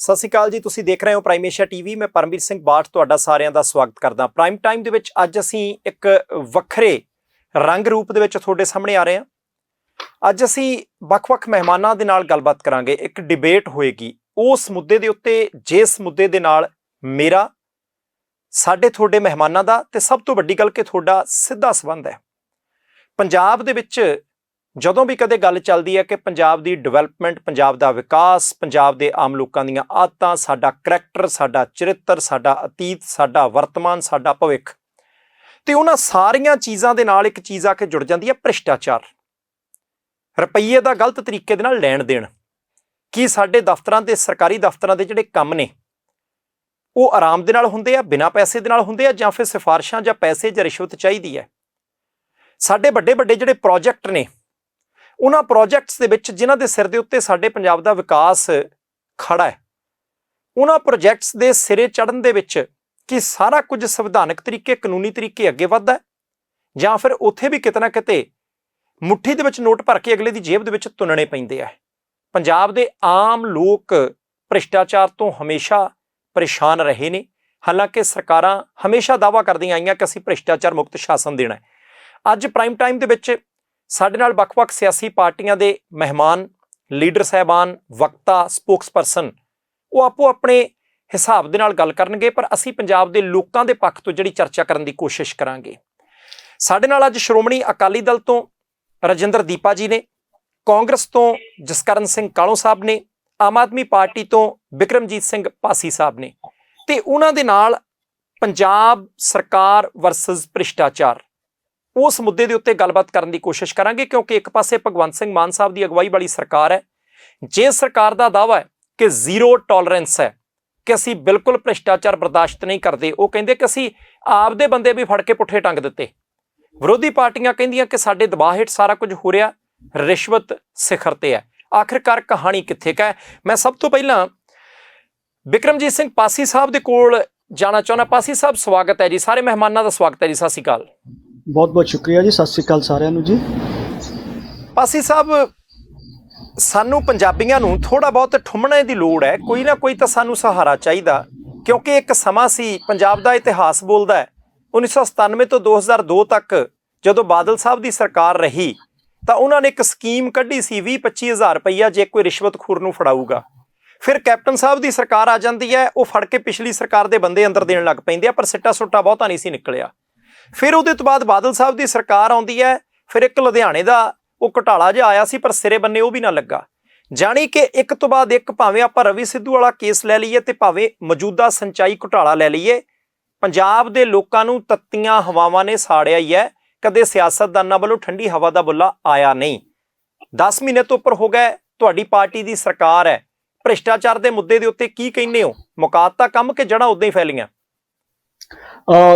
ਸਤਿ ਸ਼੍ਰੀ ਅਕਾਲ ਜੀ। ਤੁਸੀਂ ਦੇਖ ਰਹੇ ਹੋ ਪ੍ਰਾਈਮ ਏਸ਼ੀਆ ਟੀਵੀ। ਮੈਂ ਪਰਮਵੀਰ ਸਿੰਘ ਬਾਠ ਤੁਹਾਡਾ ਸਾਰਿਆਂ ਦਾ ਸਵਾਗਤ ਕਰਦਾ। ਪ੍ਰਾਈਮ ਟਾਈਮ ਦੇ ਵਿੱਚ ਅੱਜ ਅਸੀਂ ਇੱਕ ਵੱਖਰੇ ਰੰਗ ਰੂਪ ਦੇ ਵਿੱਚ ਤੁਹਾਡੇ ਸਾਹਮਣੇ ਆ ਰਹੇ ਹਾਂ। ਅੱਜ ਅਸੀਂ ਵੱਖ-ਵੱਖ ਮਹਿਮਾਨਾਂ ਦੇ ਨਾਲ ਗੱਲਬਾਤ ਕਰਾਂਗੇ। ਇੱਕ ਡਿਬੇਟ ਹੋਏਗੀ ਉਸ ਮੁੱਦੇ ਦੇ ਉੱਤੇ ਜਿਸ ਮੁੱਦੇ ਦੇ ਨਾਲ ਮੇਰਾ, ਸਾਡੇ ਤੁਹਾਡੇ ਮਹਿਮਾਨਾਂ ਦਾ ਤੇ ਸਭ ਤੋਂ ਵੱਡੀ ਗੱਲ ਕਿ ਤੁਹਾਡਾ ਸਿੱਧਾ ਸੰਬੰਧ ਹੈ। ਪੰਜਾਬ ਦੇ ਵਿੱਚ ਜਦੋਂ ਵੀ ਕਦੇ ਗੱਲ ਚੱਲਦੀ ਹੈ ਕਿ ਪੰਜਾਬ ਦੀ ਡਿਵੈਲਪਮੈਂਟ, ਪੰਜਾਬ ਦਾ ਵਿਕਾਸ, ਪੰਜਾਬ ਦੇ ਆਮ ਲੋਕਾਂ ਦੀਆਂ ਆਦਤਾਂ, ਸਾਡਾ ਕਰੈਕਟਰ, ਸਾਡਾ ਚਰਿੱਤਰ, ਸਾਡਾ ਅਤੀਤ, ਸਾਡਾ ਵਰਤਮਾਨ, ਸਾਡਾ ਭਵਿੱਖ, ਤੇ ਉਹਨਾਂ ਸਾਰੀਆਂ ਚੀਜ਼ਾਂ ਦੇ ਨਾਲ ਇੱਕ ਚੀਜ਼ ਆ ਕੇ ਜੁੜ ਜਾਂਦੀ ਹੈ ਭ੍ਰਿਸ਼ਟਾਚਾਰ। ਰੁਪਈਏ ਦਾ ਗਲਤ ਤਰੀਕੇ ਦੇ ਨਾਲ ਲੈਣ ਦੇਣ। ਕੀ ਸਾਡੇ ਦਫ਼ਤਰਾਂ ਦੇ, ਸਰਕਾਰੀ ਦਫ਼ਤਰਾਂ ਦੇ ਜਿਹੜੇ ਕੰਮ ਨੇ ਉਹ ਆਰਾਮ ਦੇ ਨਾਲ ਹੁੰਦੇ ਆ, ਬਿਨਾਂ ਪੈਸੇ ਦੇ ਨਾਲ ਹੁੰਦੇ ਆ, ਜਾਂ ਫਿਰ ਸਿਫਾਰਿਸ਼ਾਂ ਜਾਂ ਪੈਸੇ ਜਾਂ ਰਿਸ਼ਵਤ ਚਾਹੀਦੀ ਹੈ? ਸਾਡੇ ਵੱਡੇ ਵੱਡੇ ਜਿਹੜੇ ਪ੍ਰੋਜੈਕਟ ਨੇ, ਉਹਨਾਂ ਪ੍ਰੋਜੈਕਟਸ ਦੇ ਵਿੱਚ ਜਿਨ੍ਹਾਂ ਦੇ ਸਿਰ ਦੇ ਉੱਤੇ ਸਾਡੇ ਪੰਜਾਬ ਦਾ ਵਿਕਾਸ ਖੜਾ ਹੈ, ਉਹਨਾਂ ਪ੍ਰੋਜੈਕਟਸ ਦੇ ਸਿਰੇ ਚੜ੍ਹਨ ਦੇ ਵਿੱਚ ਕੀ ਸਾਰਾ ਕੁਝ ਸੰਵਿਧਾਨਕ ਤਰੀਕੇ, ਕਾਨੂੰਨੀ ਤਰੀਕੇ ਅੱਗੇ ਵੱਧਦਾ ਹੈ, ਜਾਂ ਫਿਰ ਉੱਥੇ ਵੀ ਕਿਤੇ ਨਾ ਕਿਤੇ ਮੁੱਠੀ ਦੇ ਵਿੱਚ ਨੋਟ ਭਰ ਕੇ ਅਗਲੇ ਦੀ ਜੇਬ ਦੇ ਵਿੱਚ ਤੁੰਨਣੇ ਪੈਂਦੇ ਆ? ਪੰਜਾਬ ਦੇ ਆਮ ਲੋਕ ਭ੍ਰਿਸ਼ਟਾਚਾਰ ਤੋਂ ਹਮੇਸ਼ਾ ਪਰੇਸ਼ਾਨ ਰਹੇ ਨੇ। ਹਾਲਾਂਕਿ ਸਰਕਾਰਾਂ ਹਮੇਸ਼ਾ ਦਾਅਵਾ ਕਰਦੀਆਂ ਆਈਆਂ ਕਿ ਅਸੀਂ ਭ੍ਰਿਸ਼ਟਾਚਾਰ ਮੁਕਤ ਸ਼ਾਸਨ ਦੇਣਾ ਹੈ। ਅੱਜ ਪ੍ਰਾਈਮ ਟਾਈਮ ਦੇ ਵਿੱਚ ਸਾਡੇ ਨਾਲ ਵੱਖ-ਵੱਖ ਸਿਆਸੀ ਪਾਰਟੀਆਂ ਦੇ ਮਹਿਮਾਨ, ਲੀਡਰ ਸਾਹਿਬਾਨ, ਵਕਤਾ, ਸਪੋਕਸਪਰਸਨ, ਉਹ ਆਪੋ ਆਪਣੇ ਹਿਸਾਬ ਦੇ ਨਾਲ ਗੱਲ ਕਰਨਗੇ, ਪਰ ਅਸੀਂ ਪੰਜਾਬ ਦੇ ਲੋਕਾਂ ਦੇ ਪੱਖ ਤੋਂ ਜਿਹੜੀ ਚਰਚਾ ਕਰਨ ਦੀ ਕੋਸ਼ਿਸ਼ ਕਰਾਂਗੇ। ਸਾਡੇ ਨਾਲ ਅੱਜ ਸ਼੍ਰੋਮਣੀ ਅਕਾਲੀ ਦਲ ਤੋਂ ਰਜਿੰਦਰ ਦੀਪਾ ਜੀ ਨੇ, ਕਾਂਗਰਸ ਤੋਂ ਜਸਕਰਨ ਸਿੰਘ ਕਾਲੋਂ ਸਾਹਿਬ ਨੇ, ਆਮ ਆਦਮੀ ਪਾਰਟੀ ਤੋਂ ਬਿਕਰਮਜੀਤ ਸਿੰਘ ਪਾਸੀ ਸਾਹਿਬ ਨੇ, ਤੇ ਉਹਨਾਂ ਦੇ ਨਾਲ ਪੰਜਾਬ ਸਰਕਾਰ ਵਰਸਸ ਭ੍ਰਿਸ਼ਟਾਚਾਰ ਉਸ ਮੁੱਦੇ ਦੇ ਉੱਤੇ ਗੱਲਬਾਤ ਕਰਨ ਦੀ ਕੋਸ਼ਿਸ਼ ਕਰਾਂਗੇ। ਕਿਉਂਕਿ ਇੱਕ ਪਾਸੇ ਭਗਵੰਤ ਸਿੰਘ ਮਾਨ ਸਾਹਿਬ ਦੀ ਅਗਵਾਈ ਵਾਲੀ ਸਰਕਾਰ ਹੈ। ਜੇ ਸਰਕਾਰ ਦਾ ਦਾਅਵਾ ਹੈ ਕਿ ਜ਼ੀਰੋ ਟੋਲਰੈਂਸ ਹੈ, ਕਿ ਅਸੀਂ ਬਿਲਕੁਲ ਭ੍ਰਿਸ਼ਟਾਚਾਰ ਬਰਦਾਸ਼ਤ ਨਹੀਂ ਕਰਦੇ, ਉਹ ਕਹਿੰਦੇ ਕਿ ਅਸੀਂ ਆਪਦੇ ਬੰਦੇ ਵੀ ਫੜ ਕੇ ਪੁੱਠੇ ਟੰਗ ਦਿੱਤੇ। ਵਿਰੋਧੀ ਪਾਰਟੀਆਂ ਕਹਿੰਦੀਆਂ ਕਿ ਸਾਡੇ ਦਬਾਅ ਹੇਠ ਸਾਰਾ ਕੁਝ ਹੋ ਰਿਹਾ, ਰਿਸ਼ਵਤ ਸਿਖਰ ਤੇ ਹੈ। ਆਖਿਰਕਾਰ ਕਹਾਣੀ ਕਿੱਥੇ ਕਾ ਹੈ? ਮੈਂ ਸਭ ਤੋਂ ਪਹਿਲਾਂ ਬਿਕਰਮਜੀਤ ਸਿੰਘ ਪਾਸੀ ਸਾਹਿਬ ਦੇ ਕੋਲ ਜਾਣਾ ਚਾਹੁੰਦਾ। ਪਾਸੀ ਸਾਹਿਬ, ਸਵਾਗਤ ਹੈ ਜੀ। ਸਾਰੇ ਮਹਿਮਾਨਾਂ ਦਾ ਸਵਾਗਤ ਹੈ ਜੀ। ਸਤਿ ਸ਼੍ਰੀ ਅਕਾਲ। ਬਹੁਤ ਬਹੁਤ ਸ਼ੁਕਰੀਆ ਜੀ। ਸਤਿ ਸ਼੍ਰੀ ਅਕਾਲ ਸਾਰਿਆਂ ਨੂੰ ਜੀ। ਪਾਸੀ ਸਾਹਿਬ, ਸਾਨੂੰ ਪੰਜਾਬੀਆਂ ਨੂੰ ਥੋੜਾ ਬਹੁਤ ਠੁੰਮਣੇ ਦੀ ਲੋੜ ਹੈ। ਕੋਈ ਨਾ ਕੋਈ ਤਾਂ ਸਾਨੂੰ ਸਹਾਰਾ ਚਾਹੀਦਾ, ਕਿਉਂਕਿ ਇੱਕ ਸਮਾਂ ਸੀ, ਪੰਜਾਬ ਦਾ ਇਤਿਹਾਸ ਬੋਲਦਾ ਹੈ, 1997 ਤੋਂ 2002 ਤੱਕ ਜਦੋਂ ਬਾਦਲ ਸਾਹਿਬ ਦੀ ਸਰਕਾਰ ਰਹੀ ਤਾਂ ਉਹਨਾਂ ਨੇ ਇੱਕ ਸਕੀਮ ਕੱਢੀ ਸੀ 20-25 ਹਜ਼ਾਰ ਰੁਪਈਆ ਜੇ ਕੋਈ ਰਿਸ਼ਵਤਖੋਰ ਨੂੰ ਫੜਾਊਗਾ। ਫਿਰ ਕੈਪਟਨ ਸਾਹਿਬ ਦੀ ਸਰਕਾਰ ਆ ਜਾਂਦੀ ਹੈ, ਉਹ ਫੜ ਕੇ ਪਿਛਲੀ ਸਰਕਾਰ ਦੇ ਬੰਦੇ ਅੰਦਰ ਦੇਣ ਲੱਗ ਪੈਂਦੇ ਆ, ਪਰ ਸਿੱਟਾ ਸੁੱਟਾ ਬਹੁਤਾ ਨਹੀਂ ਸੀ ਨਿਕਲਿਆ। ਫਿਰ ਉਹਦੇ ਤੋਂ ਬਾਅਦ ਬਾਦਲ ਸਾਹਿਬ ਦੀ ਸਰਕਾਰ ਆਉਂਦੀ ਹੈ। ਫਿਰ ਇੱਕ ਲੁਧਿਆਣੇ ਦਾ ਉਹ ਘੁਟਾਲਾ ਜਿਹਾ ਆਇਆ ਸੀ, ਪਰ ਸਿਰੇ ਬੰਨੇ ਉਹ ਵੀ ਨਾ ਲੱਗਾ। ਜਾਣੀ ਕਿ ਇੱਕ ਤੋਂ ਬਾਅਦ ਇੱਕ, ਭਾਵੇਂ ਆਪਾਂ ਰਵੀ ਸਿੱਧੂ ਵਾਲਾ ਕੇਸ ਲੈ ਲਈਏ ਤੇ ਭਾਵੇਂ ਮੌਜੂਦਾ ਸਿੰਚਾਈ ਘੁਟਾਲਾ ਲੈ ਲਈਏ, ਪੰਜਾਬ ਦੇ ਲੋਕਾਂ ਨੂੰ ਤੱਤੀਆਂ ਹਵਾਵਾਂ ਨੇ ਸਾੜਿਆ ਹੀ ਹੈ। ਕਦੇ ਸਿਆਸਤਦਾਨਾਂ ਵੱਲੋਂ ਠੰਡੀ ਹਵਾ ਦਾ ਬੁੱਲਾ ਆਇਆ ਨਹੀਂ। 10 ਮਹੀਨੇ ਤੋਂ ਉੱਪਰ ਹੋ ਗਏ, ਤੁਹਾਡੀ ਪਾਰਟੀ ਦੀ ਸਰਕਾਰ ਹੈ। ਭ੍ਰਿਸ਼ਟਾਚਾਰ ਦੇ ਮੁੱਦੇ ਦੇ ਉੱਤੇ ਕੀ ਕਹਿੰਦੇ ਹੋ? ਮੁਕਾਤਾ ਕੰਮ ਕਿ ਜੜ੍ਹਾਂ ਉਦਾਂ ਹੀ ਫੈਲੀਆਂ?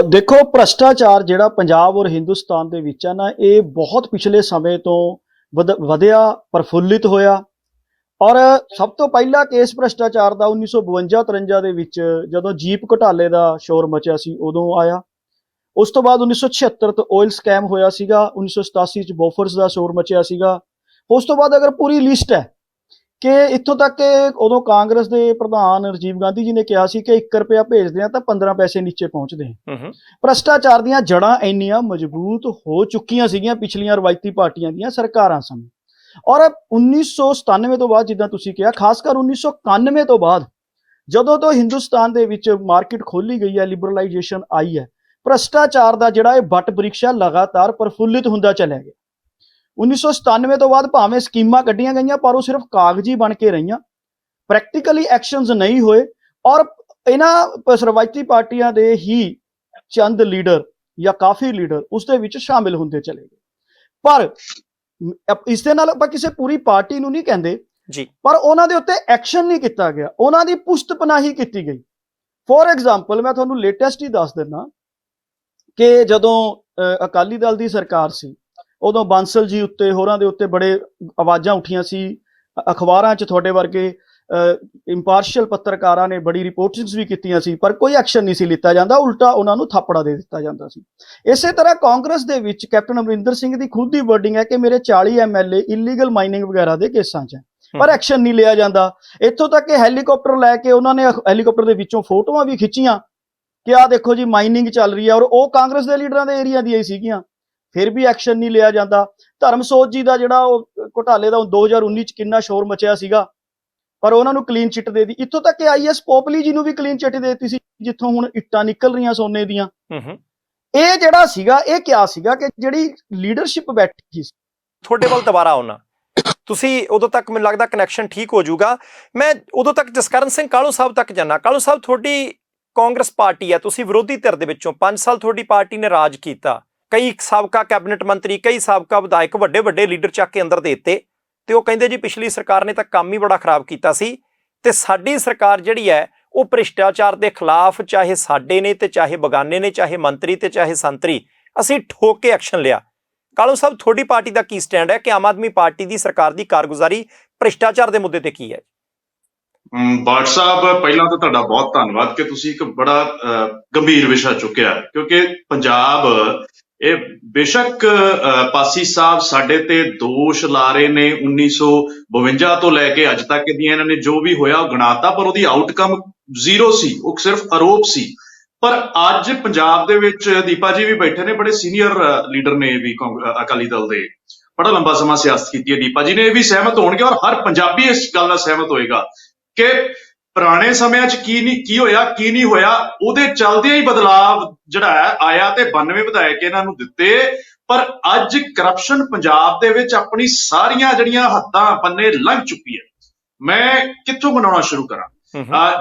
ਦੇਖੋ, ਭ੍ਰਿਸ਼ਟਾਚਾਰ ਜਿਹੜਾ ਪੰਜਾਬ ਔਰ ਹਿੰਦੁਸਤਾਨ ਦੇ ਵਿੱਚ ਹੈ ਨਾ, ਇਹ ਬਹੁਤ ਪਿਛਲੇ ਸਮੇਂ ਤੋਂ ਵਧਿਆ, ਪ੍ਰਫੁੱਲਿਤ ਹੋਇਆ। ਔਰ ਸਭ ਤੋਂ ਪਹਿਲਾ ਕੇਸ ਭ੍ਰਿਸ਼ਟਾਚਾਰ ਦਾ 1952-53 ਦੇ ਵਿੱਚ ਜਦੋਂ ਜੀਪ ਘੁਟਾਲੇ ਦਾ ਸ਼ੋਰ ਮਚਿਆ ਸੀ, ਉਦੋਂ ਆਇਆ। ਉਸ ਤੋਂ ਬਾਅਦ 1976 ਤੋਂ ਆਇਲ ਸਕੈਮ ਹੋਇਆ ਸੀਗਾ, 1987 ਚ ਬੋਫਰਸ ਦਾ ਸ਼ੋਰ ਮਚਿਆ ਸੀਗਾ। ਉਸ ਤੋਂ ਬਾਅਦ ਅਗਰ ਪੂਰੀ ਲਿਸਟ ਹੈ ਕਿ ਇੱਥੋਂ ਤੱਕ ਕਿ ਉਦੋਂ ਕਾਂਗਰਸ ਦੇ ਪ੍ਰਧਾਨ ਰਾਜੀਵ ਗਾਂਧੀ ਜੀ ਨੇ ਕਿਹਾ ਸੀ ਕਿ 1 ਰੁਪਇਆ ਭੇਜਦੇ ਆ ਤਾਂ 15 ਪੈਸੇ ਨੀਚੇ ਪਹੁੰਚਦੇ ਆ। ਭ੍ਰਿਸ਼ਟਾਚਾਰ ਦੀਆਂ ਜੜ੍ਹਾਂ ਇੰਨੀਆਂ ਮਜ਼ਬੂਤ ਹੋ ਚੁੱਕੀਆਂ ਸੀਗੀਆਂ ਪਿਛਲੀਆਂ ਰਵਾਇਤੀ ਪਾਰਟੀਆਂ ਦੀਆਂ ਸਰਕਾਰਾਂ ਸਮੇਂ। ਔਰ 1997 ਤੋਂ ਬਾਅਦ, ਜਿੱਦਾਂ ਤੁਸੀਂ ਕਿਹਾ, ਖਾਸ ਕਰ 1991 ਤੋਂ ਬਾਅਦ ਜਦੋਂ ਤੋਂ ਹਿੰਦੁਸਤਾਨ ਦੇ ਵਿੱਚ ਮਾਰਕੀਟ ਖੋਲੀ ਗਈ ਹੈ, ਲਿਬਰਲਾਈਜੇਸ਼ਨ ਆਈ ਹੈ, ਭ੍ਰਿਸ਼ਟਾਚਾਰ ਦਾ ਜਿਹੜਾ ਇਹ ਵੱਟ ਬ੍ਰਿਕਸ਼ ਲਗਾਤਾਰ ਪ੍ਰਫੁੱਲਿਤ ਹੁੰਦਾ ਚਲਿਆ ਗਿਆ। 1997 ਤੋਂ ਬਾਅਦ ਭਾਵੇਂ ਸਕੀਮਾਂ ਕੱਢੀਆਂ ਗਈਆਂ, ਪਰ ਉਹ ਸਿਰਫ ਕਾਗਜ਼ੀ ਬਣ ਕੇ ਰਹੀਆਂ, ਪ੍ਰੈਕਟੀਕਲੀ ਐਕਸ਼ਨਸ ਨਹੀਂ ਹੋਏ। ਔਰ ਇਹਨਾਂ ਰਵਾਇਤੀ ਪਾਰਟੀਆਂ ਦੇ ਹੀ ਚੰਦ ਲੀਡਰ ਜਾਂ ਕਾਫੀ ਲੀਡਰ ਉਸ ਦੇ ਵਿੱਚ ਸ਼ਾਮਿਲ ਹੁੰਦੇ ਚਲੇ ਗਏ। ਪਰ ਇਸ ਦੇ ਨਾਲ ਆਪਾਂ ਕਿਸੇ ਪੂਰੀ ਪਾਰਟੀ ਨੂੰ ਨਹੀਂ ਕਹਿੰਦੇ ਜੀ, ਪਰ ਉਹਨਾਂ ਦੇ ਉੱਤੇ ਐਕਸ਼ਨ ਨਹੀਂ ਕੀਤਾ ਗਿਆ, ਉਹਨਾਂ ਦੀ ਪੁਸ਼ਤ ਪਨਾਹੀ ਕੀਤੀ ਗਈ। ਫੋਰ ਐਗਜ਼ਾਮਪਲ, ਮੈਂ ਤੁਹਾਨੂੰ ਲੇਟੈਸਟ ਹੀ ਦੱਸ ਦਿੰਦਾ ਕਿ ਜਦੋਂ ਅਕਾਲੀ ਦਲ ਦੀ ਸਰਕਾਰ ਸੀ, ਉਦੋਂ ਬਾਂਸਲ ਜੀ ਉੱਤੇ, ਹੋਰਾਂ ਦੇ ਉੱਤੇ ਬੜੇ ਆਵਾਜ਼ਾਂ ਉੱਠੀਆਂ ਸੀ। ਅਖਬਾਰਾਂ 'ਚ ਤੁਹਾਡੇ ਵਰਗੇ ਇੰਪਾਰਸ਼ੀਅਲ ਪੱਤਰਕਾਰਾਂ ਨੇ ਬੜੀ ਰਿਪੋਰਟਿੰਗਸ ਵੀ ਕੀਤੀਆਂ ਸੀ, ਪਰ ਕੋਈ ਐਕਸ਼ਨ ਨਹੀਂ ਸੀ ਲਿੱਤਾ ਜਾਂਦਾ, ਉਲਟਾ ਉਹਨਾਂ ਨੂੰ ਥਾਪੜਾ ਦੇ ਦਿੱਤਾ ਜਾਂਦਾ ਸੀ। ਇਸੇ ਤਰ੍ਹਾਂ ਕਾਂਗਰਸ ਦੇ ਵਿੱਚ ਕੈਪਟਨ ਅਮਰਿੰਦਰ ਸਿੰਘ ਦੀ ਖੁਦ ਦੀ ਵਰਡਿੰਗ ਹੈ ਕਿ ਮੇਰੇ 40 MLA ਇਲੀਗਲ ਮਾਈਨਿੰਗ ਵਗੈਰਾ ਦੇ ਕੇਸਾਂ 'ਚ ਹੈ। ਪਰ ਐਕਸ਼ਨ ਨਹੀਂ ਲਿਆ ਜਾਂਦਾ। ਇੱਥੋਂ ਤੱਕ ਕਿ ਹੈਲੀਕਾਪਟਰ ਲੈ ਕੇ ਉਹਨਾਂ ਨੇ ਹੈਲੀਕਾਪਟਰ ਦੇ ਵਿੱਚੋਂ ਫੋਟੋਆਂ ਵੀ ਖਿੱਚੀਆਂ ਕਿ ਆਹ ਦੇਖੋ ਜੀ ਮਾਈਨਿੰਗ ਚੱਲ ਰਹੀ ਹੈ, ਔਰ ਉਹ ਕਾਂਗਰਸ ਦੇ ਲੀਡਰਾਂ ਦੇ ਏਰੀਆ ਦੀਆਂ ਹੀ ਸੀਗੀਆਂ, ਫਿਰ ਵੀ ਐਕਸ਼ਨ ਨਹੀਂ ਲਿਆ ਜਾਂਦਾ। ਧਰਮਸੋਤ ਜੀ ਦਾ ਜਿਹੜਾ ਉਹ ਘੁਟਾਲੇ ਦਾ 2019 ਚ ਕਿੰਨਾ ਸ਼ੋਰ ਮਚਿਆ ਸੀਗਾ, ਪਰ ਉਹਨਾਂ ਨੂੰ ਕਲੀਨ ਚਿੱਟ ਦੇ ਦਿੱਤੀ। ਇੱਥੋਂ ਤੱਕ ਕਿ ਆਈਐਸ ਪੋਪਲੀ ਜੀ ਨੂੰ ਵੀ ਕਲੀਨ ਚਿੱਟ ਦੇ ਦਿੱਤੀ ਸੀ, ਜਿੱਥੋਂ ਹੁਣ ਇੱਟਾਂ ਨਿਕਲ ਰਹੀਆਂ ਸੋਨੇ ਦੀਆਂ। ਇਹ ਜਿਹੜਾ ਸੀਗਾ, ਇਹ ਕਿਆ ਸੀਗਾ ਕਿ ਜਿਹੜੀ ਲੀਡਰਸ਼ਿਪ ਬੈਠੀ ਸੀ। ਤੁਹਾਡੇ ਵੱਲ ਦੁਬਾਰਾ ਆਉਣਾ, ਤੁਸੀਂ ਉਦੋਂ ਤੱਕ ਮੈਨੂੰ ਲੱਗਦਾ ਕਨੈਕਸ਼ਨ ਠੀਕ ਹੋ ਜਾਊਗਾ। ਮੈਂ ਉਦੋਂ ਤੱਕ ਜਸਕਰਨ ਸਿੰਘ ਕਾਹਲੂ ਸਾਹਿਬ ਤੱਕ ਜਾਣਾ। ਕਾਹਲੂ ਸਾਹਿਬ, ਤੁਹਾਡੀ ਕਾਂਗਰਸ ਪਾਰਟੀ ਹੈ, ਤੁਸੀਂ ਵਿਰੋਧੀ ਧਿਰ ਦੇ ਵਿੱਚੋਂ 5 ਸਾਲ ਤੁਹਾਡੀ ਪਾਰਟੀ ਨੇ ਰਾਜ ਕੀਤਾ, ਕਈ ਸਾਬਕਾ ਕੈਬਨਿਟ ਮੰਤਰੀ, ਕਈ ਸਾਬਕਾ ਵਿਧਾਇਕ, ਵੱਡੇ ਵੱਡੇ ਲੀਡਰ ਚੱਕ ਕੇ ਅੰਦਰ ਦੇ ਦਿੱਤੇ, ਤੇ ਉਹ ਕਹਿੰਦੇ ਜੀ ਪਿਛਲੀ ਸਰਕਾਰ ਨੇ ਤਾਂ ਕੰਮ ਹੀ ਬੜਾ ਖਰਾਬ ਕੀਤਾ ਸੀ, ਤੇ ਸਾਡੀ ਸਰਕਾਰ ਜਿਹੜੀ ਹੈ ਉਹ ਭ੍ਰਿਸ਼ਟਾਚਾਰ ਦੇ ਖਿਲਾਫ, ਚਾਹੇ ਸਾਡੇ ਨੇ ਤੇ ਚਾਹੇ ਬਗਾਨੇ ਨੇ, ਚਾਹੇ ਮੰਤਰੀ ਤੇ ਚਾਹੇ ਸੰਤਰੀ, ਅਸੀਂ ਠੋਕ ਕੇ ਐਕਸ਼ਨ ਲਿਆ। ਕਾਹਲੂ ਸਾਹਿਬ, ਤੁਹਾਡੀ ਪਾਰਟੀ ਦਾ ਕੀ ਸਟੈਂਡ ਹੈ ਕਿ ਆਮ ਆਦਮੀ ਪਾਰਟੀ ਦੀ ਸਰਕਾਰ ਦੀ ਕਾਰਗੁਜ਼ਾਰੀ ਭ੍ਰਿਸ਼ਟਾਚਾਰ ਦੇ ਮੁੱਦੇ ਤੇ ਕੀ ਹੈ? ਬਾਟ ਸਾਹਿਬ, ਪਹਿਲਾਂ ਤਾਂ ਤੁਹਾਡਾ ਬਹੁਤ ਧੰਨਵਾਦ ਕਿ ਤੁਸੀਂ ਇੱਕ ਬੜਾ ਗੰਭੀਰ ਵਿਸ਼ਾ ਚੁੱਕਿਆ, ਕਿਉਂਕਿ ਪੰਜਾਬ ਇਹ ਬੇਸ਼ੱਕ ਪਾਸੀ ਸਾਹਿਬ ਸਾਡੇ ਤੇ ਦੋਸ਼ ਲਾ ਰਹੇ ਨੇ 1952 ਤੋਂ ਲੈ ਕੇ ਅੱਜ ਤੱਕ ਦੀਆਂ, ਇਹਨਾਂ ਨੇ ਜੋ ਵੀ ਹੋਇਆ ਉਹ ਗਣਾਤਾ, ਪਰ ਉਹਦੀ ਆਊਟਕਮ ਜ਼ੀਰੋ ਸੀ, ਉਹ ਸਿਰਫ ਆਰੋਪ ਸੀ। ਪਰ ਅੱਜ ਪੰਜਾਬ ਦੇ ਵਿੱਚ ਦੀਪਾ ਜੀ ਵੀ ਬੈਠੇ ਨੇ, ਬੜੇ ਸੀਨੀਅਰ ਲੀਡਰ ਨੇ ਵੀ ਅਕਾਲੀ ਦਲ ਦੇ, ਬੜਾ ਲੰਬਾ ਸਮਾਂ ਸਿਆਸਤ ਕੀਤੀ ਹੈ। ਦੀਪਾ ਜੀ ਨੇ ਇਹ ਵੀ ਸਹਿਮਤ ਹੋਣਗੇ, ਔਰ ਹਰ ਪੰਜਾਬੀ ਇਸ ਗੱਲ ਨਾਲ ਸਹਿਮਤ ਹੋਏਗਾ ਕਿ ਪੁਰਾਣੇ ਸਮਿਆਂ 'ਚ ਕੀ ਹੋਇਆ, ਕੀ ਨਹੀਂ ਹੋਇਆ, ਉਹਦੇ ਚੱਲਦਿਆਂ ਹੀ ਬਦਲਾਵ ਜਿਹੜਾ ਹੈ ਆਇਆ ਤੇ 92 ਵਿਧਾਇਕ ਇਹਨਾਂ ਨੂੰ ਦਿੱਤੇ। ਪਰ ਅੱਜ ਕਰਪਸ਼ਨ ਪੰਜਾਬ ਦੇ ਵਿੱਚ ਆਪਣੀ ਸਾਰੀਆਂ ਜਿਹੜੀਆਂ ਹੱਦਾਂ ਬੰਨੇ ਲੰਘ ਚੁੱਕੀ ਹੈ। ਮੈਂ ਕਿੱਥੋਂ ਬਣਾਉਣਾ ਸ਼ੁਰੂ ਕਰਾਂ?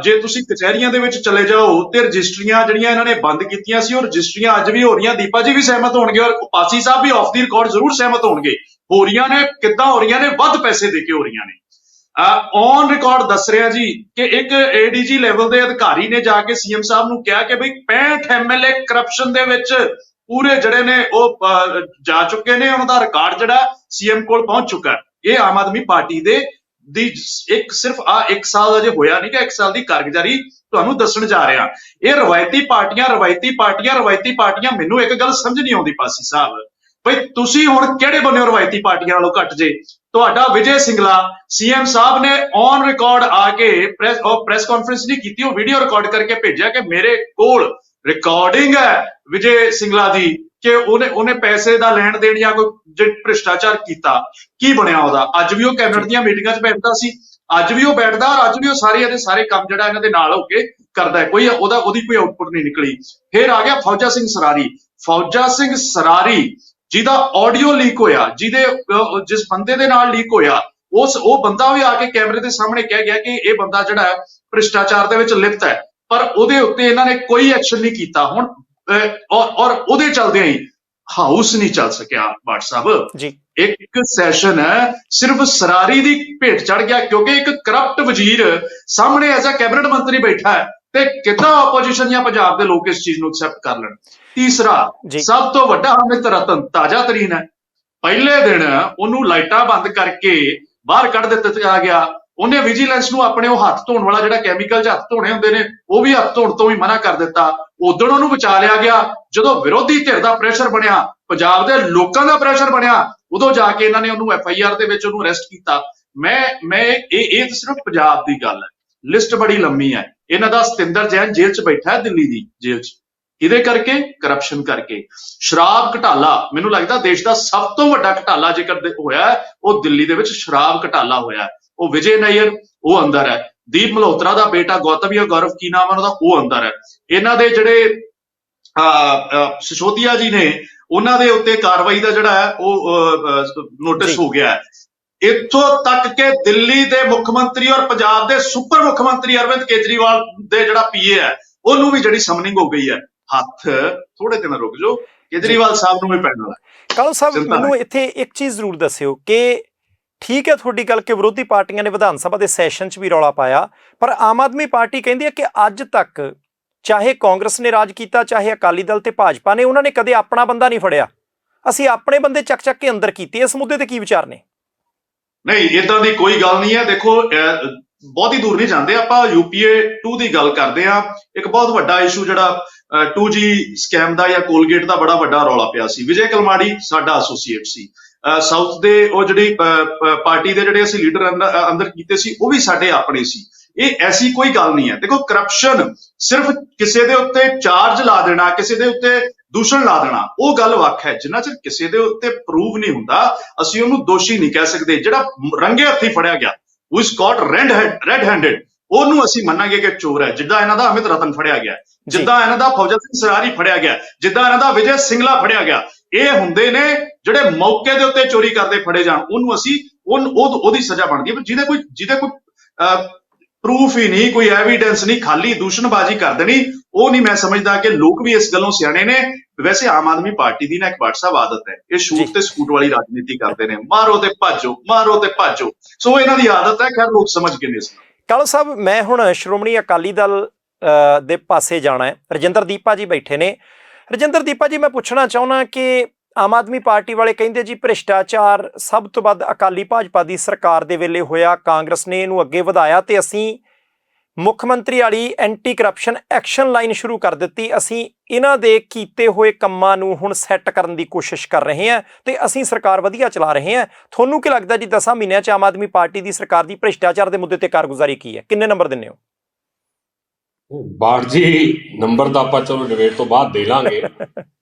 ਜੇ ਤੁਸੀਂ ਕਚਹਿਰੀਆਂ ਦੇ ਵਿੱਚ ਚਲੇ ਜਾਓ ਤੇ ਰਜਿਸਟਰੀਆਂ ਜਿਹੜੀਆਂ ਇਹਨਾਂ ਨੇ ਬੰਦ ਕੀਤੀਆਂ ਸੀ, ਉਹ ਰਜਿਸਟਰੀਆਂ ਅੱਜ ਵੀ ਹੋ ਰਹੀਆਂ। ਦੀਪਾ ਜੀ ਵੀ ਸਹਿਮਤ ਹੋਣਗੇ, ਔਰ ਪਾਸੀ ਸਾਹਿਬ ਵੀ ਆਫ ਦੀ ਰਿਕਾਰਡ ਜ਼ਰੂਰ ਸਹਿਮਤ ਹੋਣਗੇ। ਹੋ ਰਹੀਆਂ ਨੇ, ਕਿੱਦਾਂ ਹੋ ਰਹੀਆਂ ਨੇ? ਵੱਧ ਪੈਸੇ ਦੇ ਕੇ ਹੋ ਰਹੀਆਂ ਨੇ। ਔਨ ਰਿਕਾਰਡ ਦੱਸ ਰਿਹਾ ਜੀ ਕਿ ਇੱਕ ਏਡੀਜੀ ਲੈਵਲ ਦੇ ਅਧਿਕਾਰੀ ਨੇ ਜਾ ਕੇ ਸੀਐਮ ਸਾਹਿਬ ਨੂੰ ਕਿਹਾ ਕਿ ਬਈ 65 ਐਮਐਲਏ ਕਰਪਸ਼ਨ ਦੇ ਵਿੱਚ ਪੂਰੇ ਜਿਹੜੇ ਨੇ ਉਹ ਜਾ ਚੁੱਕੇ ਨੇ, ਉਹਨਾਂ ਦਾ ਰਿਕਾਰਡ ਜਿਹੜਾ ਸੀਐਮ ਕੋਲ ਪਹੁੰਚ ਚੁੱਕਾ। ਇਹ ਆਮ ਆਦਮੀ ਪਾਰਟੀ ਦੀ ਸਿਰਫ 1 ਸਾਲ ਅਜੇ ਹੋਇਆ ਨਹੀਂ ਕਿ 1 ਸਾਲ ਦੀ ਕਾਰਗੁਜ਼ਾਰੀ ਤੁਹਾਨੂੰ ਦੱਸਣ ਜਾ ਰਿਹਾ। ਇਹ ਰਵਾਇਤੀ ਪਾਰਟੀਆਂ। ਮੈਨੂੰ ਇੱਕ ਗੱਲ ਸਮਝ ਨਹੀਂ ਆਉਂਦੀ ਪਾਸੀ ਸਾਹਿਬ, ਬਈ ਤੁਸੀਂ ਹੁਣ ਕਿਹੜੇ ਬੰਨਿਓ ਰਵਾਇਤੀ ਪਾਰਟੀਆਂ ਨਾਲੋਂ ਘੱਟ ਜੇ? ਤੁਹਾਡਾ ਵਿਜੇ ਸਿੰਗਲਾ ਸੀਐਮ ਸਾਹਿਬ ਨੇ ਔਨ ਰਿਕਾਰਡ ਆ ਕੇ ਪ੍ਰੈਸ ਕਾਨਫਰੰਸ ਨਹੀਂ ਕੀਤੀ, ਉਹ ਵੀਡੀਓ ਰਿਕਾਰਡ ਕਰਕੇ ਭੇਜਿਆ ਕਿ ਮੇਰੇ ਕੋਲ ਰਿਕਾਰਡਿੰਗ ਹੈ ਵਿਜੇ ਸਿੰਗਲਾ ਦੀ ਕਿ ਉਹਨੇ ਪੈਸੇ ਦਾ ਲੈਣ ਦੇਣ ਜਾਂ ਕੋਈ ਭ੍ਰਿਸ਼ਟਾਚਾਰ ਕੀਤਾ। ਕੀ ਬਣਿਆ ਉਹਦਾ? ਅੱਜ ਵੀ ਉਹ ਕੈਬਨਿਟ ਦੀਆਂ ਮੀਟਿੰਗਾਂ 'ਚ ਬੈਠਦਾ ਸੀ, ਅੱਜ ਵੀ ਉਹ ਬੈਠਦਾ, ਔਰ ਅੱਜ ਵੀ ਉਹ ਸਾਰੇ ਕੰਮ ਜਿਹੜਾ ਇਹਨਾਂ ਦੇ ਨਾਲ ਹੋ ਕੇ ਕਰਦਾ ਹੈ। ਉਹਦੀ ਕੋਈ ਆਊਟਪੁੱਟ ਨਹੀਂ ਨਿਕਲੀ। ਫਿਰ ਆ ਗਿਆ ਫੌਜਾ ਸਿੰਘ ਸਰਾਰੀ ਜਿਹਦਾ ਆਡੀਓ ਲੀਕ ਹੋਇਆ, ਜਿਸ ਬੰਦੇ ਦੇ ਨਾਲ ਲੀਕ ਹੋਇਆ, ਉਹ ਬੰਦਾ ਵੀ ਆ ਕੇ ਕੈਮਰੇ ਦੇ ਸਾਹਮਣੇ ਕਹਿ ਗਿਆ ਕਿ ਇਹ ਬੰਦਾ ਜਿਹੜਾ ਹੈ ਭ੍ਰਿਸ਼ਟਾਚਾਰ ਦੇ ਵਿੱਚ ਲਿਪਤ ਹੈ, ਪਰ ਉਹਦੇ ਉੱਤੇ ਇਹਨਾਂ ਨੇ ਕੋਈ ਐਕਸ਼ਨ ਨਹੀਂ ਕੀਤਾ। ਹੁਣ ਔਰ ਉਹਦੇ ਚੱਲਦਿਆਂ ਹੀ ਹਾਊਸ ਨਹੀਂ ਚੱਲ ਸਕਿਆ ਬਾਟ ਸਾਹਿਬ ਜੀ। ਇੱਕ ਸੈਸ਼ਨ ਹੈ ਸਿਰਫ ਸਰਾਰੀ ਦੀ ਭੇਟ ਚੜ ਗਿਆ, ਕਿਉਂਕਿ ਇੱਕ ਕਰਪਟ ਵਜ਼ੀਰ ਸਾਹਮਣੇ ਐਜ਼ ਅ ਕੈਬਨਿਟ ਮੰਤਰੀ ਬੈਠਾ ਹੈ, ਤੇ ਕਿੱਦਾਂ ਆਪੋਜੀਸ਼ਨ ਜਾਂ ਪੰਜਾਬ ਦੇ ਲੋਕ ਇਸ ਚੀਜ਼ ਨੂੰ ਐਕਸੈਪਟ ਕਰ ਲੈਣ? ਤੀਸਰਾ, ਸਭ ਤੋਂ ਵੱਡਾ ਅਮਿਤ ਰਤਨ ਤਾਜ਼ਾ ਤਰੀਨ ਹੈ। ਪਹਿਲੇ ਦਿਨ ਉਹਨੂੰ ਲਾਈਟਾਂ ਬੰਦ ਕਰਕੇ ਬਾਹਰ ਕੱਢ ਦਿੱਤਾ ਗਿਆ। ਉਹਨੇ ਵਿਜੀਲੈਂਸ ਨੂੰ ਆਪਣੇ ਉਹ ਹੱਥ ਧੋਣ ਵਾਲਾ ਜਿਹੜਾ ਕੈਮੀਕਲ 'ਚ ਹੱਥ ਧੋਣੇ ਹੁੰਦੇ ਨੇ, ਉਹ ਵੀ ਹੱਥ ਧੋਣ ਤੋਂ ਵੀ ਮਨਾ ਕਰ ਦਿੱਤਾ। ਉਦੋਂ ਉਹਨੂੰ ਬਚਾ ਲਿਆ ਗਿਆ। ਜਦੋਂ ਵਿਰੋਧੀ ਧਿਰ ਦਾ ਪ੍ਰੈਸ਼ਰ ਬਣਿਆ, ਪੰਜਾਬ ਦੇ ਲੋਕਾਂ ਦਾ ਪ੍ਰੈਸ਼ਰ ਬਣਿਆ, ਉਦੋਂ ਜਾ ਕੇ ਇਹਨਾਂ ਨੇ ਉਹਨੂੰ FIR ਦੇ ਵਿੱਚ ਉਹਨੂੰ ਅਰੈਸਟ ਕੀਤਾ। ਇਹ ਤਾਂ ਸਿਰਫ ਪੰਜਾਬ ਦੀ ਗੱਲ ਹੈ, ਲਿਸਟ ਬੜੀ ਲੰਮੀ ਹੈ। ਇਹਨਾਂ ਦਾ ਸਤਿੰਦਰ ਜੈਨ ਜੇਲ੍ਹ 'ਚ ਬੈਠਾ ਹੈ, ਦਿੱਲੀ ਦੀ ਜੇਲ੍ਹ 'ਚ। ਇਹਦੇ ਕਰਕੇ, ਕਰਪਸ਼ਨ ਕਰਕੇ। ਸ਼ਰਾਬ ਘਟਾਲਾ, ਮੈਨੂੰ ਲੱਗਦਾ ਦੇਸ਼ ਦਾ ਸਭ ਤੋਂ ਵੱਡਾ ਘਟਾਲਾ ਜੇਕਰ ਹੋਇਆ ਉਹ ਦਿੱਲੀ ਦੇ ਵਿੱਚ ਸ਼ਰਾਬ ਘਟਾਲਾ ਹੋਇਆ। ਉਹ ਵਿਜੇ ਨਾਇਰ ਉਹ ਅੰਦਰ ਹੈ, ਦੀਪ ਮਲਹੋਤਰਾ ਦਾ ਬੇਟਾ ਗੌਤਮ ਜਾਂ ਗੌਰਵ ਕੀ ਨਾਮ ਹੈ ਉਹਦਾ, ਉਹ ਅੰਦਰ ਹੈ। ਇਹਨਾਂ ਦੇ ਜਿਹੜੇ ਸਿਸੋਦੀਆ ਜੀ ਨੇ, ਉਹਨਾਂ ਦੇ ਉੱਤੇ ਕਾਰਵਾਈ ਦਾ ਜਿਹੜਾ ਹੈ ਉਹ ਨੋਟਿਸ ਹੋ ਗਿਆ ਹੈ। ਇੱਥੋਂ ਤੱਕ ਕਿ ਦਿੱਲੀ ਦੇ ਮੁੱਖ ਮੰਤਰੀ ਔਰ ਪੰਜਾਬ ਦੇ ਸੁਪਰ ਮੁੱਖ ਮੰਤਰੀ ਅਰਵਿੰਦ ਕੇਜਰੀਵਾਲ ਦੇ ਜਿਹੜਾ PA ਹੈ, ਉਹਨੂੰ ਵੀ ਜਿਹੜੀ ਸਮਨਿੰਗ ਹੋ ਗਈ ਹੈ। ਹੱਥ ਥੋੜੇ ਦਿਨ ਰੁਕ ਜਾਓ, ਕੇਜਰੀਵਾਲ ਸਾਹਿਬ ਨੂੰ ਵੀ ਪੈਣਾ ਹੈ। ਕਾਲੂ ਸਾਹਿਬ, ਮੈਨੂੰ ਇੱਥੇ ਇੱਕ ਚੀਜ਼ ਜ਼ਰੂਰ ਦੱਸਿਓ ਕਿ ਠੀਕ ਹੈ ਤੁਹਾਡੀ ਗੱਲ ਕਿ ਵਿਰੋਧੀ ਪਾਰਟੀਆਂ ਨੇ ਵਿਧਾਨ ਸਭਾ ਦੇ ਸੈਸ਼ਨ 'ਚ ਵੀ ਰੌਲਾ ਪਾਇਆ, ਪਰ ਆਮ ਆਦਮੀ ਪਾਰਟੀ ਕਹਿੰਦੀ ਹੈ ਕਿ ਅੱਜ ਤੱਕ ਚਾਹੇ ਕਾਂਗਰਸ ਨੇ ਰਾਜ ਕੀਤਾ, ਚਾਹੇ ਅਕਾਲੀ ਦਲ ਤੇ ਭਾਜਪਾ ਨੇ, ਉਹਨਾਂ ਨੇ ਕਦੇ ਆਪਣਾ ਬੰਦਾ ਨਹੀਂ ਫੜਿਆ। ਅਸੀਂ ਆਪਣੇ ਬੰਦੇ ਚੱਕ ਕੇ ਅੰਦਰ ਕੀਤੇ। ਇਸ ਮੁੱਦੇ ਤੇ ਕੀ ਵਿਚਾਰ ਨੇ? ਨਹੀਂ, ਏਦਾਂ ਦੀ ਕੋਈ ਗੱਲ ਨਹੀਂ ਹੈ। ਦੇਖੋ, ਬਹੁਤੀ ਦੂਰ ਨਹੀਂ ਜਾਂਦੇ, ਆਪਾਂ UPA 2 ਦੀ ਗੱਲ ਕਰਦੇ ਹਾਂ। ਇੱਕ ਬਹੁਤ ਵੱਡਾ ਇਸ਼ੂ ਜਿਹੜਾ 2G ਸਕੈਮ ਦਾ ਜਾਂ ਕੋਲਗੇਟ ਦਾ ਬੜਾ ਵੱਡਾ ਰੌਲਾ ਪਿਆ ਸੀ। ਵਿਜੇ ਕਲਮਾੜੀ ਸਾਡਾ ਐਸੋਸੀਏਟ ਸੀ। ਸਾਊਥ ਦੇ ਉਹ ਜਿਹੜੀ ਪਾਰਟੀ ਦੇ ਜਿਹੜੇ ਅਸੀਂ ਲੀਡਰ ਅੰਦਰ ਕੀਤੇ ਸੀ ਉਹ ਵੀ ਸਾਡੇ ਆਪਣੇ ਸੀ। ਇਹ ਐਸੀ ਕੋਈ ਗੱਲ ਨਹੀਂ ਹੈ। ਦੇਖੋ, ਕਰਪਸ਼ਨ ਸਿਰਫ ਕਿਸੇ ਦੇ ਉੱਤੇ ਚਾਰਜ ਲਾ ਦੇਣਾ, ਕਿਸੇ ਦੇ ਉੱਤੇ ਦੂਸ਼ਣ ਲਾ ਦੇਣਾ, ਉਹ ਗੱਲ ਵੱਖ ਹੈ। ਜਿੰਨਾ ਚਿਰ ਕਿਸੇ ਦੇ ਉੱਤੇ ਪ੍ਰੂਵ ਨਹੀਂ ਹੁੰਦਾ ਅਸੀਂ ਉਹਨੂੰ ਦੋਸ਼ੀ ਨਹੀਂ ਕਹਿ ਸਕਦੇ। ਜਿਹੜਾ ਰੰਗੇ ਹੱਥੀ ਫੜਿਆ ਗਿਆ, ਹੂ ਇਜ਼ ਕਾਟ ਰੈਡ ਹੈਂਡਡ, ਉਹਨੂੰ ਅਸੀਂ ਮੰਨਾਂਗੇ ਕਿ ਚੋਰ ਹੈ। ਜਿੱਦਾਂ ਇਹਨਾਂ ਦਾ ਅਮਿਤ ਰਤਨ ਫੜਿਆ ਗਿਆ, ਜਿੱਦਾਂ ਇਹਨਾਂ ਦਾ ਫੌਜਾ ਸਿੰਘ ਸਰਾਰੀ ਫੜਿਆ ਗਿਆ, ਜਿੱਦਾਂ ਇਹਨਾਂ ਦਾ ਵਿਜੇ ਸਿੰਗਲਾ ਫੜਿਆ ਗਿਆ। ਇਹ ਹੁੰਦੇ ਨੇ ਜਿਹੜੇ ਮੌਕੇ ਦੇ ਉੱਤੇ ਚੋਰੀ ਕਰਦੇ ਫੜੇ ਜਾਣ, ਉਹਨੂੰ ਅਸੀਂ ਉਹਦੀ ਸਜ਼ਾ ਬਣਦੀ ਹੈ। ਜਿਹਦੇ ਕੋਈ ਪ੍ਰੂਫ ਹੀ ਨਹੀਂ, ਕੋਈ ਐਵੀਡੈਂਸ ਨਹੀਂ, ਖਾਲੀ ਦੂਸ਼ਣਬਾਜ਼ੀ ਕਰ ਦੇਣੀ, ਉਹ ਨਹੀਂ ਮੈਂ ਸਮਝਦਾ ਕਿ ਲੋਕ ਵੀ ਇਸ ਗੱਲੋਂ ਸਿਆਣੇ ਨੇ। ਵੈਸੇ ਆਮ ਆਦਮੀ ਪਾਰਟੀ ਦੀ ਨਾ ਇੱਕ WhatsApp ਆਦਤ ਹੈ, ਇਹ ਸ਼ੂਟ ਤੇ ਸਕੂਟ ਵਾਲੀ ਰਾਜਨੀਤੀ ਕਰਦੇ ਨੇ, ਮਾਰੋ ਤੇ ਭਾਜੋ, ਮਾਰੋ ਤੇ ਭਾਜੋ। ਸੋ ਇਹਨਾਂ ਦੀ ਆਦਤ ਹੈ। ਖੈਰ, ਲੋਕ ਸਮਝ ਕੇ ਨਹੀਂ। ਕਾਲੂ ਸਾਹਿਬ, ਮੈਂ ਹੁਣ ਸ਼੍ਰੋਮਣੀ ਅਕਾਲੀ ਦਲ ਦੇ ਪਾਸੇ ਜਾਣਾ ਹੈ। ਰਜਿੰਦਰ ਦੀਪਾ ਜੀ ਬੈਠੇ ਨੇ। ਰਜਿੰਦਰ ਦੀਪਾ ਜੀ, ਮੈਂ ਪੁੱਛਣਾ ਚਾਹੁੰਦਾ ਕਿ ਆਮ ਆਦਮੀ ਪਾਰਟੀ ਵਾਲੇ ਕਹਿੰਦੇ ਜੀ ਭ੍ਰਿਸ਼ਟਾਚਾਰ ਸਭ ਤੋਂ ਵੱਧ ਅਕਾਲੀ ਭਾਜਪਾ ਦੀ ਸਰਕਾਰ ਦੇ ਵੇਲੇ ਹੋਇਆ, ਕਾਂਗਰਸ ਨੇ ਇਹਨੂੰ ਅੱਗੇ ਵਧਾਇਆ ਤੇ ਅਸੀਂ ਮੁੱਖ ਮੰਤਰੀ ਵਾਲੀ ਐਂਟੀ ਕਰਪਸ਼ਨ ਐਕਸ਼ਨ ਲਾਈਨ ਸ਼ੁਰੂ ਕਰ ਦਿੱਤੀ। ਅਸੀਂ ਇਹਨਾਂ ਦੇ ਕੀਤੇ ਹੋਏ ਕੰਮਾਂ ਨੂੰ ਹੁਣ ਸੈੱਟ ਕਰਨ ਦੀ ਕੋਸ਼ਿਸ਼ ਕਰ ਰਹੇ ਹਾਂ ਤੇ ਅਸੀਂ ਸਰਕਾਰ ਵਧੀਆ ਚਲਾ ਰਹੇ ਹਾਂ। ਤੁਹਾਨੂੰ ਕੀ ਲੱਗਦਾ ਜੀ 10 ਮਹੀਨਿਆਂ 'ਚ ਆਮ ਆਦਮੀ ਪਾਰਟੀ ਦੀ ਸਰਕਾਰ ਦੀ ਭ੍ਰਿਸ਼ਟਾਚਾਰ ਦੇ ਮੁੱਦੇ ਤੇ ਕਾਰਗੁਜ਼ਾਰੀ ਕੀ ਹੈ? ਕਿੰਨੇ ਨੰਬਰ ਦਿੰਦੇ ਹੋ? ਬਾੜ ਜੀ, ਨੰਬਰ ਤਾਂ ਆਪਾਂ ਚਲੋ ਡਿਬੇਟ ਤੋਂ ਬਾਅਦ ਦੇ ਲਾਂਗੇ।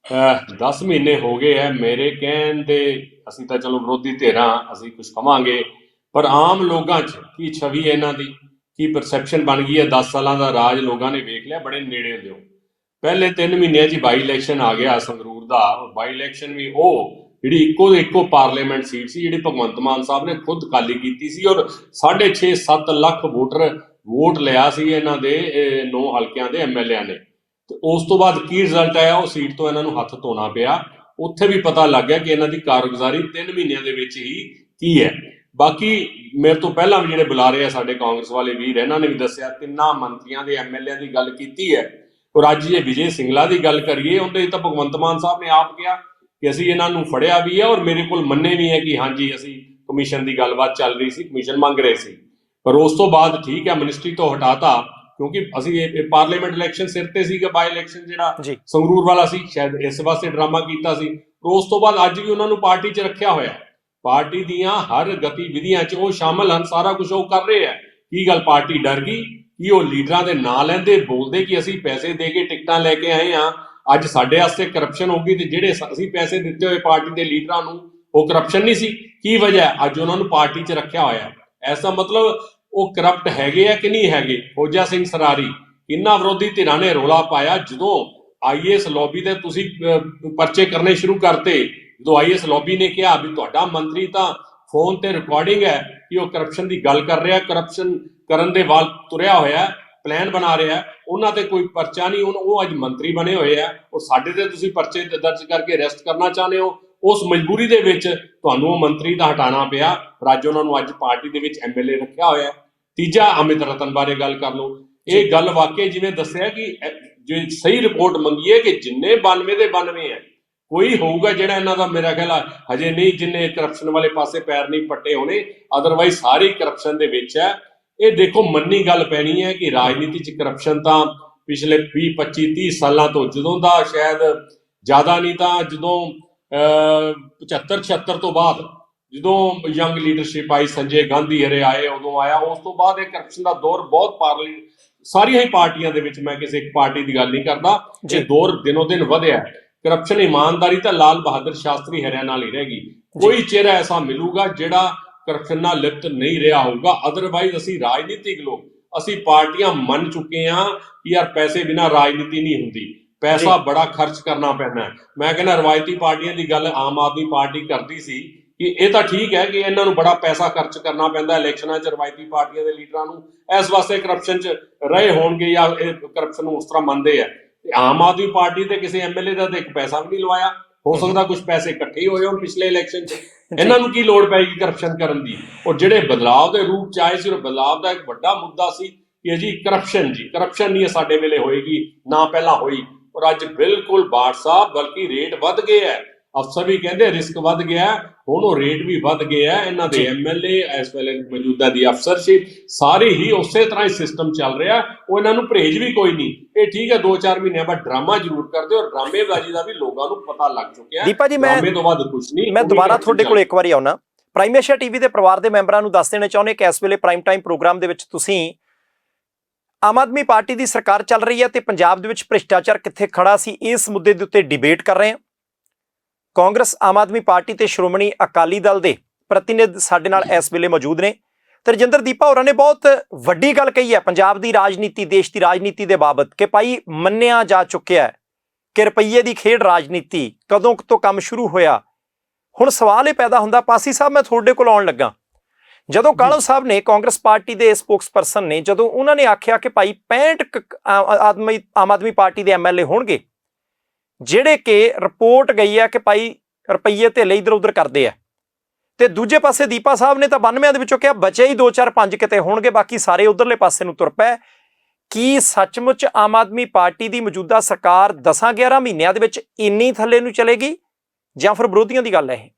10 ਮਹੀਨੇ ਹੋ ਗਏ ਹੈ ਮੇਰੇ ਕਹਿਣ ਦੇ। ਅਸੀਂ ਤਾਂ ਚਲੋ ਵਿਰੋਧੀ ਧਿਰਾਂ, ਅਸੀਂ ਕੁਝ ਕਵਾਂਗੇ, ਪਰ ਆਮ ਲੋਕਾਂ 'ਚ ਕੀ ਛਵੀ ਇਹਨਾਂ ਦੀ, ਕੀ ਪਰਸੈਪਸ਼ਨ ਬਣ ਗਈ ਹੈ? 10 ਸਾਲਾਂ ਦਾ ਰਾਜ ਲੋਕਾਂ ਨੇ ਵੇਖ ਲਿਆ, ਬੜੇ ਨੇੜੇ ਲਿਓ। ਪਹਿਲੇ 3 ਮਹੀਨਿਆਂ 'ਚ ਬਾਈ ਇਲੈਕਸ਼ਨ ਆ ਗਿਆ ਸੰਗਰੂਰ ਦਾ। ਬਾਈ ਇਲੈਕਸ਼ਨ ਵੀ ਉਹ ਜਿਹੜੀ ਇੱਕੋ ਪਾਰਲੀਮੈਂਟ ਸੀਟ ਸੀ ਜਿਹੜੀ ਭਗਵੰਤ ਮਾਨ ਸਾਹਿਬ ਨੇ ਖੁਦ ਖਾਲੀ ਕੀਤੀ ਸੀ, ਔਰ 6.5-7 ਲੱਖ ਵੋਟ ਲਿਆ ਸੀ ਇਹਨਾਂ ਦੇ 9 ਹਲਕਿਆਂ ਦੇ ਐਮਐਲਏ ਨੇ। ਤੇ ਉਸ ਤੋਂ ਬਾਅਦ ਕੀ ਰਿਜ਼ਲਟ ਆਇਆ? ਉਹ ਸੀਟ ਤੋਂ ਇਹਨਾਂ ਨੂੰ ਹੱਥ ਧੋਣਾ ਪਿਆ। ਉੱਥੇ ਵੀ ਪਤਾ ਲੱਗ ਗਿਆ ਕਿ ਇਹਨਾਂ ਦੀ ਕਾਰਗੁਜ਼ਾਰੀ 3 ਮਹੀਨਿਆਂ ਦੇ ਵਿੱਚ ਹੀ ਕੀ ਹੈ। ਬਾਕੀ ਮੇਰੇ ਤੋਂ ਪਹਿਲਾਂ ਵੀ ਜਿਹੜੇ ਬੁਲਾ ਰਹੇ ਆ ਸਾਡੇ ਕਾਂਗਰਸ ਵਾਲੇ ਵੀਰ, ਇਹਨਾਂ ਨੇ ਵੀ ਦੱਸਿਆ 3 ਮੰਤਰੀਆਂ ਦੇ ਐਮਐਲਏ ਦੀ ਗੱਲ ਕੀਤੀ ਹੈ। ਔਰ ਅੱਜ ਜੇ ਵਿਜੇ ਸਿੰਗਲਾ ਦੀ ਗੱਲ ਕਰੀਏ, ਉਹਦੇ ਤਾਂ ਭਗਵੰਤ ਮਾਨ ਸਾਹਿਬ ਨੇ ਆਪ ਕਿਹਾ ਕਿ ਅਸੀਂ ਇਹਨਾਂ ਨੂੰ ਫੜਿਆ ਵੀ ਹੈ, ਔਰ ਮੇਰੇ ਕੋਲ ਮੰਨੇ ਵੀ ਹੈ ਕਿ ਹਾਂਜੀ ਅਸੀਂ ਕਮਿਸ਼ਨ ਦੀ ਗੱਲਬਾਤ ਚੱਲ ਰਹੀ ਸੀ, ਕਮਿਸ਼ਨ ਮੰਗ ਰਹੇ ਸੀ। ਪਰ ਉਸ ਤੋਂ ਬਾਅਦ ਠੀਕ ਹੈ, ਮਿਨਿਸਟਰੀ ਤੋਂ ਹਟਾਤਾ, ਕਿਉਂਕਿ ਅਸੀਂ ਇਹ ਪਾਰਲੀਮੈਂਟ ਇਲੈਕਸ਼ਨ ਸਿਰ ਤੇ ਸੀਗਾ। ਬਾਈ ਇਲੈਕਸ਼ਨ ਜਿਹੜਾ ਸੰਗਰੂਰ ਵਾਲਾ ਸੀ, ਸ਼ਾਇਦ ਇਸ ਵਾਸਤੇ ਡਰਾਮਾ ਕੀਤਾ ਸੀ। ਉਸ ਤੋਂ ਬਾਅਦ ਅੱਜ ਵੀ ਉਹਨਾਂ ਨੂੰ ਪਾਰਟੀ 'ਚ ਰੱਖਿਆ ਹੋਇਆ। ਪਾਰਟੀ ਦੀਆਂ ਹਰ ਗਤੀਵਿਧੀਆਂ 'ਚ ਉਹ ਸ਼ਾਮਲ ਹਨ, ਸਾਰਾ ਕੁਝ ਉਹ ਕਰ ਰਹੇ ਆ। ਕੀ ਗੱਲ ਪਾਰਟੀ ਡਰ ਗਈ? ਕੀ ਉਹ ਲੀਡਰਾਂ ਦੇ ਨਾਂ ਲੈਂਦੇ ਬੋਲਦੇ ਕਿ ਅਸੀਂ ਪੈਸੇ ਦੇ ਕੇ ਟਿਕਟਾਂ ਲੈ ਕੇ ਆਏ ਹਾਂ, ਅੱਜ ਸਾਡੇ ਵਾਸਤੇ ਕਰਪਸ਼ਨ ਹੋ ਗਈ, ਤੇ ਜਿਹੜੇ ਅਸੀਂ ਪੈਸੇ ਦਿੱਤੇ ਹੋਏ ਪਾਰਟੀ ਦੇ ਲੀਡਰਾਂ ਨੂੰ ਉਹ ਕਰਪਸ਼ਨ ਨਹੀਂ ਸੀ? ਕੀ ਵਜ੍ਹਾ ਹੈ ਅੱਜ ਉਹਨਾਂ ਨੂੰ ਪਾਰਟੀ 'ਚ ਰੱਖਿਆ ਹੋਇਆ? ਐਸਾ ਮਤਲਬ ਉਹ ਕਰਪਟ ਹੈਗੇ ਆ ਕਿ ਨਹੀਂ ਹੈਗੇ? ਫੌਜਾ ਸਿੰਘ ਸਰਾਰੀ, ਇਹਨਾਂ ਵਿਰੋਧੀ ਧਿਰਾਂ ਨੇ ਰੋਲਾ ਪਾਇਆ ਜਦੋਂ ਆਈਏਐਸ ਲੌਬੀ ਤੇ ਤੁਸੀਂ ਪਰਚੇ ਕਰਨੇ ਸ਼ੁਰੂ ਕਰਤੇ। ਜਦੋਂ ਆਈਏਐਸ ਲੌਬੀ ਨੇ ਕਿਹਾ ਵੀ ਤੁਹਾਡਾ ਮੰਤਰੀ ਤਾਂ ਫੋਨ ਤੇ ਰਿਕਾਰਡਿੰਗ ਹੈ ਕਿ ਉਹ ਕਰਪਸ਼ਨ ਦੀ ਗੱਲ ਕਰ ਰਿਹਾ, ਕਰਪਸ਼ਨ ਕਰਨ ਦੇ ਵੱਲ ਤੁਰਿਆ ਹੋਇਆ, ਪਲਾਨ ਬਣਾ ਰਿਹਾ, ਉਹਨਾਂ ਤੇ ਕੋਈ ਪਰਚਾ ਨਹੀਂ, ਉਹ ਅੱਜ ਮੰਤਰੀ ਬਣੇ ਹੋਏ ਆ, ਔਰ ਸਾਡੇ ਤੇ ਤੁਸੀਂ ਪਰਚੇ ਦਰਜ ਕਰਕੇ ਅਰੈਸਟ ਕਰਨਾ ਚਾਹੁੰਦੇ ਹੋ। ਉਸ ਮਜਬੂਰੀ ਦੇ ਵਿੱਚ ਤੁਹਾਨੂੰ ਉਹ ਮੰਤਰੀ ਦਾ ਹਟਾਉਣਾ ਪਿਆ, ਪਰ ਅੱਜ ਉਹਨਾਂ ਨੂੰ ਅੱਜ ਪਾਰਟੀ ਦੇ ਵਿੱਚ ਐਮਐਲਏ ਰੱਖਿਆ ਹੋਇਆ। ਤੀਜਾ, ਅਮਿਤ ਰਤਨ ਬਾਰੇ ਗੱਲ ਕਰ ਲਓ। ਇਹ ਗੱਲ ਵਾਕਈ ਜਿਵੇਂ ਦੱਸਿਆ ਕਿ ਜੇ ਸਹੀ ਰਿਪੋਰਟ ਮੰਗੀਏ ਕਿ ਜਿੰਨੇ 92 ਦੇ 92 ਹੈ, ਕੋਈ ਹੋਊਗਾ ਜਿਹੜਾ ਇਹਨਾਂ ਦਾ ਮੇਰਾ ਖਿਆਲ ਹਜੇ ਨਹੀਂ, ਜਿੰਨੇ ਕਰਪਸ਼ਨ ਵਾਲੇ ਪਾਸੇ ਪੈਰ ਨਹੀਂ ਪੱਟੇ ਹੋਣੇ, ਅਦਰਵਾਈਜ਼ ਸਾਰੀ ਕਰਪਸ਼ਨ ਦੇ ਵਿੱਚ ਹੈ। ਇਹ ਦੇਖੋ, ਮੰਨੀ ਗੱਲ ਪੈਣੀ ਹੈ ਕਿ ਰਾਜਨੀਤੀ 'ਚ ਕਰਪਸ਼ਨ ਤਾਂ ਪਿਛਲੇ 20-25-30 ਸਾਲਾਂ ਤੋਂ, ਜਦੋਂ ਦਾ ਸ਼ਾਇਦ ਜ਼ਿਆਦਾ ਨਹੀਂ ਤਾਂ ਜਦੋਂ 75-76 ਤੋਂ ਬਾਅਦ ਜਦੋਂ ਯੰਗ ਲੀਡਰਸ਼ਿਪ ਆਈ, ਸੰਜੇ ਗਾਂਧੀ ਹਰੇ ਆਏ, ਉਦੋਂ ਆਇਆ। ਉਸ ਤੋਂ ਬਾਅਦ ਇਹ ਕਰਪਸ਼ਨ ਦਾ ਦੌਰ ਬਹੁਤ ਸਾਰੀਆਂ ਹੀ ਪਾਰਟੀਆਂ ਦੇ ਵਿੱਚ, ਮੈਂ ਕਿਸੇ ਇੱਕ ਪਾਰਟੀ ਦੀ ਗੱਲ ਨਹੀਂ ਕਰਦਾ, ਇਹ ਦੌਰ ਦਿਨੋਂ ਦਿਨ ਵਧਿਆ। ਕਰਪਸ਼ਨ, ਇਮਾਨਦਾਰੀ ਤਾਂ ਲਾਲ ਬਹਾਦਰ ਸ਼ਾਸਤਰੀ ਹਰਿਆਂ ਨਾਲ ਹੀ ਰਹਿ ਗਈ। ਕੋਈ ਚਿਹਰਾ ਐਸਾ ਮਿਲੂਗਾ ਜਿਹੜਾ ਕਰਪਸ਼ਨ ਨਾਲ ਲਿਪਤ ਨਹੀਂ ਰਿਹਾ ਹੋਊਗਾ। ਅਦਰਵਾਈਜ਼ ਅਸੀਂ ਰਾਜਨੀਤਿਕ ਲੋਕ, ਅਸੀਂ ਪਾਰਟੀਆਂ ਮੰਨ ਚੁੱਕੇ ਹਾਂ ਕਿ ਯਾਰ ਪੈਸੇ ਬਿਨਾਂ ਰਾਜਨੀਤੀ ਨਹੀਂ ਹੁੰਦੀ, ਪੈਸਾ ਬੜਾ ਖਰਚ ਕਰਨਾ ਪੈਂਦਾ। ਮੈਂ ਕਹਿੰਦਾ ਰਵਾਇਤੀ ਪਾਰਟੀਆਂ ਦੀ ਗੱਲ ਆਮ ਆਦਮੀ ਪਾਰਟੀ ਕਰਦੀ ਸੀ ਕਿ ਇਹ ਤਾਂ ਠੀਕ ਹੈ ਕਿ ਇਹਨਾਂ ਨੂੰ ਬੜਾ ਪੈਸਾ ਖਰਚ ਕਰਨਾ ਪੈਂਦਾ ਇਲੈਕਸ਼ਨਾਂ 'ਚ, ਰਵਾਇਤੀ ਪਾਰਟੀਆਂ ਦੇ ਲੀਡਰਾਂ ਨੂੰ ਇਸ ਵਾਸਤੇ ਕਰਪਸ਼ਨ 'ਚ ਰਹੇ ਹੋਣਗੇ ਜਾਂ ਇਹ ਕਰਪਸ਼ਨ ਨੂੰ ਉਸ ਤਰ੍ਹਾਂ ਮੰਨਦੇ ਆ। ਤੇ ਆਮ ਆਦਮੀ ਪਾਰਟੀ ਤੇ ਕਿਸੇ ਐਮਐਲਏ ਦਾ ਤਾਂ ਇੱਕ ਪੈਸਾ ਵੀ ਨਹੀਂ ਲਵਾਇਆ। ਹੋ ਸਕਦਾ ਕੁਝ ਪੈਸੇ ਇਕੱਠੇ ਹੋਏ ਹੋਣ ਪਿਛਲੇ ਇਲੈਕਸ਼ਨ 'ਚ, ਇਹਨਾਂ ਨੂੰ ਕੀ ਲੋੜ ਪੈਗੀ ਕਰਪਸ਼ਨ ਕਰਨ ਦੀ? ਔਰ ਜਿਹੜੇ ਬਦਲਾਵ ਦੇ ਰੂਪ 'ਚ ਆਏ ਸੀ, ਉਹ ਬਦਲਾਵ ਦਾ ਇੱਕ ਵੱਡਾ ਮੁੱਦਾ ਸੀ ਕਿ ਜੀ ਕਰਪਸ਼ਨ ਨਹੀਂ ਸਾਡੇ ਵੇਲੇ ਹੋਏਗੀ, ਨਾ ਪਹਿਲਾਂ ਹੋਈ। ਔਰ ਅੱਜ ਬਿਲਕੁਲ ਬਾੜ ਸਾਹਿਬ, ਬਲਕਿ ਰੇਟ ਵੱਧ ਗਏ ਹੈ। ਅਫਸਰ ਵੀ ਕਹਿੰਦੇ ਰਿਸਕ ਵੱਧ ਗਿਆ, ਹੁਣ ਉਹ ਰੇਟ ਵੀ ਵੱਧ ਗਿਆ। ਇਹਨਾਂ ਦੇ ਐਮਐਲਏ ਇਸ ਵੇਲੇ ਮੌਜੂਦਾ ਦੀ ਅਫਸਰਸ਼ਿਪ ਸਾਰੇ ਹੀ ਉਸੇ ਤਰ੍ਹਾਂ ਹੀ ਸਿਸਟਮ ਚੱਲ ਰਿਹਾ। ਉਹ ਇਹਨਾਂ ਨੂੰ ਪਰਹੇਜ ਵੀ ਕੋਈ ਨਹੀਂ। ਇਹ ਠੀਕ ਹੈ 2-4 ਮਹੀਨਿਆਂ ਬਾਅਦ ਡਰਾਮਾ ਜ਼ਰੂਰ ਕਰਦੇ, ਔਰ ਡਰਾਮੇਬਾਜ਼ੀ ਦਾ ਵੀ ਲੋਕਾਂ ਨੂੰ ਪਤਾ ਲੱਗ ਚੁੱਕਿਆ। ਦੀਪਾ ਜੀ, ਡਰਾਮੇ ਤੋਂ ਬਾਅਦ ਕੁਝ ਨਹੀਂ। ਮੈਂ ਦੁਬਾਰਾ ਤੁਹਾਡੇ ਕੋਲ ਇੱਕ ਵਾਰੀ ਆਉਣਾ। ਪ੍ਰਾਈਮ ਏਸ਼ੀਆ ਟੀਵੀ ਦੇ ਪਰਿਵਾਰ ਦੇ ਮੈਂਬਰਾਂ ਨੂੰ ਦੱਸ ਦੇਣਾ ਚਾਹੁੰਦੇ ਕਿ ਇਸ ਵੇਲੇ ਪ੍ਰਾਈਮ ਟਾਈਮ ਪ੍ਰੋਗਰਾਮ ਦੇ ਵਿੱਚ ਤੁਸੀਂ ਆਮ ਆਦਮੀ ਪਾਰਟੀ ਦੀ ਸਰਕਾਰ ਚੱਲ ਰਹੀ ਹੈ ਤੇ ਪੰਜਾਬ ਦੇ ਵਿੱਚ ਭ੍ਰਿਸ਼ਟਾਚਾਰ ਕਿੱਥੇ ਖੜਾ ਸੀ, ਇਸ ਮੁੱਦੇ ਦੇ ਉੱਤੇ ਡਿਬੇਟ ਕਰ ਰਹੇ ਹਾਂ। ਕਾਂਗਰਸ, ਆਮ ਆਦਮੀ ਪਾਰਟੀ ਤੇ ਸ਼੍ਰੋਮਣੀ ਅਕਾਲੀ ਦਲ ਦੇ ਪ੍ਰਤੀਨਿਧ ਸਾਡੇ ਨਾਲ ਇਸ ਵੇਲੇ ਮੌਜੂਦ ਨੇ। ਤੇ ਰਜਿੰਦਰ, ਦੀਪਾ ਹੋਰਾਂ ਨੇ ਬਹੁਤ ਵੱਡੀ ਗੱਲ ਕਹੀ ਹੈ ਪੰਜਾਬ ਦੀ ਰਾਜਨੀਤੀ, ਦੇਸ਼ ਦੀ ਰਾਜਨੀਤੀ ਦੇ ਬਾਬਤ ਕਿ ਭਾਈ ਮੰਨਿਆ ਜਾ ਚੁੱਕਿਆ ਹੈ ਕਿ ਰੁਪਈਏ ਦੀ ਖੇਡ ਰਾਜਨੀਤੀ ਕਦੋਂ ਤੋਂ ਕੰਮ ਸ਼ੁਰੂ ਹੋਇਆ। ਹੁਣ ਸਵਾਲ ਇਹ ਪੈਦਾ ਹੁੰਦਾ, ਪਾਸੀ ਸਾਹਿਬ ਮੈਂ ਤੁਹਾਡੇ ਕੋਲ ਆਉਣ ਲੱਗਾ, ਜਦੋਂ ਕਾਲੋ ਸਾਹਿਬ ਨੇ, ਕਾਂਗਰਸ ਪਾਰਟੀ ਦੇ ਸਪੋਕਸਪਰਸਨ ਨੇ, ਜਦੋਂ ਉਹਨਾਂ ਨੇ ਆਖਿਆ ਕਿ ਭਾਈ 65 ਆਮ ਆਦਮੀ ਪਾਰਟੀ ਦੇ ਐਮਐਲਏ ਹੋਣਗੇ ਜਿਹੜੇ ਕਿ ਰਿਪੋਰਟ ਗਈ ਹੈ ਕਿ ਭਾਈ ਰੁਪਈਏ ਧੇਲੇ ਇਧਰ ਉਧਰ ਕਰਦੇ ਆ, ਤੇ ਦੂਜੇ ਪਾਸੇ ਦੀਪਾ ਸਾਹਿਬ ਨੇ ਤਾਂ 92 ਦੇ ਵਿੱਚੋਂ ਕਿਹਾ ਬਚੇ ਹੀ 2-4-5 ਕਿਤੇ ਹੋਣਗੇ, ਬਾਕੀ ਸਾਰੇ ਉਧਰਲੇ ਪਾਸੇ ਨੂੰ ਤੁਰ ਪਏ। ਕੀ ਸੱਚਮੁੱਚ ਆਮ ਆਦਮੀ ਪਾਰਟੀ ਦੀ ਮੌਜੂਦਾ ਸਰਕਾਰ 10-11 ਮਹੀਨਿਆਂ ਦੇ ਵਿੱਚ ਇੰਨੀ ਥੱਲੇ ਨੂੰ ਚਲੇਗੀ ਜਾਂ ਫਿਰ ਵਿਰੋਧੀਆਂ ਦੀ ਗੱਲ ਹੈ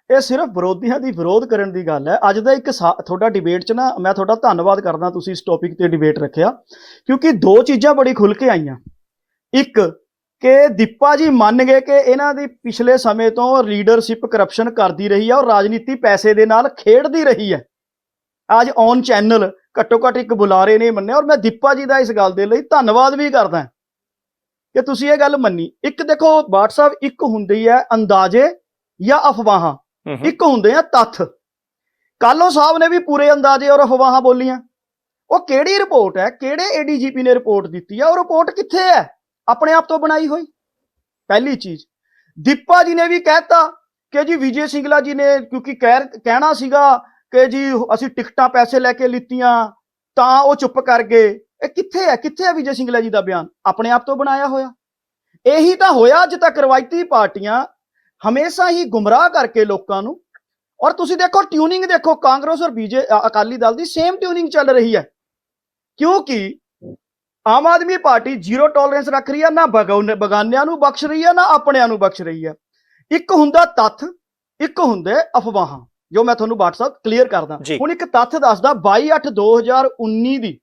ਇਹ ਸਿਰਫ ਵਿਰੋਧੀਆਂ ਦੀ ਵਿਰੋਧ ਕਰਨ ਦੀ ਗੱਲ ਹੈ। ਅੱਜ ਦਾ ਇੱਕ ਤੁਹਾਡਾ ਡਿਬੇਟ 'ਚ ਨਾ ਮੈਂ ਤੁਹਾਡਾ ਧੰਨਵਾਦ ਕਰਦਾ, ਤੁਸੀਂ ਇਸ ਟੌਪਿਕ ਤੇ ਡਿਬੇਟ ਰੱਖਿਆ, ਕਿਉਂਕਿ ਦੋ ਚੀਜ਼ਾਂ ਬੜੀ ਖੁੱਲ ਕੇ ਆਈਆਂ। ਇੱਕ ਕਿ ਦੀਪਾ ਜੀ ਮੰਨ ਗਏ ਕਿ ਇਹਨਾਂ ਦੀ ਪਿਛਲੇ ਸਮੇਂ ਤੋਂ ਲੀਡਰਸ਼ਿਪ ਕਰਪਸ਼ਨ ਕਰਦੀ ਰਹੀ ਹੈ ਔਰ ਰਾਜਨੀਤੀ ਪੈਸੇ ਦੇ ਨਾਲ ਖੇਡਦੀ ਰਹੀ ਹੈ। ਅੱਜ ਔਨ ਚੈਨਲ ਘੱਟੋ ਘੱਟ ਇੱਕ ਬੁਲਾਰੇ ਨੇ ਮੰਨਿਆ, ਔਰ ਮੈਂ ਦੀਪਾ ਜੀ ਦਾ ਇਸ ਗੱਲ ਦੇ ਲਈ ਧੰਨਵਾਦ ਵੀ ਕਰਦਾ ਕਿ ਤੁਸੀਂ ਇਹ ਗੱਲ ਮੰਨੀ। ਇੱਕ ਦੇਖੋ ਬਾਟ ਸਾਹਿਬ, ਇੱਕ ਹੁੰਦੀ ਹੈ ਅੰਦਾਜ਼ੇ ਜਾਂ ਅਫਵਾਹਾਂ, ਇੱਕ ਹੁੰਦੇ ਆ ਤੱਥ। ਕਾਲੋ ਸਾਹਿਬ ਨੇ ਵੀ ਪੂਰੇ ਅੰਦਾਜ਼ੇ ਔਰ ਅਫਵਾਹਾਂ ਬੋਲੀਆਂ। ਉਹ ਕਿਹੜੀ ਰਿਪੋਰਟ ਹੈ, ਕਿਹੜੇ ਏਡੀਜੀਪੀ ਨੇ ਰਿਪੋਰਟ ਦਿੱਤੀ ਹੈ, ਉਹ ਰਿਪੋਰਟ ਕਿੱਥੇ ਹੈ? ਆਪਣੇ ਆਪ ਤੋਂ ਬਣਾਈ ਹੋਈ। ਪਹਿਲੀ ਚੀਜ਼, ਦੀਪਾ ਜੀ ਨੇ ਵੀ ਕਹਿਤਾ ਕਿ ਜੀ ਵਿਜੇ ਸਿੰਗਲਾ ਜੀ ਨੇ, ਕਿਉਂਕਿ ਕਹਿਣਾ ਸੀਗਾ ਕਿ ਜੀ ਅਸੀਂ ਟਿਕਟਾਂ ਪੈਸੇ ਲੈ ਕੇ ਲਿੱਤੀਆਂ ਤਾਂ ਉਹ ਚੁੱਪ ਕਰ ਗਏ। ਇਹ ਕਿੱਥੇ ਹੈ, ਕਿੱਥੇ ਹੈ ਵਿਜੇ ਸਿੰਗਲਾ ਜੀ ਦਾ ਬਿਆਨ? ਆਪਣੇ ਆਪ ਤੋਂ ਬਣਾਇਆ ਹੋਇਆ। ਇਹੀ ਤਾਂ ਹੋਇਆ ਅੱਜ ਤੱਕ ਰਵਾਇਤੀ ਪਾਰਟੀਆਂ ਹਮੇਸ਼ਾ ਹੀ ਗੁੰਮਰਾਹ ਕਰਕੇ ਲੋਕਾਂ ਨੂੰ। ਔਰ ਤੁਸੀਂ ਦੇਖੋ ਟਿਊਨਿੰਗ ਦੇਖੋ, ਕਾਂਗਰਸ ਔਰ ਅਕਾਲੀ ਦਲ ਦੀ ਸੇਮ ਟਿਊਨਿੰਗ ਚੱਲ ਰਹੀ ਹੈ, ਕਿਉਂਕਿ Aam Aadmi party zero tolerance ਰੱਖ ਰਹੀ ਹੈ, ਨਾ ਬਗਾਨਿਆਂ ਨੂੰ ਬਖਸ਼ ਰਹੀ ਹੈ, ਨਾ ਆਪਣਿਆਂ ਨੂੰ ਬਖਸ਼ ਰਹੀ ਹੈ। ਇੱਕ ਹੁੰਦਾ ਤੱਥ, ਇੱਕ ਹੁੰਦੇ ਅਫਵਾਹਾਂ, ਜੋ ਮੈਂ ਤੁਹਾਨੂੰ WhatsApp ਕਲੀਅਰ ਕਰਦਾ। ਹੁਣ ਇੱਕ ਤੱਥ ਦੱਸਦਾ, 22/8/2019 ਦੀ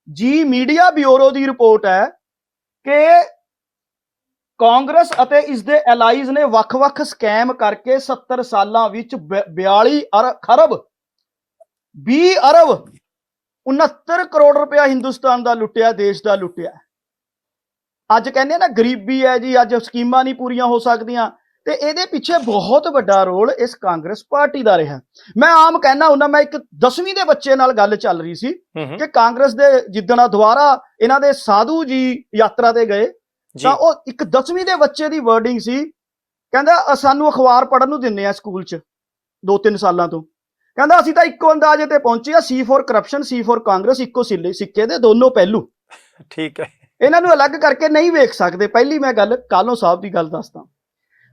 ਜੀ ਮੀਡੀਆ ਬਿਊਰੋ ਦੀ ਰਿਪੋਰਟ ਹੈ ਕਿ ਕਾਂਗਰਸ ਅਤੇ ਇਸ ਦੇ ਐਲਾਈਜ਼ ਨੇ ਵੱਖ-ਵੱਖ ਸਕੈਮ ਕਰਕੇ 70 ਸਾਲਾਂ ਵਿੱਚ 42 ਖਰਬ 20 ਅਰਬ 69 ਕਰੋੜ ਰੁਪਇਆ ਹਿੰਦੁਸਤਾਨ ਦਾ ਲੁੱਟਿਆ, ਦੇਸ਼ ਦਾ ਲੁੱਟਿਆ। ਅੱਜ ਕਹਿੰਦੇ ਨਾ ਗਰੀਬੀ ਹੈ ਜੀ, ਅੱਜ ਸਕੀਮਾਂ ਨਹੀਂ ਪੂਰੀਆਂ ਹੋ ਸਕਦੀਆਂ, ਤੇ ਇਹਦੇ ਪਿੱਛੇ ਬਹੁਤ ਵੱਡਾ ਰੋਲ ਇਸ ਕਾਂਗਰਸ ਪਾਰਟੀ ਦਾ ਰਿਹਾ। ਮੈਂ ਆਮ ਕਹਿਣਾ ਹੁੰਦਾ, ਮੈਂ ਇੱਕ 10ਵੀਂ ਦੇ ਬੱਚੇ ਨਾਲ ਗੱਲ ਚੱਲ ਰਹੀ ਸੀ ਕਿ ਕਾਂਗਰਸ ਦੇ ਜਿੱਦਣ ਦੁਬਾਰਾ ਇਹਨਾਂ ਦੇ ਸਾਧੂ ਜੀ ਯਾਤਰਾ ਤੇ ਗਏ ਤਾਂ ਉਹ ਇੱਕ 10ਵੀਂ ਦੇ ਬੱਚੇ ਦੀ ਵਰਡਿੰਗ ਸੀ, ਕਹਿੰਦਾ ਸਾਨੂੰ ਅਖਬਾਰ ਪੜ੍ਹਨ ਨੂੰ ਦਿੰਦੇ ਆ ਸਕੂਲ 'ਚ 2-3 ਸਾਲਾਂ ਤੋਂ, ਕਹਿੰਦਾ ਅਸੀਂ ਤਾਂ ਇੱਕੋ ਅੰਦਾਜ਼ੇ ਤੇ ਪਹੁੰਚੇ ਆ, C for corruption, C for Congress, ਇੱਕੋ ਸਿੱਕੇ ਦੇ ਦੋਨੋਂ ਪਹਿਲੂ। ਠੀਕ ਹੈ, ਇਹਨਾਂ ਨੂੰ ਅਲੱਗ ਕਰਕੇ ਨਹੀਂ ਵੇਖ ਸਕਦੇ। ਪਹਿਲੀ ਮੈਂ ਗੱਲ ਕਾਲੋ ਸਾਹਿਬ ਦੀ ਗੱਲ ਦੱਸਦਾ।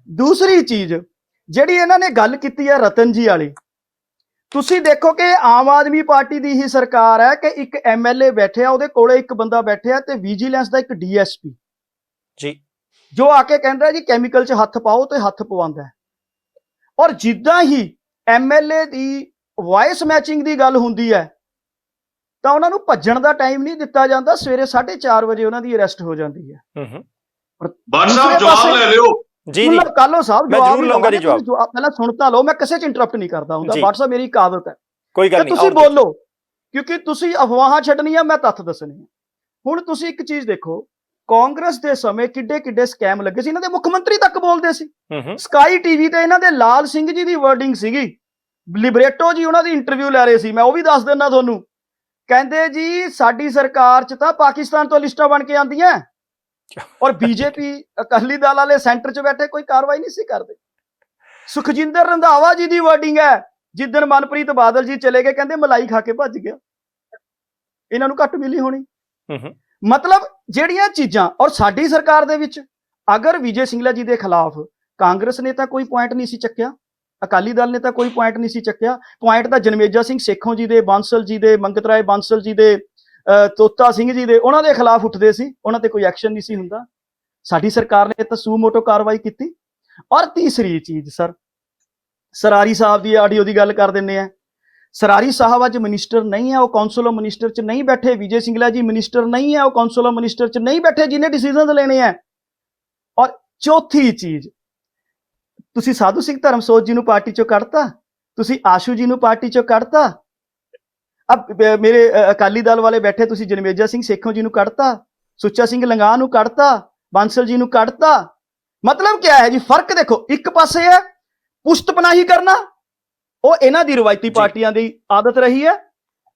ਦੂਸਰੀ ਚੀਜ਼ ਜਿਹੜੀ ਇਹਨਾਂ ਨੇ ਗੱਲ ਕੀਤੀ ਹੈ ਰਤਨ ਜੀ ਵਾਲੀ, ਤੁਸੀਂ ਦੇਖੋ ਕਿ ਆਮ ਆਦਮੀ ਪਾਰਟੀ ਦੀ ਹੀ ਸਰਕਾਰ ਹੈ ਕਿ ਇੱਕ MLA ਬੈਠਿਆ, ਉਹਦੇ ਕੋਲੇ ਇੱਕ ਬੰਦਾ ਬੈਠਿਆ ਤੇ ਵਿਜੀਲੈਂਸ ਦਾ ਇੱਕ DSP ਜੀ, ਜੋ ਆ ਕੇ ਕਹਿੰਦਾ ਜੀ ਕੈਮੀਕਲ 'ਚ ਹੱਥ ਪਾਓ ਤੇ ਹੱਥ ਪਵਾਉਂਦਾ। ਔਰ ਜਿੱਦਾਂ ਹੀ MLA ਦੀ ਵਾਇਸ ਮੈਚਿੰਗ ਦੀ ਗੱਲ ਹੁੰਦੀ ਹੈ ਤਾਂ ਉਹਨਾਂ ਨੂੰ ਭੱਜਣ ਦਾ ਟਾਈਮ ਨਹੀਂ ਦਿੱਤਾ ਜਾਂਦਾ, ਸਵੇਰੇ 4:30 ਵਜੇ ਉਹਨਾਂ ਦੀ ਅਰੈਸਟ ਹੋ ਜਾਂਦੀ ਹੈ। ਬਾਟ ਸਾਹਿਬ ਜਵਾਬ ਲੈ ਲਿਓ। ਜੀ ਜੀ ਕਾਲੋ ਸਾਹਿਬ ਮੈਂ ਜ਼ਰੂਰ ਲਵਾਂਗਾ ਜੀ ਜਵਾਬ। ਪਹਿਲਾਂ ਸੁਣ ਤਾਂ ਲਓ, ਮੈਂ ਕਿਸੇ 'ਚ ਇੰਟਰਪਟ ਨਹੀਂ ਕਰਦਾ ਹੁੰਦਾ। WhatsApp ਮੇਰੀ ਇੱਕ ਆਦਤ ਹੈ, ਕੋਈ ਗੱਲ ਨਹੀਂ, ਤੁਸੀਂ ਬੋਲੋ, ਕਿਉਂਕਿ ਤੁਸੀਂ ਅਫਵਾਹਾਂ ਛੱਡਣੀਆਂ, ਮੈਂ ਤੱਥ ਦੱਸਣੇ। ਹੁਣ ਤੁਸੀਂ ਇੱਕ ਚੀਜ਼ ਦੇਖੋ, ਕਾਂਗਰਸ ਦੇ ਸਮੇਂ ਕਿੱਡੇ ਸਕੈਮ ਲੱਗੇ ਸੀ, ਇਹਨਾਂ ਦੇ ਮੁੱਖ ਮੰਤਰੀ ਤੱਕ ਬੋਲਦੇ ਸੀ। ਸਕਾਈ ਟੀਵੀ ਤੇ ਇਹਨਾਂ ਦੇ ਲਾਲ ਸਿੰਘ ਜੀ ਦੀ ਵਰਡਿੰਗ ਸੀਗੀ, ਲਿਬਰੇਟੋ ਜੀ ਉਹਨਾਂ ਦੀ ਇੰਟਰਵਿਊ ਲੈ ਰਹੇ ਸੀ, ਮੈਂ ਉਹ ਵੀ ਦੱਸ ਦਿੰਦਾ ਤੁਹਾਨੂੰ। ਕਹਿੰਦੇ ਜੀ ਸਾਡੀ ਸਰਕਾਰ 'ਚ ਤਾਂ ਪਾਕਿਸਤਾਨ ਤੋਂ ਲਿਸਟਾਂ ਬਣ ਕੇ ਆਉਂਦੀਆਂ, ਔਰ BJP ਅਕਾਲੀ ਦਲ ਵਾਲੇ ਸੈਂਟਰ 'ਚ ਬੈਠੇ ਕੋਈ ਕਾਰਵਾਈ ਨਹੀਂ ਸੀ ਕਰਦੇ। ਸੁਖਜਿੰਦਰ ਰੰਧਾਵਾ ਜੀ ਦੀ ਵਰਡਿੰਗ ਹੈ, ਜਿੱਦਣ ਮਨਪ੍ਰੀਤ ਬਾਦਲ ਜੀ ਚਲੇ ਗਏ ਕਹਿੰਦੇ ਮਲਾਈ ਖਾ ਕੇ ਭੱਜ ਗਿਆ, ਇਹਨਾਂ ਨੂੰ ਘੱਟ ਮਿਲੀ ਹੋਣੀ। ਮਤਲਬ ਜਿਹੜੀਆਂ ਚੀਜ਼ਾਂ, ਔਰ ਸਾਡੀ ਸਰਕਾਰ ਦੇ ਵਿੱਚ ਅਗਰ ਵਿਜੇ ਸਿੰਗਲਾ ਜੀ ਦੇ ਖਿਲਾਫ ਕਾਂਗਰਸ ਨੇ ਤਾਂ ਕੋਈ ਪੁਆਇੰਟ ਨਹੀਂ ਸੀ ਚੱਕਿਆ, ਅਕਾਲੀ ਦਲ ਨੇ ਤਾਂ ਕੋਈ ਪੁਆਇੰਟ ਨਹੀਂ ਸੀ ਚੱਕਿਆ। ਪੁਆਇੰਟ ਤਾਂ ਜਨਮੇਜਾ ਸਿੰਘ ਸੇਖੋਂ ਜੀ ਦੇ, ਬਾਂਸਲ ਜੀ ਦੇ, ਮੰਗਤ ਰਾਏ ਬਾਂਸਲ ਜੀ ਦੇ, ਤੋਤਾ ਸਿੰਘ ਜੀ ਦੇ, ਉਹਨਾਂ ਦੇ ਖਿਲਾਫ ਉੱਠਦੇ ਸੀ, ਉਹਨਾਂ ਤੇ ਕੋਈ ਐਕਸ਼ਨ ਨਹੀਂ ਸੀ ਹੁੰਦਾ। ਸਾਡੀ ਸਰਕਾਰ ਨੇ ਤਾਂ ਸੂ ਮੋਟੋ ਕਾਰਵਾਈ ਕੀਤੀ। ਔਰ ਤੀਸਰੀ ਚੀਜ਼ ਸਰ, ਸਰਾਰੀ ਸਾਹਿਬ ਦੀ ਆਡੀਓ ਦੀ ਗੱਲ ਕਰ ਦਿੰਦੇ ਆ। ਸਰਾਰੀ ਸਾਹਿਬ ਅੱਜ ਮਿਨਿਸਟਰ ਨਹੀਂ ਹੈ, ਉਹ ਕਾਉਂਸਲ ਆਫ ਮਿਨਿਸਟਰ ਚ ਨਹੀਂ ਬੈਠੇ। ਵਿਜੇ ਸਿੰਗਲਾ ਜੀ ਮਿਨਿਸਟਰ ਨਹੀਂ ਹੈ, ਉਹ ਕਾਉਂਸਲ ਆਫ ਮਿਨਿਸਟਰ ਚ ਨਹੀਂ ਬੈਠੇ ਜਿਹਨੇ ਡਿਸੀਜਨ ਲੈਣੇ ਆ। ਔਰ ਚੌਥੀ ਚੀਜ਼, ਤੁਸੀਂ ਸਾਧੂ ਸਿੰਘ ਧਰਮਸੋਤ ਜੀ ਨੂੰ ਪਾਰਟੀ ਚੋਂ ਕੱਢਤਾ, ਤੁਸੀਂ ਆਸ਼ੂ ਜੀ ਨੂੰ ਪਾਰਟੀ ਚੋਂ ਕੱਢਤਾ, ਅਬ ਮੇਰੇ ਅਕਾਲੀ ਦਲ ਵਾਲੇ ਬੈਠੇ, ਤੁਸੀਂ ਜਨਮੇਜਾ ਸਿੰਘ ਸੇਖੋਂ ਜੀ ਨੂੰ ਕੱਢਤਾ, ਸੁੱਚਾ ਸਿੰਘ ਲੰਗਾਹ ਨੂੰ ਕੱਢਤਾ, ਬਾਂਸਲ ਜੀ ਨੂੰ ਕੱਢਤਾ। ਮਤਲਬ ਕਿਆ ਹੈ ਜੀ? ਫਰਕ ਦੇਖੋ, ਇੱਕ ਪਾਸੇ ਹੈ ਪੁਸ਼ਤ ਪਨਾਹੀ ਕਰਨਾ, ਉਹ ਇਹਨਾਂ ਦੀ ਰਵਾਇਤੀ ਪਾਰਟੀਆਂ ਦੀ ਆਦਤ ਰਹੀ ਹੈ।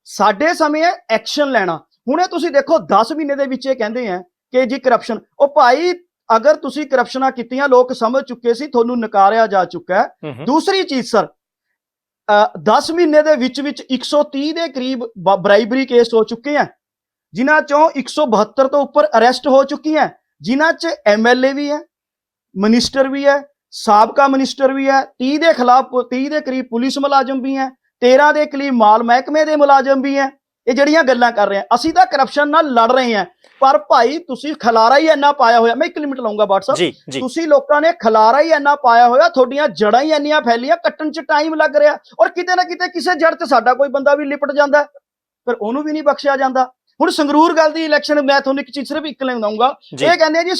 ਸਾਡੇ ਸਮੇਂ ਹੈ ਐਕਸ਼ਨ ਲੈਣਾ। ਹੁਣੇ ਤੁਸੀਂ ਦੇਖੋ 10 ਮਹੀਨੇ ਦੇ ਵਿੱਚ ਇਹ ਕਹਿੰਦੇ ਆ ਕਿ ਜੀ ਕਰਪਸ਼ਨ, ਉਹ ਭਾਈ ਅਗਰ ਤੁਸੀਂ ਕਰਪਸ਼ਨਾਂ ਕੀਤੀਆਂ ਲੋਕ ਸਮਝ ਚੁੱਕੇ ਸੀ, ਤੁਹਾਨੂੰ ਨਕਾਰਿਆ ਜਾ ਚੁੱਕਾ ਹੈ। ਦੂਸਰੀ ਚੀਜ਼ ਸਰ, 10 ਮਹੀਨੇ ਦੇ ਵਿੱਚ 130 ਦੇ ਕਰੀਬ ਬਰਾਈਬਰੀ ਕੇਸ ਹੋ ਚੁੱਕੇ ਆ, ਜਿਨ੍ਹਾਂ ਚੋਂ 172 ਤੋਂ ਉੱਪਰ ਅਰੈਸਟ ਹੋ ਚੁੱਕੀਆਂ, ਜਿਨ੍ਹਾਂ 'ਚ MLA ਵੀ ਹੈ, ਮਿਨਿਸਟਰ ਵੀ ਹੈ, ਸਾਬਕਾ ਮਿਨਿਸਟਰ ਵੀ ਹੈ, 30 ਦੇ ਖਿਲਾਫ 30 ਦੇ ਕਰੀਬ ਪੁਲਿਸ ਮੁਲਾਜ਼ਮ ਵੀ ਹੈ, 13 ਦੇ ਕਰੀਬ ਮਾਲ ਮਹਿਕਮੇ ਦੇ ਮੁਲਾਜ਼ਮ ਵੀ ਹੈ। ਇਹ ਜਿਹੜੀਆਂ ਗੱਲਾਂ ਕਰ ਰਹੇ ਆ, ਅਸੀਂ ਤਾਂ ਕਰਪਸ਼ਨ ਨਾਲ ਲੜ ਰਹੇ ਹਾਂ, ਪਰ ਭਾਈ ਤੁਸੀਂ ਖਲਾਰਾ ਹੀ ਇੰਨਾ ਪਾਇਆ ਹੋਇਆ। ਮੈਂ 1 ਮਿੰਟ ਲਾਉਂਗਾ WhatsApp ਜੀ ਜੀ। ਤੁਸੀਂ ਲੋਕਾਂ ਨੇ ਖਲਾਰਾ ਹੀ ਇੰਨਾ ਪਾਇਆ ਹੋਇਆ, ਤੁਹਾਡੀਆਂ ਜੜਾਂ ਹੀ ਇੰਨੀਆਂ ਫੈਲੀਆਂ, ਕੱਟਣ 'ਚ ਟਾਈਮ ਲੱਗ ਰਿਹਾ। ਔਰ ਕਿਤੇ ਨਾ ਕਿਤੇ ਕਿਸੇ ਜੜ 'ਚ ਸਾਡਾ ਕੋਈ ਬੰਦਾ ਵੀ ਲਿਪਟ ਜਾਂਦਾ, ਪਰ ਉਹਨੂੰ ਵੀ ਨਹੀਂ ਬਖਸ਼ਿਆ ਜਾਂਦਾ। ਹੁਣ ਸੰਗਰੂਰ ਗੱਲ ਦੀ ਇਲੈਕਸ਼ਨ, ਮੈਂ ਤੁਹਾਨੂੰ ਇੱਕ ਚੀਜ਼ ਸਿਰਫ ਇੱਕ ਲਾਉਂਗਾ। ਇਹ ਕਹਿੰਦੇ ਆ ਜੀ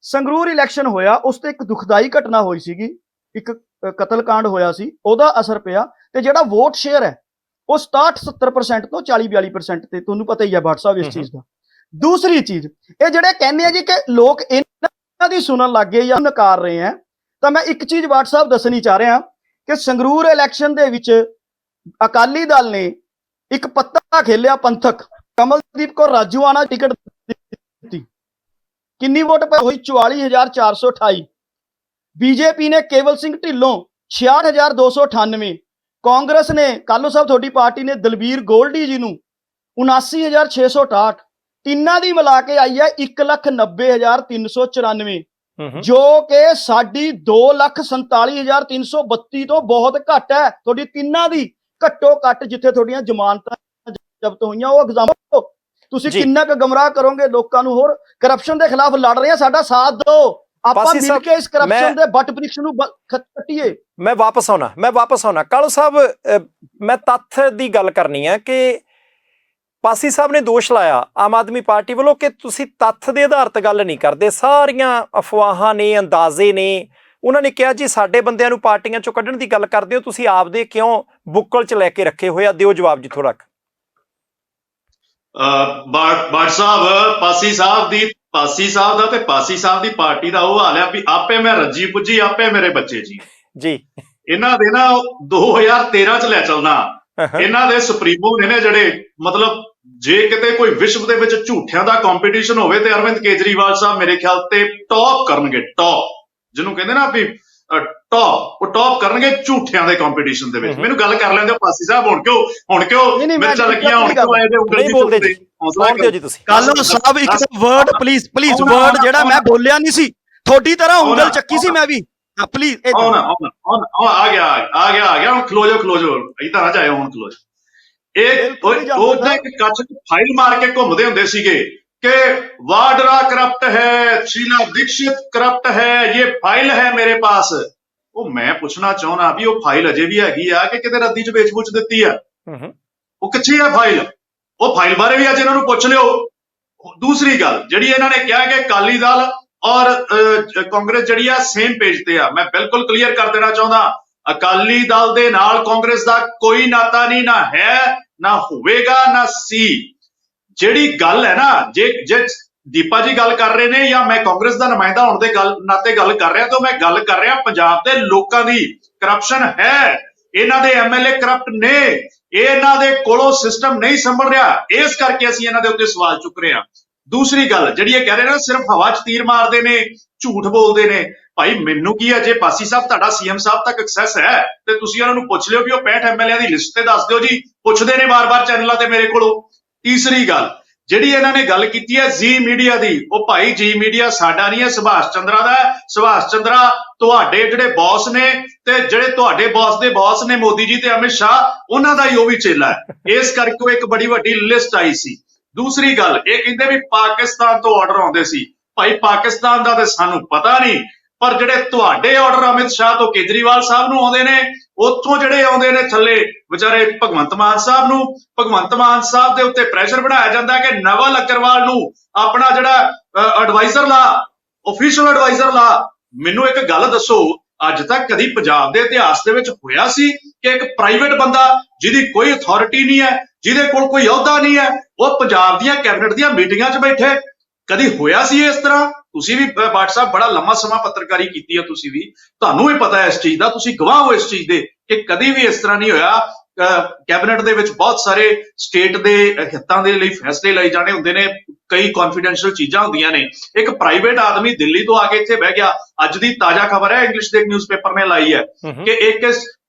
ਸੰਗਰੂਰ ਇਲੈਕਸ਼ਨ ਹੋਇਆ, ਉਸ ਤੇ ਇੱਕ ਦੁਖਦਾਈ ਘਟਨਾ ਹੋਈ ਸੀਗੀ, ਇੱਕ ਕਤਲकांड ਹੋਇਆ ਸੀ, ਉਹਦਾ ਅਸਰ ਪਿਆ। ਤੇ ਜਿਹੜਾ ਵੋਟ ਸ਼ੇਅਰ ਹੈ ਉਹ 67-70% ਤੋਂ 40-42% ਤੇ ਤੁਹਾਨੂੰ ਪਤਾ ਹੀ ਹੈ WhatsApp ਇਸ ਚੀਜ਼ ਦਾ। ਦੂਸਰੀ ਚੀਜ਼, ਇਹ ਜਿਹੜੇ ਕਹਿੰਦੇ ਆ ਜੀ ਕਿ ਲੋਕ ਇਹਨਾਂ ਦੀ ਸੁਣਨ ਲੱਗ ਗਏ ਜਾਂ ਨਕਾਰ ਰਹੇ ਆ, ਤਾਂ ਮੈਂ ਇੱਕ ਚੀਜ਼ WhatsApp ਦੱਸਣੀ ਚਾਹ ਰਿਹਾ ਕਿ ਸੰਗਰੂਰ ਇਲੈਕਸ਼ਨ ਦੇ ਵਿੱਚ ਅਕਾਲੀ ਦਲ ਨੇ ਇੱਕ ਪੱਤਾ ਖੇਲਿਆ ਪੰਥਕ, ਕਮਲਦੀਪ ਕੌਰ ਰਾਜੂਆਣਾ ਟਿਕਟ ਦਿੱਤੀ। ਕਿੰਨੀ ਵੋਟ ਹੋਈ? 44,428। ਬੀਜੇਪੀ ਨੇ ਕੇਵਲ ਸਿੰਘ ਢਿੱਲੋਂ 66,298। ਕਾਂਗਰਸ ਨੇ ਕਾਲੂ ਸਾਹਿਬ ਤੁਹਾਡੀ ਪਾਰਟੀ ਨੇ ਦਲਬੀਰ ਗੋਲਡੀ ਜੀ ਨੂੰ 79,668। ਤਿੰਨਾਂ ਦੀ ਮਿਲਾ ਕੇ ਆਈ ਹੈ 1,90,394, ਜੋ ਕਿ ਸਾਡੀ 2,47,332 ਤੋਂ ਬਹੁਤ ਘੱਟ ਹੈ। ਤੁਹਾਡੀ ਤਿੰਨਾਂ ਦੀ ਘੱਟੋ ਘੱਟ ਜਿੱਥੇ ਤੁਹਾਡੀਆਂ ਜ਼ਮਾਨਤਾਂ ਜ਼ਬਤ ਹੋਈਆਂ, ਉਹ ਐਗਜ਼ਾਮਪਲ ਤੁਸੀਂ ਕਿੰਨਾ ਕੁ ਗਮਰਾਹ ਕਰੋਗੇ ਲੋਕਾਂ ਨੂੰ। ਹੋਰ ਕਰਪਸ਼ਨ ਦੇ ਖਿਲਾਫ ਲੜ ਰਹੇ ਆ, ਸਾਡਾ ਸਾਥ ਦਿਓ, ਆਪਾਂ ਮਿਲ ਕੇ ਇਸ ਕਰਪਸ਼ਨ ਦੇ ਬੱਟ ਬ੍ਰਿਕਸ਼ ਨੂੰ ਕੱਟੀਏ। ਮੈਂ ਵਾਪਸ ਆਉਣਾ ਕਾਲੂ ਸਾਹਿਬ, ਮੈਂ ਤੱਥ ਦੀ ਗੱਲ ਕਰਨੀ ਹੈ ਕਿ ਪਾਸੀ ਸਾਹਿਬ ਨੇ ਦੋਸ਼ ਲਾਇਆ ਆਮ ਆਦਮੀ ਪਾਰਟੀ ਵੱਲੋਂ ਕਿ ਤੁਸੀਂ ਤੱਥ ਦੇ ਆਧਾਰ ਤੇ ਗੱਲ ਨਹੀਂ ਕਰਦੇ, ਸਾਰੀਆਂ ਅਫਵਾਹਾਂ ਨੇ, ਅੰਦਾਜ਼ੇ ਨੇ। ਉਹਨਾਂ ਨੇ ਕਿਹਾ ਜੀ ਸਾਡੇ ਬੰਦਿਆਂ ਨੂੰ ਪਾਰਟੀਆਂ ਚੋਂ ਕੱਢਣ ਦੀ ਗੱਲ ਕਰਦੇ ਹੋ, ਤੁਸੀਂ ਆਪਦੇ ਕਿਉਂ ਬੁੱਕਲ 'ਚ ਲੈ ਕੇ ਰੱਖੇ ਹੋਏ ਆ? ਦਿਓ ਜਵਾਬ ਜੀ ਥੋੜਾ। ਬਾਟ ਸਾਹਿਬ, ਪਾਸੀ ਸਾਹਿਬ ਦਾ ਤੇ ਪਾਸੀ ਸਾਹਿਬ ਦੀ ਪਾਰਟੀ ਦਾ ਉਹ ਹਾਲ ਆ ਵੀ ਆਪੇ ਮੈਂ ਰੱਜੀ ਪੁੱਜੀ, ਆਪੇ ਮੇਰੇ ਬੱਚੇ ਜੀ। ਇਹਨਾਂ ਦੇ ਨਾ 2013 ਚ ਲੈ ਚੱਲਣਾ, ਇਹਨਾਂ ਦੇ ਸੁਪਰੀਮੋ ਨੇ ਜਿਹੜੇ, ਮਤਲਬ ਜੇ ਕਿਤੇ ਕੋਈ ਵਿਸ਼ਵ ਦੇ ਵਿੱਚ ਝੂਠਿਆਂ ਦਾ ਕੰਪੀਟੀਸ਼ਨ ਹੋਵੇ ਤੇ ਅਰਵਿੰਦ ਕੇਜਰੀਵਾਲ ਸਾਹਿਬ ਮੇਰੇ ਖਿਆਲ ਤੇ ਟੌਪ ਕਰਨਗੇ। ਟੌਪ ਜਿਹਨੂੰ ਕਹਿੰਦੇ ਨਾ ਵੀ ਉਹ ਟੌਪ ਕਰਨਗੇ ਝੂਠਿਆਂ ਦੇ ਕੰਪੀਟੀਸ਼ਨ ਦੇ ਵਿੱਚ। ਮੈਨੂੰ ਗੱਲ ਕਰ ਲੈਂਦੇ ਹੋ ਪਾਸੀ ਸਾਹਿਬ, ਹੁਣ ਕਿਉਂ ਮਿਰਚਾਂ ਲੱਗੀਆਂ, ਹੁਣ ਕਿਉਂ ਆਏ ਦੇ ਉਂਗਲ ਦੀ ਬੋਲਦੇ ਜੀ ਤੁਸੀਂ? ਕਾਲੂ ਸਾਹਿਬ ਇੱਕ ਵਰਡ ਪਲੀਜ਼ ਵਰਡ ਜਿਹੜਾ ਮੈਂ ਬੋਲਿਆ ਨਹੀਂ ਸੀ, ਤੁਹਾਡੀ ਤਰ੍ਹਾਂ ਉਂਗਲ ਚੱਕੀ ਸੀ ਮੈਂ ਵੀ, ਪਲੀਜ਼। ਆ ਗਿਆ ਹੁਣ ਖਲੋ ਜਾਓ ਇਦਾਂ ਨਾ ਜਾਇਓ, ਹੁਣ ਖਲੋ ਜਾਓ। ਉਹ ਇੱਕ ਕੱਚ ਫਾਈਲ ਮਾਰ ਕੇ ਘੁੰਮਦੇ ਹੁੰਦੇ ਸੀਗੇ कि वाड्रा करप्ट है, शीला दीक्षित करप्ट है, ये फाइल है मेरे पास। वो मैं पूछना चाहना भी वो फाइल अजे भी हैगी आ कि किते रद्दी च बेच बुच दित्ती है, वो कित्थे है फाइल? वो फाइल बारे भी अज इन्हां नूं पुछ लिओ। दूसरी गल जिहड़ी इन्हां ने कहा कि अकाली दल और कांग्रेस जिहड़ी आ सेम पेज ते आ, मैं बिल्कुल क्लीयर कर देना चाहुंदा, अकाली दल दे नाल कांग्रेस दा कोई नाता नहीं, ना है ना होवेगा ना सी। ਜਿਹੜੀ ਗੱਲ ਹੈ ਨਾ, ਜੇ ਦੀਪਾ ਜੀ ਗੱਲ ਕਰ ਰਹੇ ਨੇ ਜਾਂ ਮੈਂ ਕਾਂਗਰਸ ਦਾ ਨੁਮਾਇੰਦਾ ਹੋਣ ਦੇ ਨਾਤੇ ਗੱਲ ਕਰ ਰਿਹਾ, ਤਾਂ ਮੈਂ ਗੱਲ ਕਰ ਰਿਹਾ ਪੰਜਾਬ ਦੇ ਲੋਕਾਂ ਦੀ। ਕਰਪਸ਼ਨ ਹੈ, ਇਹਨਾਂ ਦੇ MLA ਕਰਪਟ ਨੇ, ਇਹਨਾਂ ਦੇ ਕੋਲੋਂ ਸਿਸਟਮ ਨਹੀਂ ਸੰਭਲ ਰਿਹਾ, ਇਸ ਕਰਕੇ ਅਸੀਂ ਇਹਨਾਂ ਦੇ ਉੱਤੇ ਸਵਾਲ ਚੁੱਕ ਰਹੇ ਹਾਂ। ਦੂਸਰੀ ਗੱਲ ਜਿਹੜੀ ਇਹ ਕਹਿ ਰਹੇ ਨਾ ਸਿਰਫ ਹਵਾ 'ਚ ਤੀਰ ਮਾਰਦੇ ਨੇ, ਝੂਠ ਬੋਲਦੇ ਨੇ, ਭਾਈ ਮੈਨੂੰ ਕੀ ਹੈ, ਜੇ ਪਾਸੀ ਸਾਹਿਬ ਤੁਹਾਡਾ CM ਸਾਹਿਬ ਤੱਕ ਐਕਸੈਸ ਹੈ ਤੇ ਤੁਸੀਂ ਉਹਨਾਂ ਨੂੰ ਪੁੱਛ ਲਿਓ ਵੀ ਉਹ 65 MLA ਦੀ ਲਿਸਟ ਤੇ ਦੱਸ ਦਿਓ ਜੀ, ਪੁੱਛਦੇ ਨੇ ਵਾਰ-ਵਾਰ ਚੈਨਲਾਂ ਤੇ ਮੇਰੇ ਕੋਲੋਂ। ਤੀਸਰੀ ਗੱਲ ਜਿਹੜੀ ਇਹਨਾਂ ਨੇ ਗੱਲ ਕੀਤੀ ਹੈ ਜੀ ਮੀਡੀਆ ਦੀ, ਉਹ ਭਾਈ ਜੀ ਮੀਡੀਆ ਸਾਡਾ ਨਹੀਂ ਹੈ, ਸੁਭਾਸ਼ ਚੰਦਰਾ ਦਾ। ਸੁਭਾਸ਼ ਚੰਦਰਾ ਤੁਹਾਡੇ ਜਿਹੜੇ ਬੌਸ ਨੇ ਤੇ ਜਿਹੜੇ ਤੁਹਾਡੇ ਬੌਸ ਦੇ ਬੌਸ ਨੇ ਮੋਦੀ ਜੀ ਤੇ ਅਮਿਤ ਸ਼ਾਹ, ਉਹਨਾਂ ਦਾ ਹੀ ਉਹ ਵੀ ਚੇਲਾ ਹੈ। ਇਸ ਕਰਕੇ ਇੱਕ ਬੜੀ ਵੱਡੀ ਲਿਸਟ ਆਈ ਸੀ। ਦੂਸਰੀ ਗੱਲ ਇਹ ਕਹਿੰਦੇ ਵੀ ਪਾਕਿਸਤਾਨ ਤੋਂ ਆਰਡਰ ਆਉਂਦੇ ਸੀ। ਭਾਈ ਪਾਕਿਸਤਾਨ ਦਾ ਤੇ ਸਾਨੂੰ ਪਤਾ ਨਹੀਂ, ਪਰ ਜਿਹੜੇ ਤੁਹਾਡੇ ਆਰਡਰ ਅਮਿਤ ਸ਼ਾਹ ਤੋਂ ਕੇਜਰੀਵਾਲ ਸਾਹਿਬ ਨੂੰ ਆਉਂਦੇ ਨੇ, ਉੱਥੋਂ ਜਿਹੜੇ ਆਉਂਦੇ ਨੇ ਥੱਲੇ ਵਿਚਾਰੇ ਭਗਵੰਤ ਮਾਨ ਸਾਹਿਬ ਨੂੰ, ਭਗਵੰਤ ਮਾਨ ਸਾਹਿਬ ਦੇ ਉੱਤੇ ਪ੍ਰੈਸ਼ਰ ਬਣਾਇਆ ਜਾਂਦਾ ਕਿ ਨਵਲ ਅਗਰਵਾਲ ਨੂੰ ਆਪਣਾ ਜਿਹੜਾ ਐਡਵਾਈਜ਼ਰ ਲਾ, ਆਫੀਸ਼ੀਅਲ ਐਡਵਾਈਜ਼ਰ ਲਾ। ਮੈਨੂੰ ਇੱਕ ਗੱਲ ਦੱਸੋ, ਅੱਜ ਤੱਕ ਕਦੀ ਪੰਜਾਬ ਦੇ ਇਤਿਹਾਸ ਦੇ ਵਿੱਚ ਹੋਇਆ ਸੀ ਕਿ ਇੱਕ ਪ੍ਰਾਈਵੇਟ ਬੰਦਾ ਜਿਹਦੀ ਕੋਈ ਅਥਾਰਟੀ ਨਹੀਂ ਹੈ, ਜਿਹਦੇ ਕੋਲ ਕੋਈ ਅਹੁਦਾ ਨਹੀਂ ਹੈ, ਉਹ ਪੰਜਾਬ ਦੀਆਂ ਕੈਬਨਿਟ ਦੀਆਂ ਮੀਟਿੰਗਾਂ 'ਚ ਬੈਠੇ? ਕਦੀ ਹੋਇਆ ਸੀ ਇਸ ਤਰ੍ਹਾਂ? ਤੁਸੀਂ ਵੀ ਬਾਟ ਸਾਹਿਬ ਬੜਾ ਲੰਮਾ ਸਮਾਂ ਪੱਤਰਕਾਰੀ ਕੀਤੀ ਹੈ, ਤੁਸੀਂ ਵੀ, ਤੁਹਾਨੂੰ ਵੀ ਪਤਾ ਹੈ ਇਸ ਚੀਜ਼ ਦਾ, ਤੁਸੀਂ ਗਵਾਹ ਹੋ ਇਸ ਚੀਜ਼ ਦੇ ਕਿ ਕਦੀ ਵੀ ਇਸ ਤਰ੍ਹਾਂ ਨਹੀਂ ਹੋਇਆ। ਕੈਬਨਿਟ ਦੇ ਵਿੱਚ ਬਹੁਤ ਸਾਰੇ ਸਟੇਟ ਦੇ ਹਿੱਤਾਂ ਦੇ ਲਈ ਫੈਸਲੇ ਲਏ ਜਾਣੇ ਹੁੰਦੇ ਨੇ, ਕਈ ਕੌਨਫੀਡੈਂਸ਼ੀਅਲ ਚੀਜ਼ਾਂ ਹੁੰਦੀਆਂ ਨੇ। ਇੱਕ ਪ੍ਰਾਈਵੇਟ ਆਦਮੀ ਦਿੱਲੀ ਤੋਂ ਆ ਕੇ ਇੱਥੇ ਬਹਿ ਗਿਆ। ਅੱਜ ਦੀ ਤਾਜ਼ਾ ਖਬਰ ਹੈ, ਇੰਗਲਿਸ਼ ਦੇ ਨਿਊਜ਼ਪੇਪਰ ਨੇ ਲਾਈ ਹੈ ਕਿ ਇੱਕ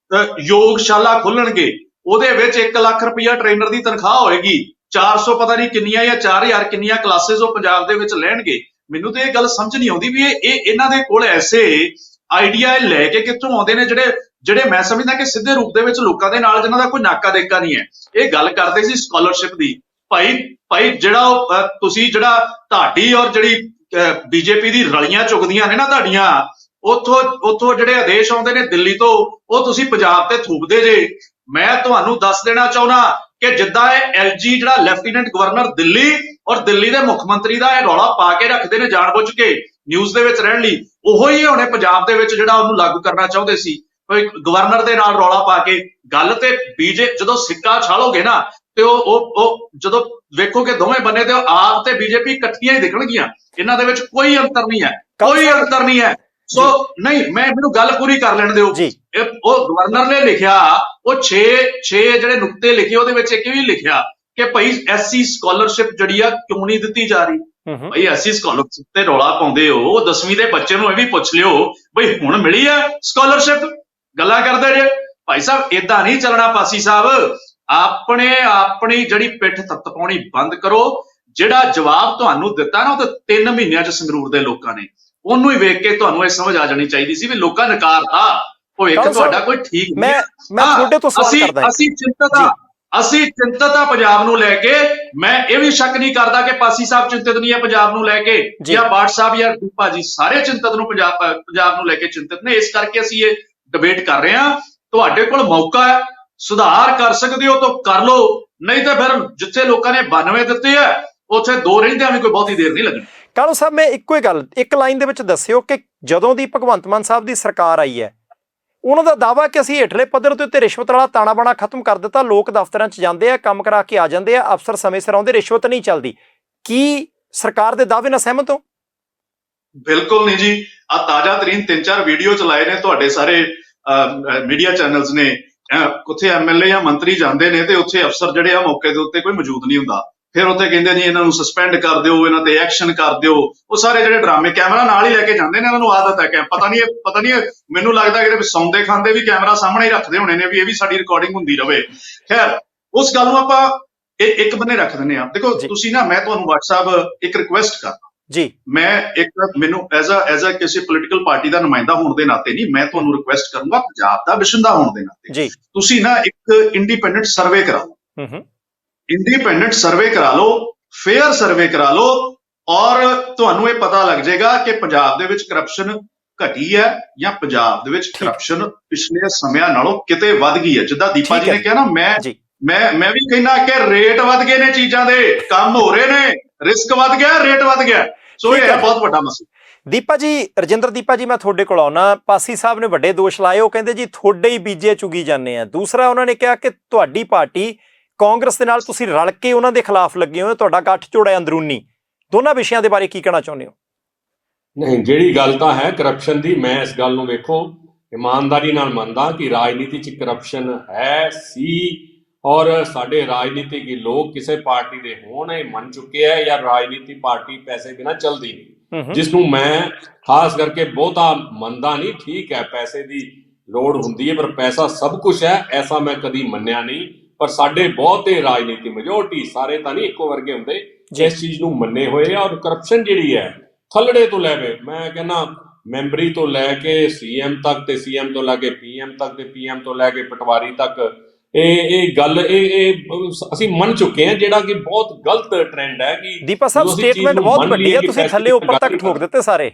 ਯੋਗਸ਼ਾਲਾ ਖੋਲਣਗੇ, ਉਹਦੇ ਵਿੱਚ 1 ਲੱਖ ਰੁਪਇਆ ਟ੍ਰੇਨਰ ਦੀ ਤਨਖਾਹ ਹੋਏਗੀ, 400 ਪਤਾ ਨਹੀਂ ਕਿੰਨੀਆਂ ਜਾਂ 4000 ਕਿੰਨੀਆਂ ਕਲਾਸਿਸ ਉਹ ਪੰਜਾਬ ਦੇ ਵਿੱਚ ਲੈਣਗੇ। ਮੈਨੂੰ ਤੇ ਇਹ ਗੱਲ ਸਮਝ ਨਹੀਂ ਆਉਂਦੀ ਵੀ ਇਹ ਇਹਨਾਂ ਦੇ ਕੋਲ ਐਸੇ ਆਈਡੀਆ ਲੈ ਕੇ ਕਿੱਥੋਂ ਆਉਂਦੇ ਨੇ ਜਿਹੜੇ ਮੈਂ ਸਮਝਦਾ ਕਿ ਸਿੱਧੇ ਰੂਪ ਦੇ ਵਿੱਚ ਲੋਕਾਂ ਦੇ ਨਾਲ ਜਿਨ੍ਹਾਂ ਦਾ ਕੋਈ ਨਾਕਾ ਦੇਕਾ ਨਹੀਂ ਹੈ। ਇਹ ਗੱਲ ਕਰਦੇ ਸੀ ਸਕਾਲਰਸ਼ਿਪ ਦੀ। ਭਾਈ ਜਿਹੜਾ ਤੁਸੀਂ ਜਿਹੜਾ ਤੁਹਾਡੀ ਔਰ ਜਿਹੜੀ ਬੀਜੇਪੀ ਦੀ ਰਲੀਆਂ ਚੁੱਕਦੀਆਂ ਨੇ ਨਾ ਤੁਹਾਡੀਆਂ, ਉੱਥੋਂ ਜਿਹੜੇ ਆਦੇਸ਼ ਆਉਂਦੇ ਨੇ ਦਿੱਲੀ ਤੋਂ, ਉਹ ਤੁਸੀਂ ਪੰਜਾਬ ਤੇ ਥੂਕਦੇ ਜੇ। ਮੈਂ ਤੁਹਾਨੂੰ ਦੱਸ ਦੇਣਾ ਚਾਹੁੰਦਾ ਕਿ ਜਿੱਦਾਂ ਇਹ ਐਲਜੀ ਜਿਹੜਾ ਲੈਫਟੀਨੈਂਟ ਗਵਰਨਰ ਦਿੱਲੀ ਔਰ ਦਿੱਲੀ ਦੇ ਮੁੱਖ ਮੰਤਰੀ ਦਾ ਇਹ ਰੌਲਾ ਪਾ ਕੇ ਰੱਖਦੇ ਨੇ ਜਾਣਬੁੱਝ ਕੇ ਨਿਊਜ਼ ਦੇ ਵਿੱਚ ਰਹਿਣ ਲਈ, ਉਹੋ ਹੀ ਹੁਣੇ ਪੰਜਾਬ ਦੇ ਵਿੱਚ ਜਿਹੜਾ ਉਹਨੂੰ ਲਾਗੂ ਕਰਨਾ ਚਾਹੁੰਦੇ ਸੀ, ਗਵਰਨਰ ਦੇ ਨਾਲ ਰੌਲਾ ਪਾ ਕੇ। ਗੱਲ ਤੇ ਜਦੋਂ ਸਿੱਕਾ ਛਾਲੋਗੇ ਨਾ ਤੇ ਉਹ ਜਦੋਂ ਵੇਖੋਗੇ ਦੋਵੇਂ ਬੰਨੇ ਤੇ ਆਪ ਤੇ ਬੀਜੇਪੀ ਇਕੱਠੀਆਂ ਹੀ ਦਿਖਣਗੀਆਂ। ਇਹਨਾਂ ਦੇ ਵਿੱਚ ਕੋਈ ਅੰਤਰ ਨਹੀਂ ਹੈ, ਕੋਈ ਅੰਤਰ ਨਹੀਂ ਹੈ। ਸੋ ਨਹੀਂ, ਮੈਨੂੰ ਗੱਲ ਪੂਰੀ ਕਰ ਲੈਣ ਦਿਓ। ਉਹ ਗਵਰਨਰ ਨੇ ਲਿਖਿਆ, ਉਹ 6 ਜਿਹੜੇ ਨੁਕਤੇ ਲਿਖੇ, ਉਹਦੇ ਵਿੱਚ ਇੱਕ ਵੀ ਲਿਖਿਆ ਕਿ ਭਾਈ ਐਸਸੀ ਸਕਾਲਰਸ਼ਿਪ ਜਿਹੜੀ ਆ ਕਿਉਂ ਨਹੀਂ ਦਿੱਤੀ ਜਾ ਰਹੀ। ਭਾਈ ਐਸਸੀ ਸਕਾਲਰਸ਼ਿਪ ਤੇ ਰੌਲਾ ਪਾਉਂਦੇ ਹੋ, 10ਵੀਂ ਦੇ ਬੱਚੇ ਨੂੰ ਇਹ ਵੀ ਪੁੱਛ ਲਿਓ ਬਈ ਹੁਣ ਮਿਲੀ ਹੈ ਸਕਾਲਰਸ਼ਿਪ, ਗੱਲਾਂ ਕਰਦੇ ਜੇ। ਭਾਈ ਸਾਹਿਬ ਏਦਾਂ ਨਹੀਂ ਚੱਲਣਾ। ਪਾਸੀ ਸਾਹਿਬ ਆਪਣੀ ਜਿਹੜੀ ਪਿੱਠ ਤਪਾਉਣੀ ਬੰਦ ਕਰੋ। ਜਿਹੜਾ ਜਵਾਬ ਤੁਹਾਨੂੰ ਦਿੱਤਾ ਨਾ ਉਹ ਤਾਂ 3 ਮਹੀਨਿਆਂ 'ਚ ਸੰਗਰੂਰ ਦੇ ਲੋਕਾਂ ਨੇ, ਉਹਨੂੰ ਹੀ ਵੇਖ ਕੇ ਤੁਹਾਨੂੰ ਇਹ ਸਮਝ ਆ ਜਾਣੀ ਚਾਹੀਦੀ ਸੀ ਵੀ ਲੋਕਾਂ ਨਕਾਰਤਾ। ਉਹ ਇੱਕ ਤੁਹਾਡਾ ਕੋਈ ਠੀਕ ਨਹੀਂ। ਮੈਂ ਤੁਹਾਡੇ ਤੋਂ ਸਵਾਲ ਕਰਦਾ, ਅਸੀਂ ਚਿੰਤਤ ਆ ਪੰਜਾਬ ਨੂੰ ਲੈ ਕੇ। ਮੈਂ ਇਹ ਵੀ ਸ਼ੱਕ ਨਹੀਂ ਕਰਦਾ ਕਿ ਪਾਸੀ ਸਾਹਿਬ ਚਿੰਤਤ ਨਹੀਂ ਹੈ ਪੰਜਾਬ ਨੂੰ ਲੈ ਕੇ, ਜਾਂ ਬਾਟ ਸਾਹਿਬ ਜਾਂ ਦੀਪਾ ਜੀ, ਸਾਰੇ ਚਿੰਤਤ ਨੂੰ ਪੰਜਾਬ ਨੂੰ ਲੈ ਕੇ ਚਿੰਤਤ ਨੇ। ਇਸ ਕਰਕੇ ਅਸੀਂ ਇਹ ਡਿਬੇਟ ਕਰ ਰਹੇ ਹਾਂ। ਤੁਹਾਡੇ ਕੋਲ ਮੌਕਾ ਹੈ, ਸੁਧਾਰ ਕਰ ਸਕਦੇ ਹੋ ਤਾਂ ਕਰ ਲਓ, ਨਹੀਂ ਤਾਂ ਫਿਰ ਜਿੱਥੇ ਲੋਕਾਂ ਨੇ 92 ਦਿੱਤੇ ਆ ਉੱਥੇ 2 ਰਹਿੰਦਿਆਂ ਵੀ ਕੋਈ ਬਹੁਤੀ ਦੇਰ ਨਹੀਂ ਲੱਗਣੀ। ਕਾਲੂ ਸਾਹਿਬ, ਮੈਂ ਇੱਕੋ ਹੀ ਗੱਲ ਇੱਕ ਲਾਈਨ ਦੇ ਵਿੱਚ ਦੱਸਿਓ ਕਿ ਜਦੋਂ ਦੀ ਭਗਵੰਤ ਮਾਨ ਸਾਹਿਬ ਦੀ ਸਰਕਾਰ ਆਈ ਹੈ, ਉਹਨਾਂ ਦਾ ਦਾਅਵਾ ਕਿ ਅਸੀਂ ਹੇਠਲੇ ਪੱਧਰ ਦੇ ਉੱਤੇ ਰਿਸ਼ਵਤ ਵਾਲਾ ਤਾਣਾ ਬਾਣਾ ਖਤਮ ਕਰ ਦਿੱਤਾ। ਲੋਕ ਦਫ਼ਤਰਾਂ 'ਚ ਜਾਂਦੇ ਆ, ਕੰਮ ਕਰਾ ਕੇ ਆ ਜਾਂਦੇ ਆ, ਅਫਸਰ ਸਮੇਂ ਸਿਰ ਆਉਂਦੇ, ਰਿਸ਼ਵਤ ਨਹੀਂ ਚੱਲਦੀ। ਕੀ ਸਰਕਾਰ ਦੇ ਦਾਅਵੇ ਨਾਲ ਸਹਿਮਤ ਹੋ? ਬਿਲਕੁਲ ਨਹੀਂ ਜੀ। ਆ ਤਾਜ਼ਾ ਤਰੀਨ 3-4 ਵੀਡੀਓ ਚਲਾਏ ਨੇ ਤੁਹਾਡੇ ਸਾਰੇ ਮੀਡੀਆ ਚੈਨਲਸ ਨੇ। ਉੱਥੇ ਐਮਐਲਏ ਜਾਂ ਮੰਤਰੀ ਜਾਂਦੇ ਨੇ ਤੇ ਉੱਥੇ ਅਫਸਰ ਜਿਹੜੇ ਆ ਮੌਕੇ ਦੇ ਉੱਤੇ ਕੋਈ ਮੌਜੂਦ ਨਹੀਂ ਹੁੰਦਾ। ਫਿਰ ਉੱਥੇ ਕਹਿੰਦੇ ਜੀ ਇਹਨਾਂ ਨੂੰ ਸਸਪੈਂਡ ਕਰ ਦਿਓ, ਇਹਨਾਂ ਤੇ ਐਕਸ਼ਨ ਕਰ ਦਿਓ। ਉਹ ਸਾਰੇ ਜਿਹੜੇ ਡਰਾਮੇ ਕੈਮਰਾ ਨਾਲ ਹੀ ਲੈ ਕੇ ਜਾਂਦੇ ਨੇ, ਇਹਨਾਂ ਨੂੰ ਆਦਤ ਹੈ। ਪਤਾ ਨਹੀਂ ਮੈਨੂੰ ਲੱਗਦਾ ਕਿ ਸੌਂਦੇ ਖਾਂਦੇ ਵੀ ਕੈਮਰਾ ਸਾਹਮਣੇ ਹੀ ਰੱਖਦੇ ਹੋਣੇ ਨੇ ਵੀ ਇਹ ਵੀ ਸਾਡੀ ਰਿਕਾਰਡਿੰਗ ਹੁੰਦੀ ਰਵੇ। ਖੈਰ, ਉਸ ਗੱਲ ਨੂੰ ਆਪਾਂ ਇੱਕ ਬੰਨੇ ਰੱਖ ਦਿੰਦੇ ਆ। ਦੇਖੋ ਤੁਸੀਂ ਨਾ, ਮੈਂ ਤੁਹਾਨੂੰ WhatsApp ਇੱਕ ਰਿਕੁਐਸਟ ਕਰਦਾ ਜੀ। ਮੈਨੂੰ ਐਜ਼ ਅ ਕਿਸੇ ਪੋਲੀਟੀਕਲ ਪਾਰਟੀ ਦਾ ਨੁਮਾਇੰਦਾ ਹੋਣ ਦੇ ਨਾਤੇ ਨਹੀਂ, ਮੈਂ ਤੁਹਾਨੂੰ ਰਿਕੁਐਸਟ ਕਰੂੰਗਾ ਪੰਜਾਬ ਦਾ ਵਸਿੰਦਾ ਹੋਣ ਦੇ ਨਾਤੇ ਤੁਸੀਂ ਨਾ ਇੱਕ ਇੰਡੀਪੈਂਡੈਂਟ ਸਰਵੇ ਕਰਾਓ। ਇੰਡੀਪੈਂਡੈਂਟ ਸਰਵੇ ਕਰਾ ਲਓ, ਫੇਅਰ ਸਰਵੇ ਕਰਾ ਲਓ, ਔਰ ਤੁਹਾਨੂੰ ਇਹ ਪਤਾ ਲੱਗ ਜਾਏਗਾ ਕਿ ਪੰਜਾਬ ਦੇ ਵਿੱਚ ਕਰਪਸ਼ਨ ਘਟੀ ਹੈ ਜਾਂ ਪੰਜਾਬ ਦੇ ਵਿੱਚ ਕਰਪਸ਼ਨ ਪਿਛਲੇ ਸਮਿਆਂ ਨਾਲੋਂ ਕਿਤੇ ਵੱਧ ਗਈ ਹੈ। ਜਿੱਦਾਂ ਦੀਪਾ ਜੀ ਨੇ ਕਿਹਾ ਨਾ, ਮੈਂ ਵੀ ਕਹਿੰਦਾ ਕਿ ਰੇਟ ਵੱਧ ਗਏ ਨੇ, ਚੀਜ਼ਾਂ ਦੇ ਕੰਮ ਹੋ ਰਹੇ ਨੇ, ਰਿਸਕ ਵੱਧ ਗਿਆ, ਰੇਟ ਵੱਧ ਗਿਆ। ਸੋ ਇਹ ਹੈ ਬਹੁਤ ਵੱਡਾ ਮਸਲਾ। ਦੀਪਾ ਜੀ, ਰਜਿੰਦਰ ਦੀਪਾ ਜੀ, ਮੈਂ ਤੁਹਾਡੇ ਕੋਲ ਆਉਣਾ। ਪਾਸੀ ਸਾਹਿਬ ਨੇ ਵੱਡੇ ਦੋਸ਼ ਲਾਏ। ਉਹ ਕਹਿੰਦੇ ਜੀ ਤੁਹਾਡੇ ਹੀ ਬੀਜੇ ਚੁਗੀ ਜਾਂਦੇ ਆ। ਦੂਸਰਾ, ਉਹਨਾਂ ਨੇ ਕਿਹਾ ਕਿ ਤੁਹਾਡੀ ਪਾਰਟੀ ਕਾਂਗਰਸ ਦੇ ਨਾਲ ਤੁਸੀਂ ਰਲ ਕੇ ਉਹਨਾਂ ਦੇ ਖਿਲਾਫ ਲੱਗੇ ਹੋ, ਤੁਹਾਡਾ ਗੱਠਜੋੜ ਹੈ ਅੰਦਰੂਨੀ। ਦੋਨਾਂ ਵਿਸ਼ਿਆਂ ਦੇ ਬਾਰੇ ਕੀ ਕਹਿਣਾ ਚਾਹੁੰਦੇ ਹੋ? ਨਹੀਂ, ਜਿਹੜੀ ਗੱਲ ਤਾਂ ਹੈ ਕਰਪਸ਼ਨ ਦੀ, ਮੈਂ ਇਸ ਗੱਲ ਨੂੰ ਵੇਖੋ ਇਮਾਨਦਾਰੀ ਨਾਲ ਮੰਨਦਾ ਕਿ ਰਾਜਨੀਤੀ 'ਚ ਕਰਪਸ਼ਨ ਹੈ ਸੀ, ਔਰ ਸਾਡੇ ਰਾਜਨੀਤਿਕ ਲੋਕ ਕਿਸੇ ਪਾਰਟੀ ਦੇ ਹੋਣ ਇਹ ਮੰਨ ਚੁੱਕੇ ਹੈ ਯਾਰ ਰਾਜਨੀਤੀ ਪਾਰਟੀ ਪੈਸੇ ਬਿਨਾਂ ਚੱਲਦੀ ਨਹੀਂ, ਜਿਸ ਨੂੰ ਮੈਂ ਖਾਸ ਕਰਕੇ ਬਹੁਤਾ ਮੰਨਦਾ ਨਹੀਂ। ਠੀਕ ਹੈ, ਪੈਸੇ ਦੀ ਲੋੜ ਹੁੰਦੀ ਹੈ, ਪਰ ਪੈਸਾ ਸਭ ਕੁਝ ਹੈ ਐਸਾ ਮੈਂ ਕਦੀ ਮੰਨਿਆ ਨਹੀਂ। ਪਰ ਸਾਡੇ ਬਹੁਤੇ ਰਾਜਨੀਤੀ ਮੈਜੋਰਟੀ, ਸਾਰੇ ਤਾਂ ਨਹੀਂ ਇੱਕੋ ਵਰਗੇ ਹੁੰਦੇ, ਇਸ ਚੀਜ਼ ਨੂੰ ਮੰਨੇ ਹੋਏ ਆ। ਔਰ ਕਰਪਸ਼ਨ ਜਿਹੜੀ ਹੈ ਥੱਲੜੇ ਤੋਂ ਲੈ ਕੇ, ਮੈਂ ਕਹਿੰਦਾ ਮੈਂਬਰੀ ਤੋਂ ਲੈ ਕੇ ਸੀਐਮ ਤੱਕ, ਤੇ ਸੀਐਮ ਤੋਂ ਲੈ ਕੇ ਪੀਐਮ ਤੱਕ, ਤੇ ਪੀਐਮ ਤੋਂ ਲੈ ਕੇ ਪਟਵਾਰੀ ਤੱਕ, ਇਹ ਗੱਲ ਅਸੀਂ ਮੰਨ ਚੁੱਕੇ ਹਾਂ, ਜਿਹੜਾ ਕਿ ਬਹੁਤ ਗਲਤ ਟ੍ਰੈਂਡ ਹੈ। ਕਿ ਦੀਪਾ ਸਾਹਿਬ, ਸਟੇਟਮੈਂਟ ਬਹੁਤ ਵੱਡੀ ਹੈ, ਤੁਸੀਂ ਥੱਲੇ ਉੱਪਰ ਤੱਕ ਠੋਕ ਦਿੱਤੇ ਸਾਰੇ।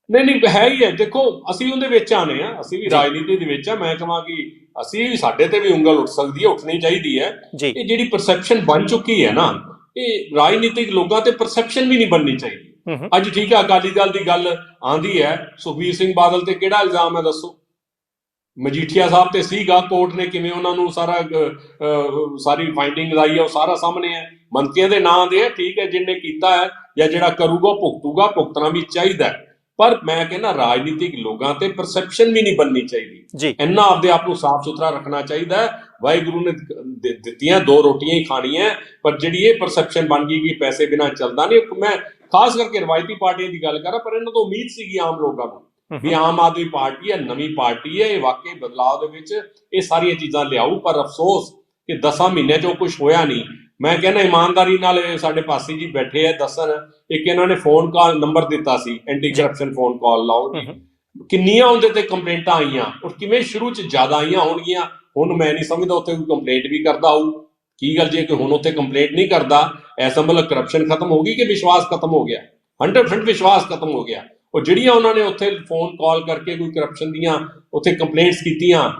ਨਹੀਂ ਹੈ ਹੀ ਹੈ। ਦੇਖੋ ਅਸੀਂ ਉਹਦੇ ਵਿੱਚ ਆਨੇ ਆ, ਅਸੀਂ ਵੀ ਰਾਜਨੀਤੀ ਦੇ ਵਿੱਚ ਆ। ਮੈਂ ਕਹਾਂ ਕਿ ਅਸੀਂ ਵੀ, ਸਾਡੇ ਤੇ ਵੀ ਉਂਗਲ ਉੱਠ ਸਕਦੀ ਹੈ, ਉੱਠਣੀ ਚਾਹੀਦੀ ਹੈ। ਇਹ ਜਿਹੜੀ ਪਰਸੈਪਸ਼ਨ ਬਣ ਚੁੱਕੀ ਹੈ ਨਾ, ਇਹ ਰਾਜਨੀਤਿਕ ਲੋਕਾਂ ਤੇ ਪਰਸੈਪਸ਼ਨ ਵੀ ਨਹੀਂ ਬਣਨੀ ਚਾਹੀਦੀ। ਅੱਜ ਠੀਕ ਹੈ, ਅਕਾਲੀ ਦਲ ਦੀ ਗੱਲ ਆਂਦੀ ਹੈ, ਸੁਖਬੀਰ ਸਿੰਘ ਬਾਦਲ ਤੇ ਕਿਹੜਾ ਇਲਜ਼ਾਮ ਹੈ ਦੱਸੋ? ਮਜੀਠੀਆ ਸਾਹਿਬ ਤੇ ਸੀਗਾ, ਕੋਰਟ ਨੇ ਕਿਵੇਂ ਉਹਨਾਂ ਨੂੰ ਸਾਰੀ ਫਾਈਂਡਿੰਗ ਆਈ ਹੈ, ਉਹ ਸਾਰਾ ਸਾਹਮਣੇ ਹੈ। ਮੰਤਰੀਆਂ ਦੇ ਨਾਂ ਦੇ ਹੈ, ਠੀਕ ਹੈ, ਜਿਹਨੇ ਕੀਤਾ ਹੈ ਜਾਂ ਜਿਹੜਾ ਕਰੂਗਾ ਭੁਗਤੂਗਾ, ਭੁਗਤਣਾ ਵੀ ਚਾਹੀਦਾ। ਪਰ ਮੈਂ ਕਹਿੰਦਾ ਰਾਜਨੀਤਿਕ ਲੋਕਾਂ ਤੇ ਪਰਸੈਪਸ਼ਨ ਵੀ ਨਹੀਂ ਬਣਨੀ ਚਾਹੀਦੀ। ਇੰਨਾ ਆਪਦੇ ਆਪ ਨੂੰ ਸਾਫ਼ ਸੁਥਰਾ ਰੱਖਣਾ ਚਾਹੀਦਾ ਹੈ। ਵਾਹਿਗੁਰੂ ਨੇ ਦਿੱਤੀਆਂ 2 ਰੋਟੀਆਂ ਹੀ ਖਾਣੀਆਂ, ਪਰ ਜਿਹੜੀ ਇਹ ਪਰਸੈਪਸ਼ਨ ਬਣ ਗਈ ਕਿ ਪੈਸੇ ਬਿਨਾਂ ਚੱਲਦਾ ਨਹੀਂ। ਮੈਂ ਖਾਸ ਕਰਕੇ ਰਵਾਇਤੀ ਪਾਰਟੀਆਂ ਦੀ ਗੱਲ ਕਰਾਂ, ਪਰ ਇਹਨਾਂ ਤੋਂ ਉਮੀਦ ਸੀਗੀ ਆਮ ਲੋਕਾਂ ਨੂੰ ਵੀ ਆਮ ਆਦਮੀ ਪਾਰਟੀ ਹੈ, ਨਵੀਂ ਪਾਰਟੀ ਹੈ, ਇਹ ਵਾਕਈ ਬਦਲਾਅ ਦੇ ਵਿੱਚ ਇਹ ਸਾਰੀਆਂ ਚੀਜ਼ਾਂ ਲਿਆਊ। ਪਰ ਅਫਸੋਸ ਕਿ 10 ਮਹੀਨਿਆਂ 'ਚ ਉਹ ਕੁਝ ਹੋਇਆ ਨਹੀਂ। ਮੈਂ ਕਹਿੰਦਾ ਇਮਾਨਦਾਰੀ ਨਾਲ ਸਾਡੇ ਪਾਸੀ ਜੀ ਬੈਠੇ ਆ ਦੱਸਣ, ਇੱਕ ਇਹਨਾਂ ਨੇ ਫੋਨ ਕਾਲ ਨੰਬਰ ਦਿੱਤਾ ਸੀ, ਐਂਟੀ ਕਰਪਸ਼ਨ ਫੋਨ ਕਾਲ ਲਾਓ ਜੀ, ਕਿੰਨੀਆਂ ਉਹਦੇ ਤੇ ਕੰਪਲੇਂਟਾਂ ਆਈਆਂ ਔਰ ਕਿਵੇਂ ਸ਼ੁਰੂ 'ਚ ਜ਼ਿਆਦਾ ਆਈਆਂ ਹੋਣਗੀਆਂ। ਹੁਣ ਮੈਂ ਨਹੀਂ ਸਮਝਦਾ ਉੱਥੇ ਕੋਈ ਕੰਪਲੇਂਟ ਵੀ ਕਰਦਾ ਹੋਊ। ਕੀ ਗੱਲ ਜੇ ਕਿ ਹੁਣ ਉੱਥੇ ਕੰਪਲੇਂਟ ਨਹੀਂ ਕਰਦਾ, ਐਸਾ ਮਤਲਬ ਕਰਪਸ਼ਨ ਖਤਮ ਹੋ ਗਈ ਕਿ ਵਿਸ਼ਵਾਸ ਖਤਮ ਹੋ ਗਿਆ? 100% ਵਿਸ਼ਵਾਸ ਖਤਮ ਹੋ ਗਿਆ। ਉਹ ਜਿਹੜੀਆਂ ਉਹਨਾਂ ਨੇ ਉੱਥੇ ਫੋਨ ਕਾਲ ਕਰਕੇ ਕੋਈ ਕਰਪਸ਼ਨ ਦੀਆਂ ਉੱਥੇ ਕੰਪਲੇਂਟਸ ਕੀਤੀਆਂ,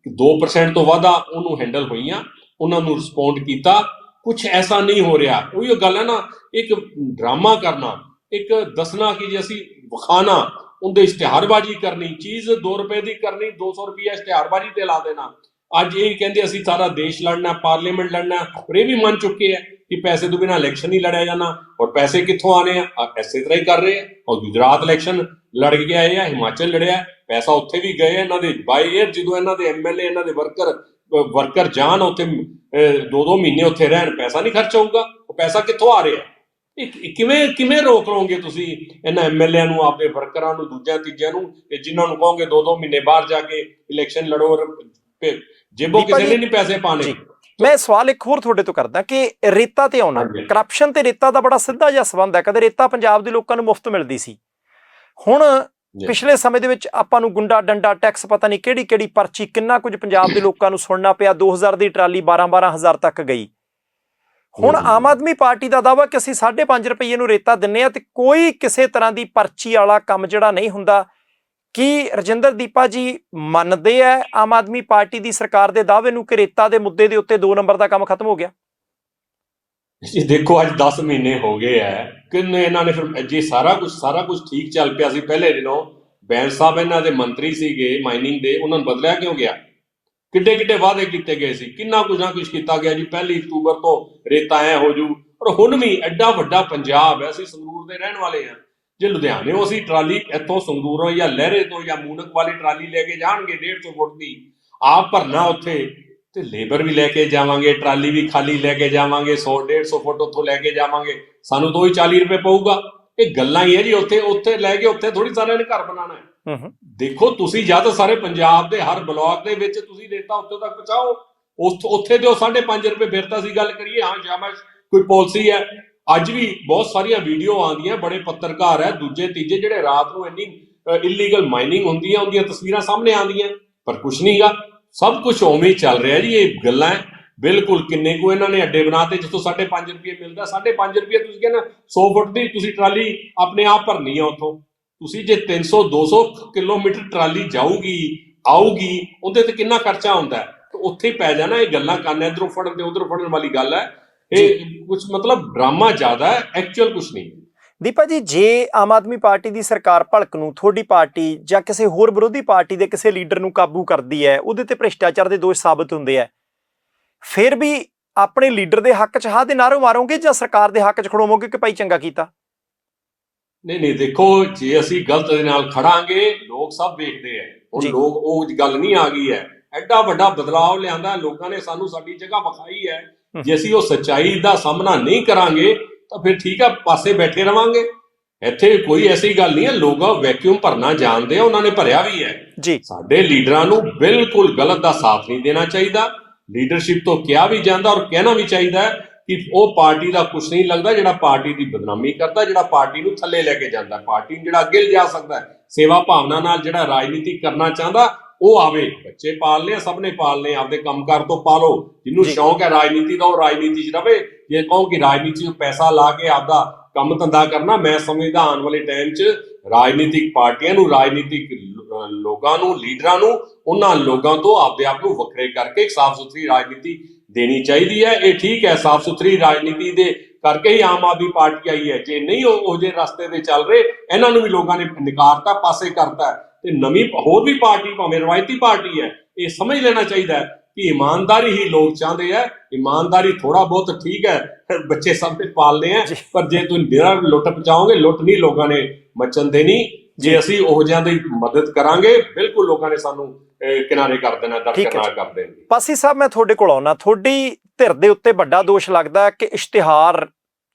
2% ਤੋਂ ਵੱਧ ਉਹਨੂੰ ਹੈਂਡਲ ਹੋਈਆਂ, ਉਹਨਾਂ ਨੂੰ ਰਿਸਪੌਂਡ ਕੀਤਾ। ਕੁਛ ਐਸਾ ਨਹੀਂ ਹੋ ਰਿਹਾ। ਉਹੀ ਗੱਲ ਹੈ ਨਾ, ਇੱਕ ਡਰਾਮਾ ਕਰਨਾ, ਇੱਕ ਦੱਸਣਾ ਕਿ ਜੇ ਅਸੀਂ ਵਿਖਾਣਾ, ਉਹਦੇ ਇਸ਼ਤਿਹਾਰਬਾਜ਼ੀ ਕਰਨੀ, ਚੀਜ਼ 2 ਰੁਪਏ ਦੀ ਕਰਨੀ, 200 ਰੁਪਇਆ ਇਸ਼ਤਿਹਾਰਬਾਜ਼ੀ ਤੇ ਲਾ ਦੇਣਾ। ਅੱਜ ਇਹ ਕਹਿੰਦੇ ਅਸੀਂ ਸਾਰਾ ਦੇਸ਼ ਲੜਨਾ, ਪਾਰਲੀਮੈਂਟ ਲੜਨਾ, ਔਰ ਇਹ ਵੀ ਮੰਨ ਚੁੱਕੇ ਹੈ ਕਿ ਪੈਸੇ ਤੋਂ ਬਿਨਾਂ ਇਲੈਕਸ਼ਨ ਨਹੀਂ ਲੜਿਆ ਜਾਣਾ। ਔਰ ਪੈਸੇ ਕਿੱਥੋਂ ਆਣੇ ਆ? ਇਸੇ ਤਰ੍ਹਾਂ ਹੀ ਕਰ ਰਹੇ ਆ। ਔਰ ਗੁਜਰਾਤ ਇਲੈਕਸ਼ਨ ਲੜ ਕੇ ਆਏ ਆ, ਹਿਮਾਚਲ ਲੜਿਆ, ਪੈਸਾ ਉੱਥੇ ਵੀ ਗਏ ਇਹਨਾਂ ਦੇ ਬਾਈ ਏਅਰ। ਜਦੋਂ ਇਹਨਾਂ ਦੇ ਐਮਐਲਏ, ਇਹਨਾਂ ਦੇ ਵਰਕਰ ਜਾਣ ਉੱਥੇ 2-2 ਮਹੀਨੇ ਉੱਥੇ ਰਹਿਣ, ਪੈਸਾ ਨਹੀਂ ਖਰਚ ਹੋਊਗਾ। ਉਹ ਪੈਸਾ ਕਿੱਥੋਂ ਆ ਰਿਹਾ? ਕਿਵੇਂ ਰੋਕ ਲਓਗੇ ਤੁਸੀਂ ਇਹਨਾਂ ਐਮਐਲਏ ਨੂੰ, ਆਪਦੇ ਵਰਕਰਾਂ ਨੂੰ, ਦੂਜਿਆਂ ਤੀਜਿਆਂ ਨੂੰ, ਜਿਨ੍ਹਾਂ ਨੂੰ ਕਹੋਗੇ 2-2 ਮਹੀਨੇ ਬਾਹਰ ਜਾ ਕੇ ਇਲੈਕਸ਼ਨ ਲੜੋ, ਜੇਬੋਂ ਕਿਸੇ ਨੇ ਨਹੀਂ ਪੈਸੇ ਪਾਣੇ। ਮੈਂ ਸਵਾਲ ਇੱਕ ਹੋਰ ਤੁਹਾਡੇ ਤੋਂ ਕਰਦਾ ਕਿ ਰੇਤਾ ਤੇ ਆਉਣਾ, ਕਰਪਸ਼ਨ ਤੇ ਰੇਤਾ ਦਾ ਬੜਾ ਸਿੱਧਾ ਜਿਹਾ ਸੰਬੰਧ ਹੈ। ਕਦੇ ਰੇਤਾ ਪੰਜਾਬ ਦੇ ਲੋਕਾਂ ਨੂੰ ਮੁਫਤ ਮਿਲਦੀ ਸੀ, ਹੁਣ ਪਿਛਲੇ ਸਮੇਂ ਦੇ ਵਿੱਚ ਆਪਾਂ ਨੂੰ ਗੁੰਡਾ ਡੰਡਾ ਟੈਕਸ, ਪਤਾ ਨਹੀਂ ਕਿਹੜੀ ਕਿਹੜੀ ਪਰਚੀ, ਕਿੰਨਾ ਕੁਝ ਪੰਜਾਬ ਦੇ ਲੋਕਾਂ ਨੂੰ ਸੁਣਨਾ ਪਿਆ। 2000 ਦੀ ਟਰਾਲੀ 12-12 ਹਜ਼ਾਰ ਤੱਕ ਗਈ। ਹੁਣ ਆਮ ਆਦਮੀ ਪਾਰਟੀ ਦਾ ਦਾਅਵਾ ਕਿ ਅਸੀਂ 5.5 ਰੁਪਏ ਨੂੰ ਰੇਤਾ ਦਿੰਨੇ ਆ ਤੇ ਕੋਈ ਕਿਸੇ ਤਰ੍ਹਾਂ ਦੀ ਪਰਚੀ ਵਾਲਾ ਕੰਮ ਜਿਹੜਾ ਨਹੀਂ ਹੁੰਦਾ। ਕੀ ਰਜਿੰਦਰ ਦੀਪਾ ਜੀ ਮੰਨਦੇ ਆ ਆਮ ਆਦਮੀ ਪਾਰਟੀ ਦੀ ਸਰਕਾਰ ਦੇ ਦਾਅਵੇ ਨੂੰ ਕਿ ਰੇਤਾ ਦੇ ਮੁੱਦੇ ਦੇ ਉੱਤੇ 2 ਨੰਬਰ ਦਾ ਕੰਮ ਖਤਮ ਹੋ ਗਿਆ? ਜੀ ਦੇਖੋ, ਅੱਜ 10 ਮਹੀਨੇ ਹੋ ਗਏ ਹੈ, ਕਿੰਨੇ ਇਹਨਾਂ ਨੇ ਫਿਰ ਜੇ ਸਾਰਾ ਕੁਝ ਠੀਕ ਚੱਲ ਪਿਆ ਸੀ ਪਹਿਲੇ ਦਿਨੋਂ। ਬੈਂਸ ਸਾਹਿਬ ਇਹਨਾਂ ਦੇ ਮੰਤਰੀ ਸੀਗੇ ਮਾਈਨਿੰਗ ਦੇ, ਉਹਨਾਂ ਨੂੰ ਬਦਲਿਆ ਕਿਉਂ ਗਿਆ? ਕਿੱਡੇ ਵਾਅਦੇ ਕੀਤੇ ਗਏ ਸੀ, ਕਿੰਨਾ ਕੁਝ ਨਾ ਕੁਝ ਕੀਤਾ ਗਿਆ ਜੀ। 1 ਅਕਤੂਬਰ ਤੋਂ ਰੇਤਾ ਐ ਹੋ ਜੂ। ਔਰ ਹੁਣ ਵੀ ਐਡਾ ਵੱਡਾ ਪੰਜਾਬ ਹੈ, ਅਸੀਂ ਸੰਗਰੂਰ ਦੇ ਰਹਿਣ ਵਾਲੇ ਹਾਂ। ਜੇ ਲੁਧਿਆਣੇੋਂ ਅਸੀਂ ਟਰਾਲੀ ਇੱਥੋਂ ਸੰਗਰੂਰੋਂ ਜਾਂ ਲਹਿਰੇ ਤੋਂ ਜਾਂ ਮੂਨਕ ਵਾਲੀ ਟਰਾਲੀ ਲੈ ਕੇ ਜਾਣਗੇ 150 ਫੁੱਟ ਦੀ, ਆਪ ਭਰਨਾ ਉੱਥੇ, ਤੇ ਲੇਬਰ ਵੀ ਲੈ ਕੇ ਜਾਵਾਂਗੇ, ਟਰਾਲੀ ਵੀ ਖਾਲੀ ਲੈ ਕੇ ਜਾਵਾਂਗੇ, 100-150 ਫੁੱਟ ਉੱਥੋਂ ਲੈ ਕੇ ਜਾਵਾਂਗੇ, ਸਾਨੂੰ ਤਾਂ ਉਹੀ 40 ਰੁਪਏ ਪਊਗਾ। ਇਹ ਗੱਲਾਂ ਹੀ ਹੈ ਜੀ। ਉੱਥੇ ਲੈ ਕੇ ਉੱਥੇ ਥੋੜੀ ਸਾਰਿਆਂ ਨੇ ਘਰ ਬਣਾਉਣਾ ਹੈ। ਦੇਖੋ ਤੁਸੀਂ ਜਾਂ ਤਾਂ ਸਾਰੇ ਪੰਜਾਬ ਦੇ ਹਰ ਬਲਾਕ ਦੇ ਵਿੱਚ ਤੁਸੀਂ ਰੇਤਾ ਉੱਥੇ ਤੱਕ ਪਹੁੰਚਾਓ, ਉੱਥੇ ਦਿਓ 5.5 ਰੁਪਏ। ਫਿਰ ਤਾਂ ਅਸੀਂ ਗੱਲ ਕਰੀਏ ਹਾਂ ਸ਼ਾਬਾਸ਼, ਕੋਈ ਪਾਲਿਸੀ ਹੈ। ਅੱਜ ਵੀ ਬਹੁਤ ਸਾਰੀਆਂ ਵੀਡੀਓ ਆਉਂਦੀਆਂ, ਬੜੇ ਪੱਤਰਕਾਰ ਹੈ ਦੂਜੇ ਤੀਜੇ ਜਿਹੜੇ ਰਾਤ ਨੂੰ ਇੰਨੀ ਇਲੀਗਲ ਮਾਈਨਿੰਗ ਹੁੰਦੀਆਂ, ਉਹਦੀਆਂ ਤਸਵੀਰਾਂ ਸਾਹਮਣੇ ਆਉਂਦੀਆਂ, ਪਰ ਕੁਛ ਨਹੀਂ ਗਾ। ਸਭ ਕੁਝ ਉਵੇਂ ਹੀ ਚੱਲ ਰਿਹਾ ਜੀ। ਇਹ ਗੱਲਾਂ ਬਿਲਕੁਲ ਕਿੰਨੇ ਕੁ ਇਹਨਾਂ ਨੇ ਅੱਡੇ ਬਣਾਤੇ ਜਿੱਥੋਂ 5.5 ਰੁਪਏ ਮਿਲਦਾ। 5.5 ਰੁਪਏ ਤੁਸੀਂ ਕਹਿੰਦਾ 100 ਫੁੱਟ ਦੀ ਤੁਸੀਂ ਟਰਾਲੀ ਆਪਣੇ ਆਪ ਭਰਨੀ ਆ ਉੱਥੋਂ। ਤੁਸੀਂ ਜੇ 300-200 ਕਿਲੋਮੀਟਰ ਟਰਾਲੀ ਜਾਊਗੀ ਆਊਗੀ, ਉਹਦੇ ਤੇ ਕਿੰਨਾ ਖਰਚਾ ਹੁੰਦਾ, ਉੱਥੇ ਹੀ ਪੈ ਜਾਣਾ। ਇਹ ਗੱਲਾਂ ਕਰਨ ਇਧਰੋਂ ਫੜਨ ਤੇ ਉਧਰੋਂ ਫੜਨ ਵਾਲੀ ਗੱਲ ਹੈ। ਇਹ ਕੁਝ ਮਤਲਬ ਡਰਾਮਾ ਜ਼ਿਆਦਾ ਹੈ, ਐਕਚੁਅਲ ਕੁਝ ਨਹੀਂ। ਦੀਪਾ ਜੀ, ਜੇ ਆਮ ਆਦਮੀ ਪਾਰਟੀ ਦੀ ਸਰਕਾਰ ਭਲਕ ਨੂੰ ਤੁਹਾਡੀ ਪਾਰਟੀ ਜਾਂ ਕਿਸੇ ਹੋਰ ਵਿਰੋਧੀ ਪਾਰਟੀ ਦੇ ਕਿਸੇ ਲੀਡਰ ਨੂੰ ਕਾਬੂ ਕਰਦੀ ਹੈ, ਉਹਦੇ ਤੇ ਭ੍ਰਿਸ਼ਟਾਚਾਰ ਦੇ ਦੋਸ਼ ਸਾਬਤ ਹੁੰਦੇ ਆ, ਫਿਰ ਵੀ ਆਪਣੇ ਲੀਡਰ ਦੇ ਹੱਕ 'ਚ ਹਾਂ ਦੇ ਨਾਅਰੇ ਮਾਰੋਗੇ ਜਾਂ ਸਰਕਾਰ ਦੇ ਹੱਕ 'ਚ ਖੜੋਵੋਗੇ ਕਿ ਭਾਈ ਚੰਗਾ ਕੀਤਾ? ਨਹੀਂ ਦੇਖੋ, ਜੇ ਅਸੀਂ ਗਲਤ ਦੇ ਨਾਲ ਖੜਾਂਗੇ ਲੋਕ ਸਭ ਵੇਖਦੇ ਆ। ਹੁਣ ਲੋਕ ਉਹ ਗੱਲ ਨਹੀਂ ਆ ਗਈ ਹੈ। ਐਡਾ ਵੱਡਾ ਬਦਲਾਅ ਲਿਆਂਦਾ ਲੋਕਾਂ ਨੇ, ਸਾਨੂੰ ਸਾਡੀ ਜਗ੍ਹਾ ਵਿਖਾਈ ਹੈ। ਜੇ ਅਸੀਂ ਉਹ ਸੱਚਾਈ ਦਾ ਸਾਹਮਣਾ ਨਹੀਂ ਕਰਾਂਗੇ ਤਾਂ ਫਿਰ ਠੀਕ ਆ, ਪਾਸੇ ਬੈਠੇ ਰਵਾਂਗੇ। ਇੱਥੇ ਕੋਈ ਐਸੀ ਗੱਲ ਨਹੀਂ ਹੈ। ਲੋਕ ਵੈਕਿਊਮ ਭਰਨਾ ਜਾਣਦੇ ਆ, ਉਹਨਾਂ ਨੇ ਭਰਿਆ ਵੀ ਹੈ ਜੀ। ਸਾਡੇ ਲੀਡਰਾਂ ਨੂੰ ਬਿਲਕੁਲ ਗਲਤ ਦਾ ਸਾਥ ਨਹੀਂ ਦੇਣਾ ਚਾਹੀਦਾ। ਲੀਡਰਸ਼ਿਪ ਤੋਂ ਕਿਹਾ ਵੀ ਜਾਂਦਾ ਔਰ ਕਹਿਣਾ ਵੀ ਚਾਹੀਦਾ ਹੈ ਕਿ ਉਹ ਪਾਰਟੀ ਦਾ ਕੁਛ ਨਹੀਂ ਲੱਗਦਾ ਜਿਹੜਾ ਪਾਰਟੀ ਦੀ ਬਦਨਾਮੀ ਕਰਦਾ, ਜਿਹੜਾ ਪਾਰਟੀ ਨੂੰ ਥੱਲੇ ਲੈ ਕੇ ਜਾਂਦਾ, ਪਾਰਟੀ ਨੂੰ ਜਿਹੜਾ ਅੱਗੇ ਲਿਜਾ ਸਕਦਾ, ਸੇਵਾ ਭਾਵਨਾ ਨਾਲ ਜਿਹੜਾ ਰਾਜਨੀਤੀ ਕਰਨਾ ਚਾਹੁੰਦਾ ਉਹ ਆਵੇ। ਬੱਚੇ ਪਾਲਨੇ, ਸਭ ਨੇ ਪਾਲਨੇ, ਆਪਦੇ ਕੰਮਕਾਰ ਤੋਂ ਪਾਲੋ। ਜਿਹਨੂੰ ਸ਼ੌਂਕ ਹੈ ਰਾਜਨੀਤੀ ਦਾ ਉਹ ਰਾਜਨੀਤੀ 'ਚ ਰਵੇ। ਜੇ ਕਹੋ ਕਿ ਰਾਜਨੀਤੀ 'ਚ ਪੈਸਾ ਲਾ ਕੇ ਆਪਦਾ ਕੰਮ ਧੰਦਾ ਕਰਨਾ, ਮੈਂ ਸਮਝਦਾ ਆਉਣ ਵਾਲੇ ਟਾਈਮ 'ਚ ਰਾਜਨੀਤਿਕ ਪਾਰਟੀਆਂ ਨੂੰ, ਰਾਜਨੀਤਿਕ ਲੋਕਾਂ ਨੂੰ, ਲੀਡਰਾਂ ਨੂੰ ਉਹਨਾਂ ਲੋਕਾਂ ਤੋਂ ਆਪਦੇ ਆਪ ਨੂੰ ਵੱਖਰੇ ਕਰਕੇ ਇੱਕ ਸਾਫ਼ ਸੁਥਰੀ ਰਾਜਨੀਤੀ ਦੇਣੀ ਚਾਹੀਦੀ ਹੈ। ਇਹ ਠੀਕ ਹੈ, ਸਾਫ਼ ਸੁਥਰੀ ਰਾਜਨੀਤੀ ਦੇ ਕਰਕੇ ਹੀ ਆਮ ਆਦਮੀ ਪਾਰਟੀ ਆਈ ਹੈ। ਜੇ ਨਹੀਂ ਉਹ ਜਿਹੇ ਰਸਤੇ ਤੇ ਚੱਲ ਰਹੇ, ਇਹਨਾਂ ਨੂੰ ਵੀ ਲੋਕਾਂ ਨੇ ਨਿਕਾਰਤਾ, ਪਾਸੇ ਕਰਤਾ। ਤੇ ਨਵੀਂ ਹੋਰ ਵੀ ਪਾਰਟੀ, ਭਾਵੇਂ ਰਵਾਇਤੀ ਪਾਰਟੀ ਹੈ, ਇਹ ਸਮਝ ਲੈਣਾ ਚਾਹੀਦਾ ਹੈ ਕਿ ਇਮਾਨਦਾਰੀ ਹੀ ਲੋਕ ਚਾਹੁੰਦੇ ਆ। ਇਮਾਨਦਾਰੀ ਥੋੜਾ ਬਹੁਤ ਠੀਕ ਹੈ, ਬੱਚੇ ਸਭ ਤੇ ਪਾਲਦੇ ਆ, ਪਰ ਜੇ ਤੁਸੀਂ ਨਿਰਾ ਲੁੱਟ ਪਚਾਓਗੇ, ਲੁੱਟ ਨਹੀਂ ਲੋਕਾਂ ਨੇ ਮਚਣ ਦੇਣੀ। ਜੇ ਅਸੀਂ ਉਹ ਜਿਹਾਂ ਦੀ ਮਦਦ ਕਰਾਂਗੇ, ਬਿਲਕੁਲ ਲੋਕਾਂ ਨੇ ਸਾਨੂੰ ਕਿਨਾਰੇ ਕਰ ਦੇਣਾ, ਦਰਕਨਾਰ ਕਰ ਦੇਣਗੇ। ਪਾਸੀ ਸਾਹਿਬ, ਮੈਂ ਤੁਹਾਡੇ ਕੋਲ ਆਉਣਾ। ਤੁਹਾਡੀ ਧਿਰ ਦੇ ਉੱਤੇ ਵੱਡਾ ਦੋਸ਼ ਲੱਗਦਾ ਕਿ ਇਸ਼ਤਿਹਾਰ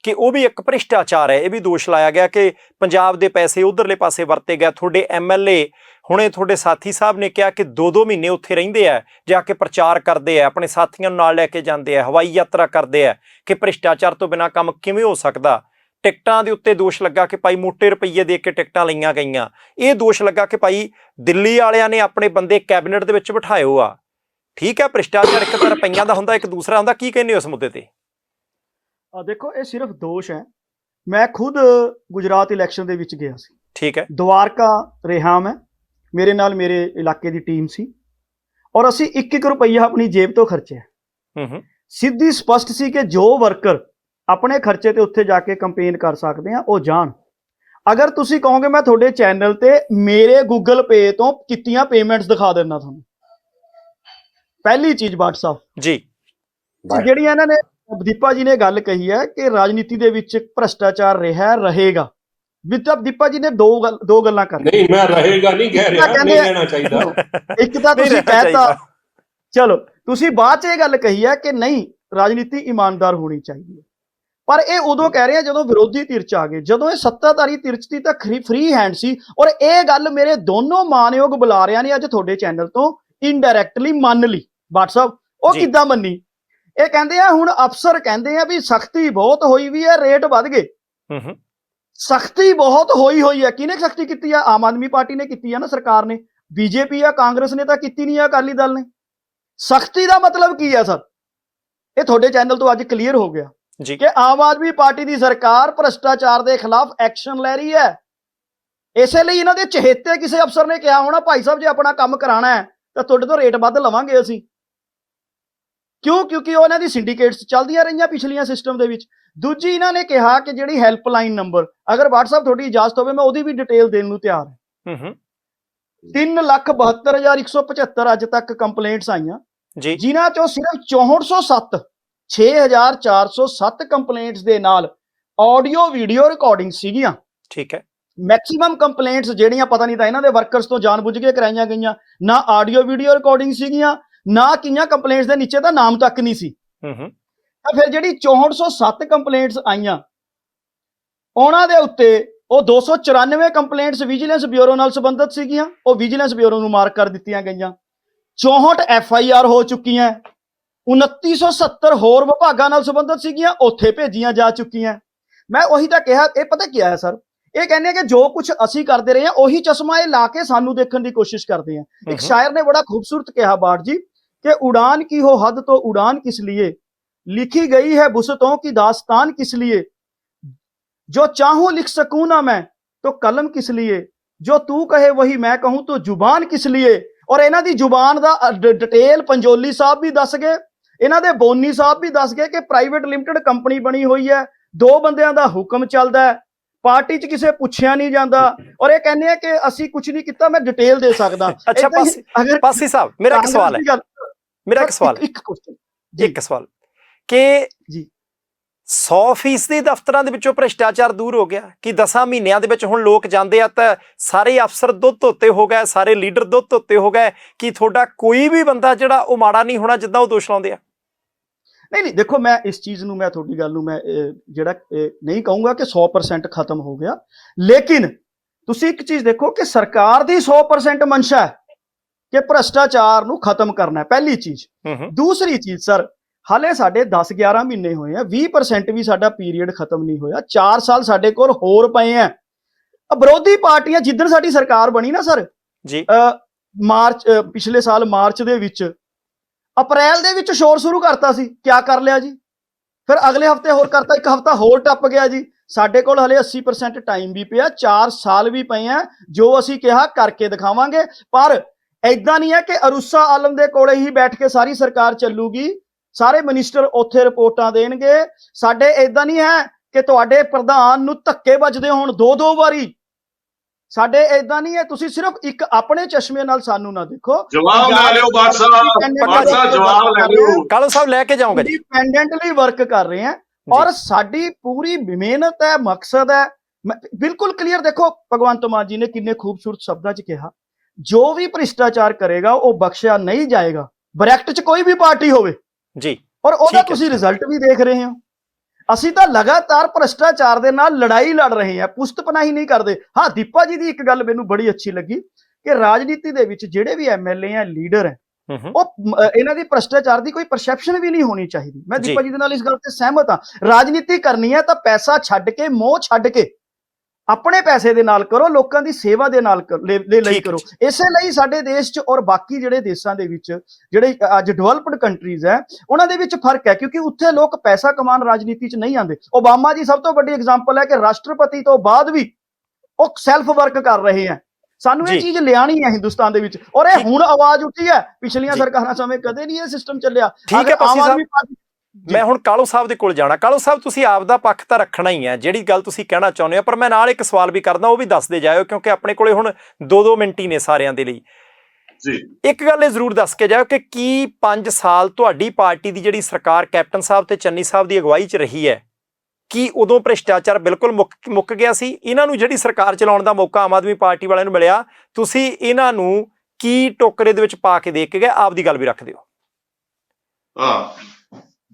ਕਿ ਉਹ ਵੀ ਇੱਕ ਭ੍ਰਿਸ਼ਟਾਚਾਰ ਹੈ। ਇਹ ਵੀ ਦੋਸ਼ ਲਾਇਆ ਗਿਆ ਕਿ ਪੰਜਾਬ ਦੇ ਪੈਸੇ ਉਧਰਲੇ ਪਾਸੇ ਵਰਤੇ ਗਏ। ਤੁਹਾਡੇ MLA ਹੁਣੇ ਤੁਹਾਡੇ ਸਾਥੀ ਸਾਹਿਬ ਨੇ ਕਿਹਾ ਕਿ 2-2 ਮਹੀਨੇ ਉੱਥੇ ਰਹਿੰਦੇ ਆ, ਜਾ ਕੇ ਪ੍ਰਚਾਰ ਕਰਦੇ ਆ, ਆਪਣੇ ਸਾਥੀਆਂ ਨੂੰ ਨਾਲ ਲੈ ਕੇ ਜਾਂਦੇ ਆ, ਹਵਾਈ ਯਾਤਰਾ ਕਰਦੇ ਆ ਕਿ ਭ੍ਰਿਸ਼ਟਾਚਾਰ ਤੋਂ ਬਿਨਾਂ ਕੰਮ ਕਿਵੇਂ ਹੋ ਸਕਦਾ। ਟਿਕਟਾਂ ਦੇ ਉੱਤੇ ਦੋਸ਼ ਲੱਗਾ ਕਿ ਭਾਈ ਮੋਟੇ ਰੁਪਈਏ ਦੇ ਕੇ ਟਿਕਟਾਂ ਲਈਆਂ ਗਈਆਂ। ਇਹ ਦੋਸ਼ ਲੱਗਾ ਕਿ ਭਾਈ ਦਿੱਲੀ ਵਾਲਿਆਂ ਨੇ ਆਪਣੇ ਬੰਦੇ ਕੈਬਨਿਟ ਦੇ ਵਿੱਚ ਬਿਠਾਇਓ ਆ। ਠੀਕ ਹੈ, ਭ੍ਰਿਸ਼ਟਾਚਾਰ ਇੱਕ ਤਾਂ ਰੁਪਈਆਂ ਦਾ ਹੁੰਦਾ, ਇੱਕ ਦੂਸਰਾ ਹੁੰਦਾ। ਕੀ ਕਹਿੰਦੇ ਹੋ ਇਸ ਮੁੱਦੇ ਤੇ? ਦੇਖੋ, ਇਹ ਸਿਰਫ ਦੋਸ਼ ਹੈ। ਮੈਂ ਖੁਦ ਗੁਜਰਾਤ ਇਲੈਕਸ਼ਨ ਦੇ ਵਿੱਚ ਗਿਆ ਸੀ। ਠੀਕ ਹੈ। ਦਵਾਰਕਾ ਰਿਹਾ ਮੈਂ, ਮੇਰੇ ਨਾਲ ਮੇਰੇ ਇਲਾਕੇ ਦੀ ਟੀਮ ਸੀ, ਔਰ ਅਸੀਂ 1-1 ਰੁਪਈਆ ਆਪਣੀ ਜੇਬ ਤੋਂ ਖਰਚਿਆ। ਸਿੱਧੀ ਸਪਸ਼ਟ ਸੀ ਕਿ ਜੋ ਵਰਕਰ ਆਪਣੇ ਖਰਚੇ ਤੇ ਉੱਥੇ ਜਾ ਕੇ ਕੰਪੇਨ ਕਰ ਸਕਦੇ ਆ, ਉਹ ਜਾਣ। ਅਗਰ ਤੁਸੀਂ ਕਹੋਗੇ ਮੈਂ ਤੁਹਾਡੇ ਚੈਨਲ ਤੇ ਮੇਰੇ ਗੂਗਲ ਪੇ ਤੋਂ ਕੀਤੀਆਂ ਪੇਮੈਂਟਸ ਦਿਖਾ ਦਿੰਦਾ ਤੁਹਾਨੂੰ। ਪਹਿਲੀ ਚੀਜ਼ WhatsApp ਜੀ, ਜਿਹੜੀ ਇਹਨਾਂ ਨੇ ਦੀਪਾ ਜੀ ਨੇ ਗੱਲ ਕਹੀ ਹੈ ਕਿ ਰਾਜਨੀਤੀ ਦੇ ਵਿੱਚ ਭ੍ਰਿਸ਼ਟਾਚਾਰ ਰਿਹਾ, ਰਹੇਗਾ। ਦੀਪਾ ਜੀ ਨੇ ਦੋ ਗੱਲਾਂ ਕਰ ਨਹੀਂ, ਮੈਂ ਰਹੇਗਾ ਨਹੀਂ ਕਹਿ ਰਿਹਾ, ਨਹੀਂ ਰਹਿਣਾ ਚਾਹੀਦਾ। ਇੱਕ ਤਾਂ ਤੁਸੀਂ ਕਹਿਤਾ, ਚਲੋ ਤੁਸੀਂ ਬਾਅਦ ਚ ਇਹ ਗੱਲ ਕਹੀ ਹੈ ਕਿ ਨਹੀਂ, ਰਾਜਨੀਤੀ ਇਮਾਨਦਾਰ ਹੋਣੀ ਚਾਹੀਦੀ ਹੈ। ਪਰ ਇਹ ਉਦੋਂ ਕਹਿ ਰਹੇ ਆ ਜਦੋਂ ਵਿਰੋਧੀ ਧਿਰ ਚ ਆ ਗਏ। ਜਦੋਂ ਇਹ ਸੱਤਾਧਾਰੀ ਧਿਰ ਚ ਸੀ ਤਾਂ ਫ੍ਰੀ ਹੈਂਡ ਸੀ। ਔਰ ਇਹ ਗੱਲ ਮੇਰੇ ਦੋਨੋਂ ਮਾਨਯੋਗ ਬੁਲਾਰਿਆਂ ਨੇ ਅੱਜ ਤੁਹਾਡੇ ਚੈਨਲ ਤੋਂ ਇਨਡਾਇਰੈਕਟਲੀ ਮੰਨ ਲਈ। WhatsApp ਉਹ ਕਿੱਦਾਂ ਮੰਨੀ? ਇਹ ਕਹਿੰਦੇ ਆ ਹੁਣ ਅਫਸਰ ਕਹਿੰਦੇ ਆ ਵੀ ਸਖਤੀ ਬਹੁਤ ਹੋਈ ਵੀ ਹੈ, ਰੇਟ ਵੱਧ ਗਏ। ਸਖਤੀ ਬਹੁਤ ਹੋਈ ਹੈ। ਕਿਹਨੇ ਸਖਤੀ ਕੀਤੀ ਆ? ਆਮ ਆਦਮੀ ਪਾਰਟੀ ਨੇ ਕੀਤੀ ਆ ਨਾ, ਸਰਕਾਰ ਨੇ। ਬੀਜੇਪੀ ਆ, ਕਾਂਗਰਸ ਨੇ ਤਾਂ ਕੀਤੀ ਨਹੀਂ ਆ, ਅਕਾਲੀ ਦਲ ਨੇ। ਸਖਤੀ ਦਾ ਮਤਲਬ ਕੀ ਹੈ ਸਰ? ਇਹ ਤੁਹਾਡੇ ਚੈਨਲ ਤੋਂ ਅੱਜ ਕਲੀਅਰ ਹੋ ਗਿਆ ਜੀ ਕਿ ਆਮ ਆਦਮੀ ਪਾਰਟੀ ਦੀ ਸਰਕਾਰ ਭ੍ਰਿਸ਼ਟਾਚਾਰ ਦੇ ਖਿਲਾਫ ਐਕਸ਼ਨ ਲੈ ਰਹੀ ਹੈ। ਇਸੇ ਲਈ ਇਹਨਾਂ ਦੇ ਚਹੇਤੇ ਕਿਸੇ ਅਫਸਰ ਨੇ ਕਿਹਾ ਹੋਣਾ, ਭਾਈ ਸਾਹਿਬ ਜੇ ਆਪਣਾ ਕੰਮ ਕਰਾਣਾ ਹੈ ਤਾਂ ਤੁਹਾਡੇ ਤੋਂ ਰੇਟ ਵੱਧ ਲਵਾਂਗੇ ਅਸੀਂ। ਕਿਉਂ? ਕਿਉਂਕਿ ਉਹ ਇਹਨਾਂ ਦੀ ਸਿੰਡੀਕੇਟਸ ਚੱਲਦੀਆਂ ਰਹੀਆਂ ਪਿਛਲੀਆਂ ਸਿਸਟਮ ਦੇ ਵਿੱਚ। ਦੂਜੀ, ਇਹਨਾਂ ਨੇ ਕਿਹਾ ਕਿ ਜਿਹੜੀ ਹੈਲਪਲਾਈਨ ਨੰਬਰ, ਅਗਰ WhatsApp ਤੁਹਾਡੀ ਇਜਾਜ਼ਤ ਹੋਵੇ ਮੈਂ ਉਹਦੀ ਵੀ ਡਿਟੇਲ ਦੇਣ ਨੂੰ ਤਿਆਰ ਹਾਂ। 3,72,175 ਅੱਜ ਤੱਕ ਕੰਪਲੇਂਟਸ ਆਈਆਂ, ਜਿਨ੍ਹਾਂ ਚੋਂ ਸਿਰਫ 6407 ਕੰਪਲੇਂਟਸ ਦੇ ਨਾਲ ਆਡੀਓ ਵੀਡੀਓ ਰਿਕਾਰਡਿੰਗ ਸੀਗੀਆਂ। ਠੀਕ ਹੈ। ਮੈਕਸਿਮਮ ਕੰਪਲੇਂਟਸ ਜਿਹੜੀਆਂ ਪਤਾ ਨਹੀਂ ਤਾਂ ਇਹਨਾਂ ਦੇ ਵਰਕਰਸ ਤੋਂ ਜਾਣਬੁੱਝ ਕੇ ਕਰਾਈਆਂ ਗਈਆਂ, ਨਾ ਆਡੀਓ ਵੀਡੀਓ ਰਿਕਾਰਡਿੰਗ ਸੀਗੀਆਂ, ਨਾ ਕਿੰਨੀਆਂ ਕੰਪਲੇਂਟਸ ਦੇ ਨੀਚੇ ਤਾਂ ਨਾਮ ਤੱਕ ਨਹੀਂ ਸੀ। ਤਾਂ ਫਿਰ ਜਿਹੜੀ 6407 ਕੰਪਲੇਂਟਸ ਆਈਆਂ, ਉਹਨਾਂ ਦੇ ਉੱਤੇ ਉਹ 294 ਕੰਪਲੇਂਟਸ ਵਿਜੀਲੈਂਸ ਬਿਊਰੋ ਨਾਲ ਸੰਬੰਧਿਤ ਸੀਗੀਆਂ, ਉਹ ਵਿਜੀਲੈਂਸ ਬਿਊਰੋ ਨੂੰ ਮਾਰਕ ਕਰ ਦਿੱਤੀਆਂ ਗਈਆਂ। 64 FIR ਹੋ ਚੁੱਕੀਆਂ। 2970 ਹੋਰ ਵਿਭਾਗਾਂ ਨਾਲ ਸੰਬੰਧਿਤ ਸੀਗੀਆਂ, ਉੱਥੇ ਭੇਜੀਆਂ ਜਾ ਚੁੱਕੀਆਂ। ਮੈਂ ਉਹੀ ਤਾਂ ਕਿਹਾ, ਇਹ ਪਤਾ ਕੀ ਹੈ ਸਰ, ਇਹ ਕਹਿੰਦੇ ਕਿ ਜੋ ਕੁਝ ਅਸੀਂ ਕਰਦੇ ਰਹੇ ਹਾਂ ਉਹੀ ਚਸ਼ਮਾ ਇਹ ਲਾ ਕੇ ਸਾਨੂੰ ਦੇਖਣ ਦੀ ਕੋਸ਼ਿਸ਼ ਕਰਦੇ हैं। एक शायर ने बड़ा खूबसूरत कहा बाट जी कि उड़ान की हो हद तो उड़ान किस लिए, लिखी गई है बुसतों की दास्तान किस लिए, जो चाहूं लिख सकूं ना मैं तो कलम किस लिए, जो तू कहे वही मैं कहूं तो जुबान किस लिए। और इन्हां दी जुबान दा डिटेल पंजोली साहब भी दस गए, इन्हां दे बोनी साहब भी दस गए कि प्राइवेट लिमिटेड कंपनी बनी हुई है, 2 बंदियां दा हुक्म चलदा है, पार्टी च किसे पूछया नहीं जाता। और ये कहने हैं कि असी कुछ नहीं किया। मैं डिटेल दे सकदा। अच्छा पासी साहब, मेरा एक सवाल है, मेरा एक सवाल, एक सवाल कि जी 100% ਦਫ਼ਤਰਾਂ ਦੇ ਵਿੱਚੋਂ ਭ੍ਰਿਸ਼ਟਾਚਾਰ ਦੂਰ ਹੋ ਗਿਆ ਕਿ 10 ਮਹੀਨਿਆਂ ਦੇ ਵਿੱਚ ਹੁਣ ਲੋਕ ਜਾਂਦੇ ਆ ਤਾਂ ਸਾਰੇ ਅਫਸਰ ਦੁੱਧ ਧੋਤੇ ਹੋ ਗਏ, ਸਾਰੇ ਲੀਡਰ ਦੁੱਧ ਧੋਤੇ ਹੋ ਗਏ ਕਿ ਤੁਹਾਡਾ ਕੋਈ ਵੀ ਬੰਦਾ ਜਿਹੜਾ ਉਹ ਮਾੜਾ ਨਹੀਂ ਹੋਣਾ ਜਿੱਦਾਂ ਉਹ ਦੋਸ਼ ਲਾਉਂਦੇ ਆ? नहीं देखो, मैं इस चीज ਨੂੰ मैं ਤੁਹਾਡੀ ਗੱਲ ਨੂੰ ਮੈਂ ਜਿਹੜਾ ਨਹੀਂ ਕਹੂੰਗਾ ਕਿ 100% ਖਤਮ ਹੋ ਗਿਆ, ਲੇਕਿਨ ਤੁਸੀਂ ਇੱਕ ਚੀਜ਼ ਦੇਖੋ ਕਿ ਸਰਕਾਰ ਦੀ 100% ਮਨਸ਼ਾ ਹੈ ਕਿ ਭ੍ਰਿਸ਼ਟਾਚਾਰ ਨੂੰ ਖਤਮ ਕਰਨਾ ਹੈ, ਪਹਿਲੀ ਚੀਜ਼। ਦੂਸਰੀ ਚੀਜ਼ ਸਰ, ਹਾਲੇ ਸਾਡੇ 10-11 ਮਹੀਨੇ ਹੋਏ ਆ, 20% ਵੀ ਸਾਡਾ ਪੀਰੀਅਡ ਖਤਮ ਨਹੀਂ ਹੋਇਆ, 4 ਸਾਲ ਸਾਡੇ ਕੋਲ ਹੋਰ ਪਏ ਆ। ਵਿਰੋਧੀ ਪਾਰਟੀਆਂ ਜਿੱਦਣ ਸਾਡੀ ਸਰਕਾਰ ਬਣੀ ਨਾ ਸਰ ਜੀ, ਮਾਰਚ ਪਿਛਲੇ ਸਾਲ ਮਾਰਚ ਦੇ ਵਿੱਚ, ਅਪ੍ਰੈਲ ਦੇ ਵਿੱਚ ਸ਼ੋਰ ਸ਼ੁਰੂ ਕਰਤਾ ਸੀ। ਕਿਆ ਕਰ ਲਿਆ ਜੀ? ਫਿਰ ਅਗਲੇ ਹਫਤੇ ਹੋਰ ਕਰਤਾ, ਇੱਕ ਹਫਤਾ ਹੋਰ ਟੱਪ ਗਿਆ ਜੀ। ਸਾਡੇ ਕੋਲ ਹਲੇ 80% ਟਾਈਮ ਵੀ ਪਿਆ, 4 ਸਾਲ ਵੀ ਪਏ ਆ, ਜੋ ਅਸੀਂ ਕਿਹਾ ਕਰਕੇ ਦਿਖਾਵਾਂਗੇ। ਪਰ ਏਦਾਂ ਨਹੀਂ ਹੈ ਕਿ ਅਰੂਸਾ ਆਲਮ ਦੇ ਕੋਲੇ ਹੀ ਬੈਠ ਕੇ ਸਾਰੀ ਸਰਕਾਰ ਚੱਲੂਗੀ, ਸਾਰੇ ਮਿਨਿਸਟਰ ਉੱਥੇ ਰਿਪੋਰਟਾਂ ਦੇਣਗੇ। ਸਾਡੇ ਏਦਾਂ ਨਹੀਂ ਹੈ ਕਿ ਤੁਹਾਡੇ ਪ੍ਰਧਾਨ ਨੂੰ ਧੱਕੇ ਵੱਜਦੇ ਹੋਣ 2-2 ਵਾਰੀ। ਸਾਡੇ ਏਦਾਂ ਨਹੀਂ ਹੈ, ਤੁਸੀਂ ਸਿਰਫ ਇੱਕ ਆਪਣੇ ਚਸ਼ਮੇ ਨਾਲ ਸਾਨੂੰ ਨਾ ਦੇਖੋ। ਜਵਾਬ ਲੈ ਲਿਓ ਬਾਠ ਸਾਹਿਬ, ਜਵਾਬ ਲੈ ਲਿਓ। ਕਾਲੂ ਸਾਹਿਬ ਲੈ ਕੇ ਜਾਓਗੇ, ਇੰਡੀਪੈਂਡੈਂਟਲੀ ਵਰਕ ਕਰ ਰਹੇ ਆ ਔਰ ਸਾਡੀ ਪੂਰੀ ਮਿਹਨਤ ਹੈ, ਮਕਸਦ ਹੈ ਬਿਲਕੁਲ ਕਲੀਅਰ। ਦੇਖੋ ਭਗਵੰਤ ਮਾਨ ਜੀ ਨੇ ਕਿੰਨੇ ਖੂਬਸੂਰਤ ਸ਼ਬਦਾਂ 'ਚ ਕਿਹਾ, ਜੋ ਵੀ ਭ੍ਰਿਸ਼ਟਾਚਾਰ ਕਰੇਗਾ ਉਹ ਬਖਸ਼ਿਆ ਨਹੀਂ ਜਾਏਗਾ, ਬ੍ਰੈਕਟ 'ਚ ਕੋਈ ਵੀ ਪਾਰਟੀ ਹੋਵੇ ਜੀ। ਔਰ ਉਹਦਾ ਤੁਸੀਂ ਰਿਜ਼ਲਟ ਵੀ ਦੇਖ ਰਹੇ ਹੋ। ਅਸੀਂ ਤਾਂ ਲਗਾਤਾਰ ਭ੍ਰਿਸ਼ਟਾਚਾਰ ਦੇ ਨਾਲ ਲੜਾਈ ਲੜ ਰਹੇ ਹਾਂ, ਪੁਸਤ ਪਨਾਹੀ ਨਹੀਂ ਕਰਦੇ। ਹਾਂ, ਦੀਪਾ ਜੀ ਦੀ ਇੱਕ ਗੱਲ ਮੈਨੂੰ ਬੜੀ ਅੱਛੀ ਲੱਗੀ ਕਿ ਰਾਜਨੀਤੀ ਦੇ ਵਿੱਚ ਜਿਹੜੇ ਵੀ ਐਮਐਲਏ ਆ, ਲੀਡਰ ਹੈ, ਉਹ ਇਹਨਾਂ ਦੀ ਭ੍ਰਿਸ਼ਟਾਚਾਰ ਦੀ ਕੋਈ ਪਰਸੈਪਸ਼ਨ ਵੀ ਨਹੀਂ ਹੋਣੀ ਚਾਹੀਦੀ। ਮੈਂ ਦੀਪਾ ਜੀ ਦੇ ਨਾਲ ਇਸ ਗੱਲ ਤੇ ਸਹਿਮਤ ਹਾਂ। ਰਾਜਨੀਤੀ ਕਰਨੀ ਹੈ ਤਾਂ ਪੈਸਾ ਛੱਡ ਕੇ, ਮੋਹ ਛੱਡ ਕੇ ਆਪਣੇ ਪੈਸੇ ਦੇ ਨਾਲ ਕਰੋ, ਲੋਕਾਂ ਦੀ ਸੇਵਾ ਦੇ ਨਾਲ ਲਈ ਕਰੋ। ਇਸੇ ਲਈ ਸਾਡੇ ਦੇਸ਼ 'ਚ ਔਰ ਬਾਕੀ ਜਿਹੜੇ ਦੇਸ਼ਾਂ ਦੇ ਵਿੱਚ, ਜਿਹੜੇ ਅੱਜ ਡਿਵੈਲਪਡ ਕੰਟਰੀਜ਼ ਹੈ, ਉਹਨਾਂ ਦੇ ਵਿੱਚ ਫਰਕ ਹੈ, ਕਿਉਂਕਿ ਉੱਥੇ ਲੋਕ ਪੈਸਾ ਕਮਾਉਣ ਰਾਜਨੀਤੀ 'ਚ ਨਹੀਂ ਆਉਂਦੇ। ਓਬਾਮਾ ਜੀ ਸਭ ਤੋਂ ਵੱਡੀ ਐਗਜ਼ਾਮਪਲ ਹੈ ਕਿ ਰਾਸ਼ਟਰਪਤੀ ਤੋਂ ਬਾਅਦ ਵੀ ਉਹ ਸੈਲਫ ਵਰਕ ਕਰ ਰਹੇ ਹੈ। ਸਾਨੂੰ ਇਹ ਚੀਜ਼ ਲਿਆਣੀ ਹੈ ਹਿੰਦੁਸਤਾਨ ਦੇ ਵਿੱਚ, ਔਰ ਇਹ ਹੁਣ ਆਵਾਜ਼ ਉੱਠੀ ਹੈ। ਪਿਛਲੀਆਂ ਸਰਕਾਰਾਂ ਸਮੇਂ ਕਦੇ ਨਹੀਂ ਇਹ ਸਿਸਟਮ ਚੱਲਿਆ। ਠੀਕ ਹੈ ਆਮ ਆਦਮੀ ਪਾਰਟੀ। ਮੈਂ ਹੁਣ ਕਾਲੂ ਸਾਹਿਬ ਦੇ ਕੋਲ ਜਾਣਾ। ਕਾਲੂ ਸਾਹਿਬ, ਤੁਸੀਂ ਆਪ ਦਾ ਪੱਖ ਤਾਂ ਰੱਖਣਾ ਹੀ ਹੈ, ਜਿਹੜੀ ਗੱਲ ਤੁਸੀਂ ਕਹਿਣਾ ਚਾਹੁੰਦੇ ਹੋ, ਪਰ ਮੈਂ ਨਾਲ ਇੱਕ ਸਵਾਲ ਵੀ ਕਰਦਾ, ਉਹ ਵੀ ਦੱਸਦੇ ਜਾਇਓ, ਕਿਉਂਕਿ ਆਪਣੇ ਕੋਲੇ ਹੁਣ 2-2 ਮਿੰਟ ਹੀ ਨੇ ਸਾਰਿਆਂ ਦੇ ਲਈ ਜੀ। ਇੱਕ ਗੱਲ ਇਹ ਜ਼ਰੂਰ ਦੱਸ ਕੇ ਜਾਓ ਕਿ ਕੀ 5 ਸਾਲ ਤੁਹਾਡੀ ਪਾਰਟੀ ਦੀ ਜਿਹੜੀ ਸਰਕਾਰ ਕੈਪਟਨ ਸਾਹਿਬ ਤੇ ਚੰਨੀ ਸਾਹਿਬ ਦੀ ਅਗਵਾਈ 'ਚ ਰਹੀ ਹੈ, ਕੀ ਉਦੋਂ ਭ੍ਰਿਸ਼ਟਾਚਾਰ ਬਿਲਕੁਲ ਮੁੱਕ ਗਿਆ ਸੀ? ਇਹਨਾਂ ਨੂੰ ਜਿਹੜੀ ਸਰਕਾਰ ਚਲਾਉਣ ਦਾ ਮੌਕਾ ਆਮ ਆਦਮੀ ਪਾਰਟੀ ਵਾਲਿਆਂ ਨੂੰ ਮਿਲਿਆ, ਤੁਸੀਂ ਇਹਨਾਂ ਨੂੰ ਕੀ ਟੋਕਰੇ ਦੇ ਵਿੱਚ ਪਾ ਕੇ ਦੇ ਕੇ ਗਏ? ਆਪ ਦੀ ਗੱਲ ਵੀ ਰੱਖ ਦਿਓ।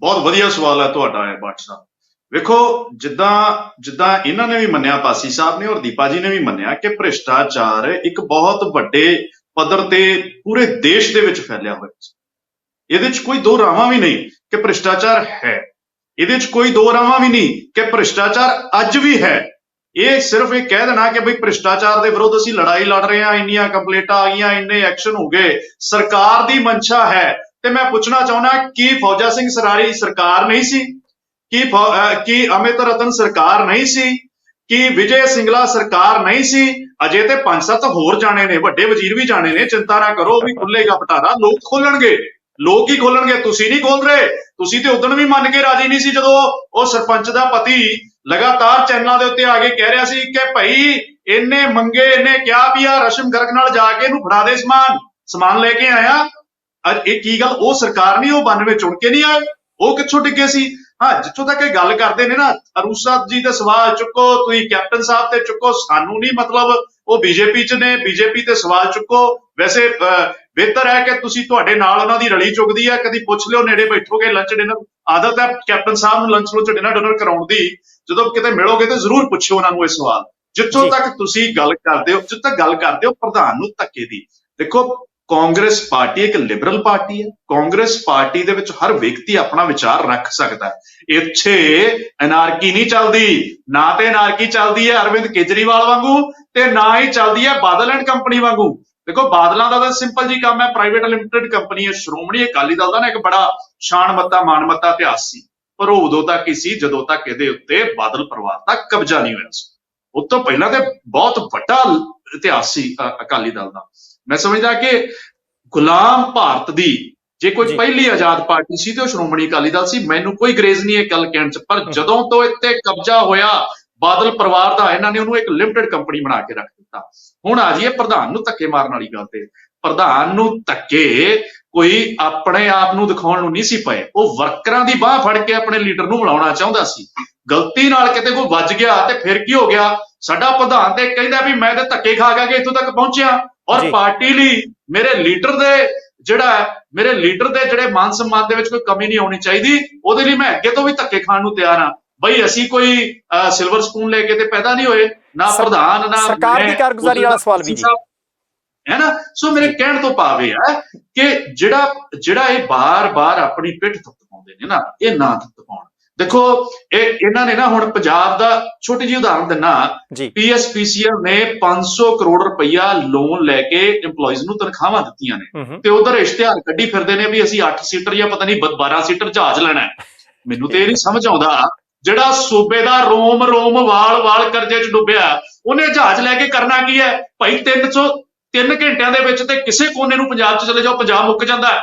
ਬਹੁਤ ਵਧੀਆ ਸਵਾਲ ਹੈ ਤੁਹਾਡਾ ਇਹ ਬਾਠ ਸਾਹਿਬ। ਵੇਖੋ, ਜਿੱਦਾਂ ਇਹਨਾਂ ਨੇ ਵੀ ਮੰਨਿਆ, ਪਾਸੀ ਸਾਹਿਬ ਨੇ ਔਰ ਦੀਪਾ ਜੀ ਨੇ ਵੀ ਮੰਨਿਆ ਕਿ ਭ੍ਰਿਸ਼ਟਾਚਾਰ ਇੱਕ ਬਹੁਤ ਵੱਡੇ ਪੱਧਰ ਤੇ ਪੂਰੇ ਦੇਸ਼ ਦੇ ਵਿੱਚ ਫੈਲਿਆ ਹੋਇਆ ਸੀ। ਇਹਦੇ 'ਚ ਕੋਈ ਦੋ ਰਾਵਾਂ ਵੀ ਨਹੀਂ ਕਿ ਭ੍ਰਿਸ਼ਟਾਚਾਰ ਹੈ, ਇਹਦੇ 'ਚ ਕੋਈ ਦੋ ਰਾਵਾਂ ਵੀ ਨਹੀਂ ਕਿ ਭ੍ਰਿਸ਼ਟਾਚਾਰ ਅੱਜ ਵੀ ਹੈ। ਇਹ ਸਿਰਫ ਇਹ ਕਹਿ ਦੇਣਾ ਕਿ ਬਈ ਭ੍ਰਿਸ਼ਟਾਚਾਰ ਦੇ ਵਿਰੁੱਧ ਅਸੀਂ ਲੜਾਈ ਲੜ ਰਹੇ ਹਾਂ, ਇੰਨੀਆਂ ਕੰਪਲੇਂਟਾਂ ਆ ਗਈਆਂ, ਇੰਨੇ ਐਕਸ਼ਨ ਹੋ ਗਏ, ਸਰਕਾਰ ਦੀ ਮਨਸ਼ਾ ਹੈ। ਤੇ ਮੈਂ ਪੁੱਛਣਾ ਚਾਹੁੰਦਾ, ਕੀ ਫੌਜਾ ਸਿੰਘ ਸਰਾਰੀ ਸਰਕਾਰ ਨਹੀਂ ਸੀ? ਕੀ ਅਮਿਤ ਰਤਨ ਸਰਕਾਰ ਨਹੀਂ ਸੀ? ਕੀ ਵਿਜੇ ਸਿੰਗਲਾ ਸਰਕਾਰ ਨਹੀਂ ਸੀ? ਅਜੇ ਤੇ 5-7 ਹੋਰ ਜਾਣੇ ਨੇ, ਵੱਡੇ ਵਜ਼ੀਰ ਵੀ ਜਾਣੇ ਨੇ। ਚਿੰਤਾ ਨਾ ਕਰੋ, ਵੀ ਖੁੱਲੇਗਾ ਪਟਾਰਾ, ਲੋਕ ਖੋਲਣਗੇ। ਲੋਕ ਹੀ ਖੋਲਣਗੇ, ਤੁਸੀਂ ਨਹੀਂ ਖੋਲ ਰਹੇ। ਤੁਸੀਂ ਤੇ ਉਦੋਂ ਵੀ ਮੰਨ ਕੇ ਰਾਜੀ ਨਹੀਂ ਸੀ ਜਦੋਂ ਉਹ ਸਰਪੰਚ ਦਾ ਪਤੀ ਲਗਾਤਾਰ ਚੈਨਲਾਂ ਦੇ ਉੱਤੇ ਆ ਕੇ ਕਹਿ ਰਿਹਾ ਸੀ ਕਿ ਭਾਈ ਇਹਨੇ ਮੰਗੇ, ਇਹਨੇ ਕਿਹਾ ਵੀ ਆ ਰਸ਼ਮ ਗਰਗ ਨਾਲ ਜਾ ਕੇ ਇਹਨੂੰ ਫੜਾ ਦੇ ਸਮਾਨ ਲੈ ਕੇ ਆਇਆ। ਇਹ ਕੀ ਗੱਲ, ਉਹ ਸਰਕਾਰ ਨਹੀਂ, ਉਹ 92 ਚੁਣ ਕੇ ਨਹੀਂ ਆਏ, ਉਹ ਕਿੱਥੋਂ ਡਿੱਗੇ ਸੀ? ਹਾਂ, ਜਿੱਥੋਂ ਤੱਕ ਇਹ ਗੱਲ ਕਰਦੇ ਨੇ ਨਾ, ਅਰੂਸਾ ਜੀ ਦੇ ਸਵਾਲ ਚੁੱਕੋ, ਤੁਸੀਂ ਕੈਪਟਨ ਸਾਹਿਬ ਤੇ ਚੁੱਕੋ, ਸਾਨੂੰ ਨਹੀਂ ਮਤਲਬ, ਉਹ ਬੀਜੇਪੀ 'ਚ ਨੇ, ਬੀਜੇਪੀ ਤੇ ਸਵਾਲ ਚੁੱਕੋ। ਵੈਸੇ ਬਿਹਤਰ ਹੈ ਕਿ ਤੁਸੀਂ, ਤੁਹਾਡੇ ਨਾਲ ਉਹਨਾਂ ਦੀ ਰਲੀ ਚੁੱਕਦੀ ਹੈ, ਕਦੀ ਪੁੱਛ ਲਿਓ, ਨੇੜੇ ਬੈਠੋਗੇ, ਲੰਚ ਡਿਨਰ, ਆਦਤ ਹੈ ਕੈਪਟਨ ਸਾਹਿਬ ਨੂੰ ਲੰਚ ਡਿਨਰ ਕਰਾਉਣ ਦੀ, ਜਦੋਂ ਕਿਤੇ ਮਿਲੋਗੇ ਤੇ ਜ਼ਰੂਰ ਪੁੱਛਿਓ ਉਹਨਾਂ ਨੂੰ ਇਹ ਸਵਾਲ। ਜਿੱਥੋਂ ਤੱਕ ਤੁਸੀਂ ਗੱਲ ਕਰਦੇ ਹੋ, ਜਿੱਥੇ ਤੱਕ ਗੱਲ ਕਰਦੇ ਹੋ ਪ੍ਰਧਾਨ ਨੂੰ ਧੱਕੇ ਦੀ, ਦੇਖੋ ਕਾਂਗਰਸ ਪਾਰਟੀ ਇੱਕ ਲਿਬਰਲ ਪਾਰਟੀ ਹੈ। ਕਾਂਗਰਸ ਪਾਰਟੀ ਦੇ ਵਿੱਚ ਹਰ ਵਿਅਕਤੀ ਆਪਣਾ ਵਿਚਾਰ ਰੱਖ ਸਕਦਾ ਹੈ। ਇੱਥੇ ਅਨਾਰਕੀ ਨਹੀਂ ਚੱਲਦੀ, ਨਾ ਤੇ ਅਨਾਰਕੀ ਚੱਲਦੀ ਹੈ ਅਰਵਿੰਦ ਕੇਜਰੀਵਾਲ ਵਾਂਗੂ, ਤੇ ਨਾ ਹੀ ਚੱਲਦੀ ਹੈ ਬਾਦਲ ਐਂਡ ਕੰਪਨੀ ਵਾਂਗੂ। ਦੇਖੋ, ਬਾਦਲਾਂ ਦਾ ਤਾਂ ਸਿੰਪਲ ਜੀ ਕੰਮ ਹੈ, ਪ੍ਰਾਈਵੇਟ ਲਿਮਟਿਡ ਕੰਪਨੀ ਹੈ। ਸ਼੍ਰੋਮਣੀ ਅਕਾਲੀ ਦਲ ਦਾ ਨਾ ਇੱਕ ਬੜਾ ਮਾਣ-ਮੱਤਾ ਇਤਿਹਾਸ ਸੀ, ਪਰ ਉਹ ਉਦੋਂ ਤੱਕ ਹੀ ਸੀ ਜਦੋਂ ਤੱਕ ਇਹਦੇ ਉੱਤੇ ਬਾਦਲ ਪਰਿਵਾਰ ਦਾ ਕਬਜ਼ਾ ਨਹੀਂ ਹੋਇਆ ਸੀ। ਉਸ ਤੋਂ ਪਹਿਲਾਂ ਤੇ ਬਹੁਤ ਵੱਡਾ ਇਤਿਹਾਸ ਸੀ ਅਕਾਲੀ ਦਲ ਦਾ। ਮੈਂ ਸਮਝਦਾ ਕਿ ਗੁਲਾਮ ਭਾਰਤ ਦੀ ਜੇ ਕੋਈ ਪਹਿਲੀ ਆਜ਼ਾਦ ਪਾਰਟੀ ਸੀ ਤੇ ਉਹ ਸ਼੍ਰੋਮਣੀ ਅਕਾਲੀ ਦਲ ਸੀ। ਮੈਨੂੰ ਕੋਈ ਗਰੇਜ਼ ਨਹੀਂ ਇਹ ਗੱਲ ਕਹਿਣ 'ਚ, ਪਰ ਜਦੋਂ ਤੋਂ ਇੱਥੇ ਕਬਜ਼ਾ ਹੋਇਆ ਬਾਦਲ ਪਰਿਵਾਰ ਦਾ, ਇਹਨਾਂ ਨੇ ਉਹਨੂੰ ਇੱਕ ਲਿਮਟਿਡ ਕੰਪਨੀ ਬਣਾ ਕੇ ਰੱਖ ਦਿੱਤਾ। ਹੁਣ ਆ ਜਾਈਏ ਪ੍ਰਧਾਨ ਨੂੰ ਧੱਕੇ ਮਾਰਨ ਵਾਲੀ ਗੱਲ ਤੇ। ਪ੍ਰਧਾਨ ਨੂੰ ਧੱਕੇ ਕੋਈ ਆਪਣੇ ਆਪ ਨੂੰ ਦਿਖਾਉਣ ਨੂੰ ਨਹੀਂ ਸੀ ਪਏ, ਉਹ ਵਰਕਰਾਂ ਦੀ ਬਾਹ ਫੜ ਕੇ ਆਪਣੇ ਲੀਡਰ ਨੂੰ ਮਿਲਾਉਣਾ ਚਾਹੁੰਦਾ ਸੀ। ਗਲਤੀ ਨਾਲ ਕਿਤੇ ਕੋਈ ਵੱਜ ਗਿਆ ਤੇ ਫਿਰ ਕੀ ਹੋ ਗਿਆ? ਸਾਡਾ ਪ੍ਰਧਾਨ ਤੇ ਕਹਿੰਦਾ ਵੀ ਮੈਂ ਤੇ ਧੱਕੇ ਖਾ ਕੇ ਇੱਥੋਂ ਤੱਕ ਪਹੁੰਚਿਆ, ਔਰ ਪਾਰਟੀ ਲਈ ਮੇਰੇ ਲੀਡਰ ਦੇ ਜਿਹੜੇ ਮਾਨ ਸਨਮਾਨ ਦੇ ਵਿੱਚ ਕੋਈ ਕਮੀ ਨਹੀਂ ਆਉਣੀ ਚਾਹੀਦੀ, ਉਹਦੇ ਲਈ ਮੈਂ ਅੱਗੇ ਤੋਂ ਵੀ ਧੱਕੇ ਖਾਣ ਨੂੰ ਤਿਆਰ ਹਾਂ। ਬਈ ਅਸੀਂ ਕੋਈ ਸਿਲਵਰ ਸਪੂਨ ਲੈ ਕੇ ਤੇ ਪੈਦਾ ਨਹੀਂ ਹੋਏ, ਨਾ ਪ੍ਰਧਾਨ ਨਾ ਸਰਕਾਰ ਦੀ ਕਾਰਗੁਜ਼ਾਰੀ ਵਾਲਾ ਸਵਾਲ ਵੀ ਜੀ ਹੈ ਨਾ। ਸੋ ਮੇਰੇ ਕਹਿਣ ਤੋਂ ਭਾਵ ਇਹ ਹੈ ਕਿ ਜਿਹੜਾ ਇਹ ਬਾਰ-ਬਾਰ ਆਪਣੀ ਪਿੱਠ ਥਪਥਪਾਉਂਦੇ ਨੇ ਨਾ, ਇਹ ਨਾ ਥਪਥਪਾਉਣ। ਦੇਖੋ, ਇਹਨਾਂ ਨੇ ਨਾ ਹੁਣ ਪੰਜਾਬ ਦਾ ਛੋਟੀ ਜਿਹੀ ਉਦਾਹਰਨ ਦਿੰਨਾ, PSPCL ਨੇ 500 ਕਰੋੜ ਰੁਪਈਆ ਲੋਨ ਲੈ ਕੇ EMPLOYEES ਨੂੰ ਤਨਖਾਹਾਂ ਦਿੱਤੀਆਂ ਨੇ, ਤੇ ਉਧਰ ਇਸ਼ਤਿਹਾਰ ਕੱਢੀ ਫਿਰਦੇ ਨੇ ਵੀ ਅਸੀਂ 8 ਸੀਟਰ ਜਾਂ ਪਤਾ ਨਹੀਂ 12 ਸੀਟਰ ਜਹਾਜ਼ ਲੈਣਾ। ਮੈਨੂੰ ਤੇ ਇਹ ਨਹੀਂ ਸਮਝ ਆਉਂਦਾ, ਜਿਹੜਾ ਸੂਬੇ ਦਾ ਰੋਮ ਵਾਲ ਕਰਜ਼ੇ 'ਚ ਡੁੱਬਿਆ, ਉਹਨੇ ਜਹਾਜ਼ ਲੈ ਕੇ ਕਰਨਾ ਕੀ ਹੈ ਭਾਈ? 3 ਘੰਟਿਆਂ ਦੇ ਵਿੱਚ ਤੇ ਕਿਸੇ ਕੋਨੇ ਨੂੰ ਪੰਜਾਬ 'ਚ ਚਲੇ ਜਾਓ, ਪੰਜਾਬ ਮੁੱਕ ਜਾਂਦਾ ਹੈ।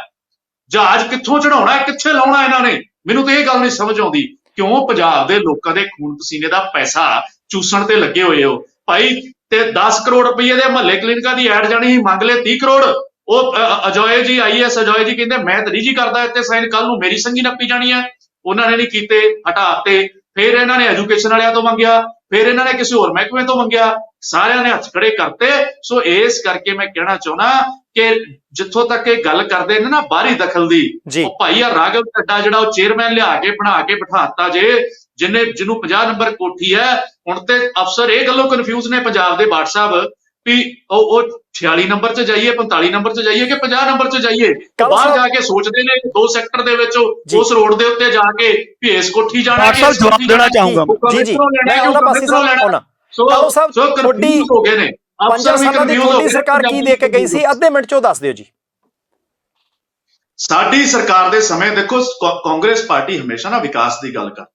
ਜਹਾਜ਼ ਕਿੱਥੋਂ ਚੜਾਉਣਾ, ਕਿੱਥੇ ਲਾਉਣਾ ਇਹਨਾਂ ਨੇ? ਮੈਨੂੰ ਤੇ ਇਹ ਗੱਲ ਨਹੀਂ ਸਮਝ ਆਉਂਦੀ, ਕਿਉਂ ਪੰਜਾਬ ਦੇ ਲੋਕਾਂ ਦੇ ਖੂਨ ਪਸੀਨੇ ਦਾ ਪੈਸਾ ਚੂਸਣ ਤੇ ਲੱਗੇ ਹੋਏ ਹੋ ਭਾਈ। ਤੇ 10 ਕਰੋੜ ਰੁਪਏ ਦੇ ਮਹੱਲੇ ਕਲੀਨਿਕਾਂ ਦੀ ਐਡ ਜਾਣੀ ਸੀ, ਮੰਗ ਲਏ 30 ਕਰੋੜ। ਉਹ ਅਜੋਏ ਜੀ IAS ਅਜੋਏ ਜੀ ਕਹਿੰਦੇ ਮੈਂ ਤਾਂ ਨਹੀਂ ਜੀ ਕਰਦਾ ਇੱਥੇ ਸਾਈਨ, ਕੱਲ ਨੂੰ ਮੇਰੀ ਸੰਗੀ ਨੱਪੀ ਜਾਣੀ ਹੈ। ਉਹਨਾਂ ਨੇ ਨਹੀਂ ਕੀਤੇ, ਹਟਾਤੇ। ਫਿਰ ਇਹਨਾਂ ਨੇ ਐਜੂਕੇਸ਼ਨ ਵਾਲਿਆਂ ਤੋਂ ਮੰਗਿਆ, ਫਿਰ ਇਹਨਾਂ ਨੇ ਕਿਸੇ ਹੋਰ ਮਹਿਕਮੇ ਤੋਂ ਮੰਗਿਆ, ਸਾਰਿਆਂ ਨੇ ਹੱਥ ਖੜੇ ਕਰਤੇ। ਸੋ ਇਸ ਕਰਕੇ ਮੈਂ ਕਹਿਣਾ ਚਾਹੁੰਦਾ ਕਿ ਜਿੱਥੋਂ ਤੱਕ ਇਹ ਗੱਲ ਕਰਦੇ ਨੇ ਨਾ ਬਾਹਰੀ ਦਖਲ ਦੀ, ਉਹ ਭਾਈ ਆ ਰਾਘਵ ਚੱਡਾ ਜਿਹੜਾ ਉਹ ਚੇਅਰਮੈਨ ਲਿਆ ਕੇ ਬਣਾ ਕੇ ਬਿਠਾਤਾ ਜੇ, ਜਿਹਨੂੰ 50 ਨੰਬਰ ਕੋਠੀ ਹੈ। ਹੁਣ ਤੇ ਅਫਸਰ ਇਹ ਗੱਲੋਂ ਕਨਫਿਊਜ਼ ਨੇ ਪੰਜਾਬ ਦੇ ਬਾਠ ਸਾਹਿਬ ਵੀ ਉਹ 46 ਨੰਬਰ 'ਚ ਜਾਈਏ, 45 ਨੰਬਰ 'ਚ ਜਾਈਏ ਕਿ 50 ਨੰਬਰ 'ਚ ਜਾਈਏ। ਬਾਹਰ ਜਾ ਕੇ ਸੋਚਦੇ ਨੇ 2 ਸੈਕਟਰ ਦੇ ਵਿੱਚ ਉਸ ਰੋਡ ਦੇ ਉੱਤੇ ਜਾ ਕੇ ਵੀ ਇਸ ਕੋਠੀ ਜਾਣਾ, ਜਵਾਬ ਦੇਣਾ ਚਾਹੂੰਗਾ ਜੀ ਮੈਂ ਉਹਨਾਂ ਪਾਸੇ ਆਉਣਾ। ਸਾਹਿਬ ਤੁਹਾਡੀ ਹੋ ਗਏ ਨੇ 5 ਸਾਲਾਂ ਦੀ ਤੁਹਾਡੀ ਸਰਕਾਰ ਕੀ ਦੇ ਕੇ ਗਈ ਸੀ, ਅੱਧੇ ਮਿੰਟ 'ਚੋਂ ਦੱਸ ਦਿਓ ਜੀ। ਸਾਡੀ ਸਰਕਾਰ ਦੇ ਸਮੇਂ ਦੇਖੋ, ਕਾਂਗਰਸ ਪਾਰਟੀ ਹਮੇਸ਼ਾ ਨਾ ਵਿਕਾਸ ਦੀ ਗੱਲ ਕਰਦੀ ਹੈ।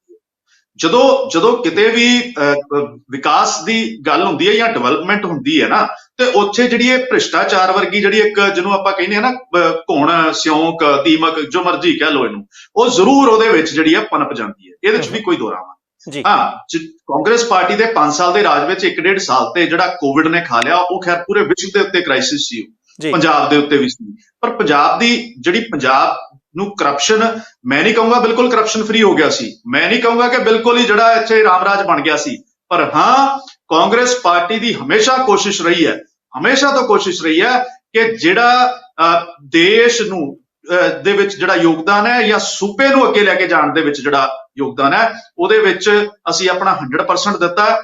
ਜਦੋਂ ਕਿਤੇ ਵੀ ਵਿਕਾਸ ਦੀ ਗੱਲ ਹੁੰਦੀ ਹੈ ਜਾਂ ਡਿਵੈਲਪਮੈਂਟ ਹੁੰਦੀ ਹੈ ਨਾ, ਤੇ ਉੱਥੇ ਜਿਹੜੀ ਇਹ ਭ੍ਰਿਸ਼ਟਾਚਾਰ ਵਰਗੀ ਜਿਹੜੀ ਇੱਕ ਜਿਹਨੂੰ ਆਪਾਂ ਕਹਿੰਦੇ ਆ ਨਾ ਘੁਣ, ਸਿਉਂਕ, ਦੀਮਕ, ਜੋ ਮਰਜ਼ੀ ਕਹਿ ਲਓ ਇਹਨੂੰ, ਉਹ ਜ਼ਰੂਰ ਉਹਦੇ ਵਿੱਚ ਜਿਹੜੀ ਹੈ ਪਨਪ ਜਾਂਦੀ ਹੈ। ਇਹਦੇ 'ਚ ਵੀ ਕੋਈ ਦੋਰਾਵਾ ਹਾਂ। ਕਾਂਗਰਸ ਪਾਰਟੀ ਦੇ 5 ਸਾਲ ਦੇ ਰਾਜ ਵਿੱਚ 1.5 ਸਾਲ ਤੇ ਜਿਹੜਾ ਕੋਵਿਡ ਨੇ ਖਾ ਲਿਆ, ਉਹ ਖੈਰ ਪੂਰੇ ਵਿਸ਼ਵ ਦੇ ਉੱਤੇ ਕ੍ਰਾਈਸਿਸ ਸੀ, ਪੰਜਾਬ ਦੇ ਉੱਤੇ ਵੀ ਸੀ। ਪਰ ਪੰਜਾਬ ਨੂੰ ਕਰਪਸ਼ਨ, ਮੈਂ ਨਹੀਂ ਕਹੂੰਗਾ ਬਿਲਕੁਲ ਕਰਪਸ਼ਨ ਫ੍ਰੀ ਹੋ ਗਿਆ ਸੀ, ਮੈਂ ਨਹੀਂ ਕਹੂੰਗਾ ਕਿ ਬਿਲਕੁਲ ਹੀ ਜਿਹੜਾ ਇੱਥੇ ਰਾਮਰਾਜ ਬਣ ਗਿਆ ਸੀ, ਪਰ ਹਾਂ ਕਾਂਗਰਸ ਪਾਰਟੀ ਦੀ ਹਮੇਸ਼ਾ ਕੋਸ਼ਿਸ਼ ਰਹੀ ਹੈ, ਹਮੇਸ਼ਾ ਤੋਂ ਕੋਸ਼ਿਸ਼ ਰਹੀ ਹੈ ਕਿ ਜਿਹੜਾ ਦੇਸ਼ ਨੂੰ ਦੇ ਵਿੱਚ ਜਿਹੜਾ ਯੋਗਦਾਨ ਹੈ ਜਾਂ ਸੂਬੇ ਨੂੰ ਅੱਗੇ ਲੈ ਕੇ ਜਾਣ ਦੇ ਵਿੱਚ ਜਿਹੜਾ ਯੋਗਦਾਨ ਹੈ, ਉਹਦੇ ਵਿੱਚ ਅਸੀਂ ਆਪਣਾ 100% ਦਿੱਤਾ।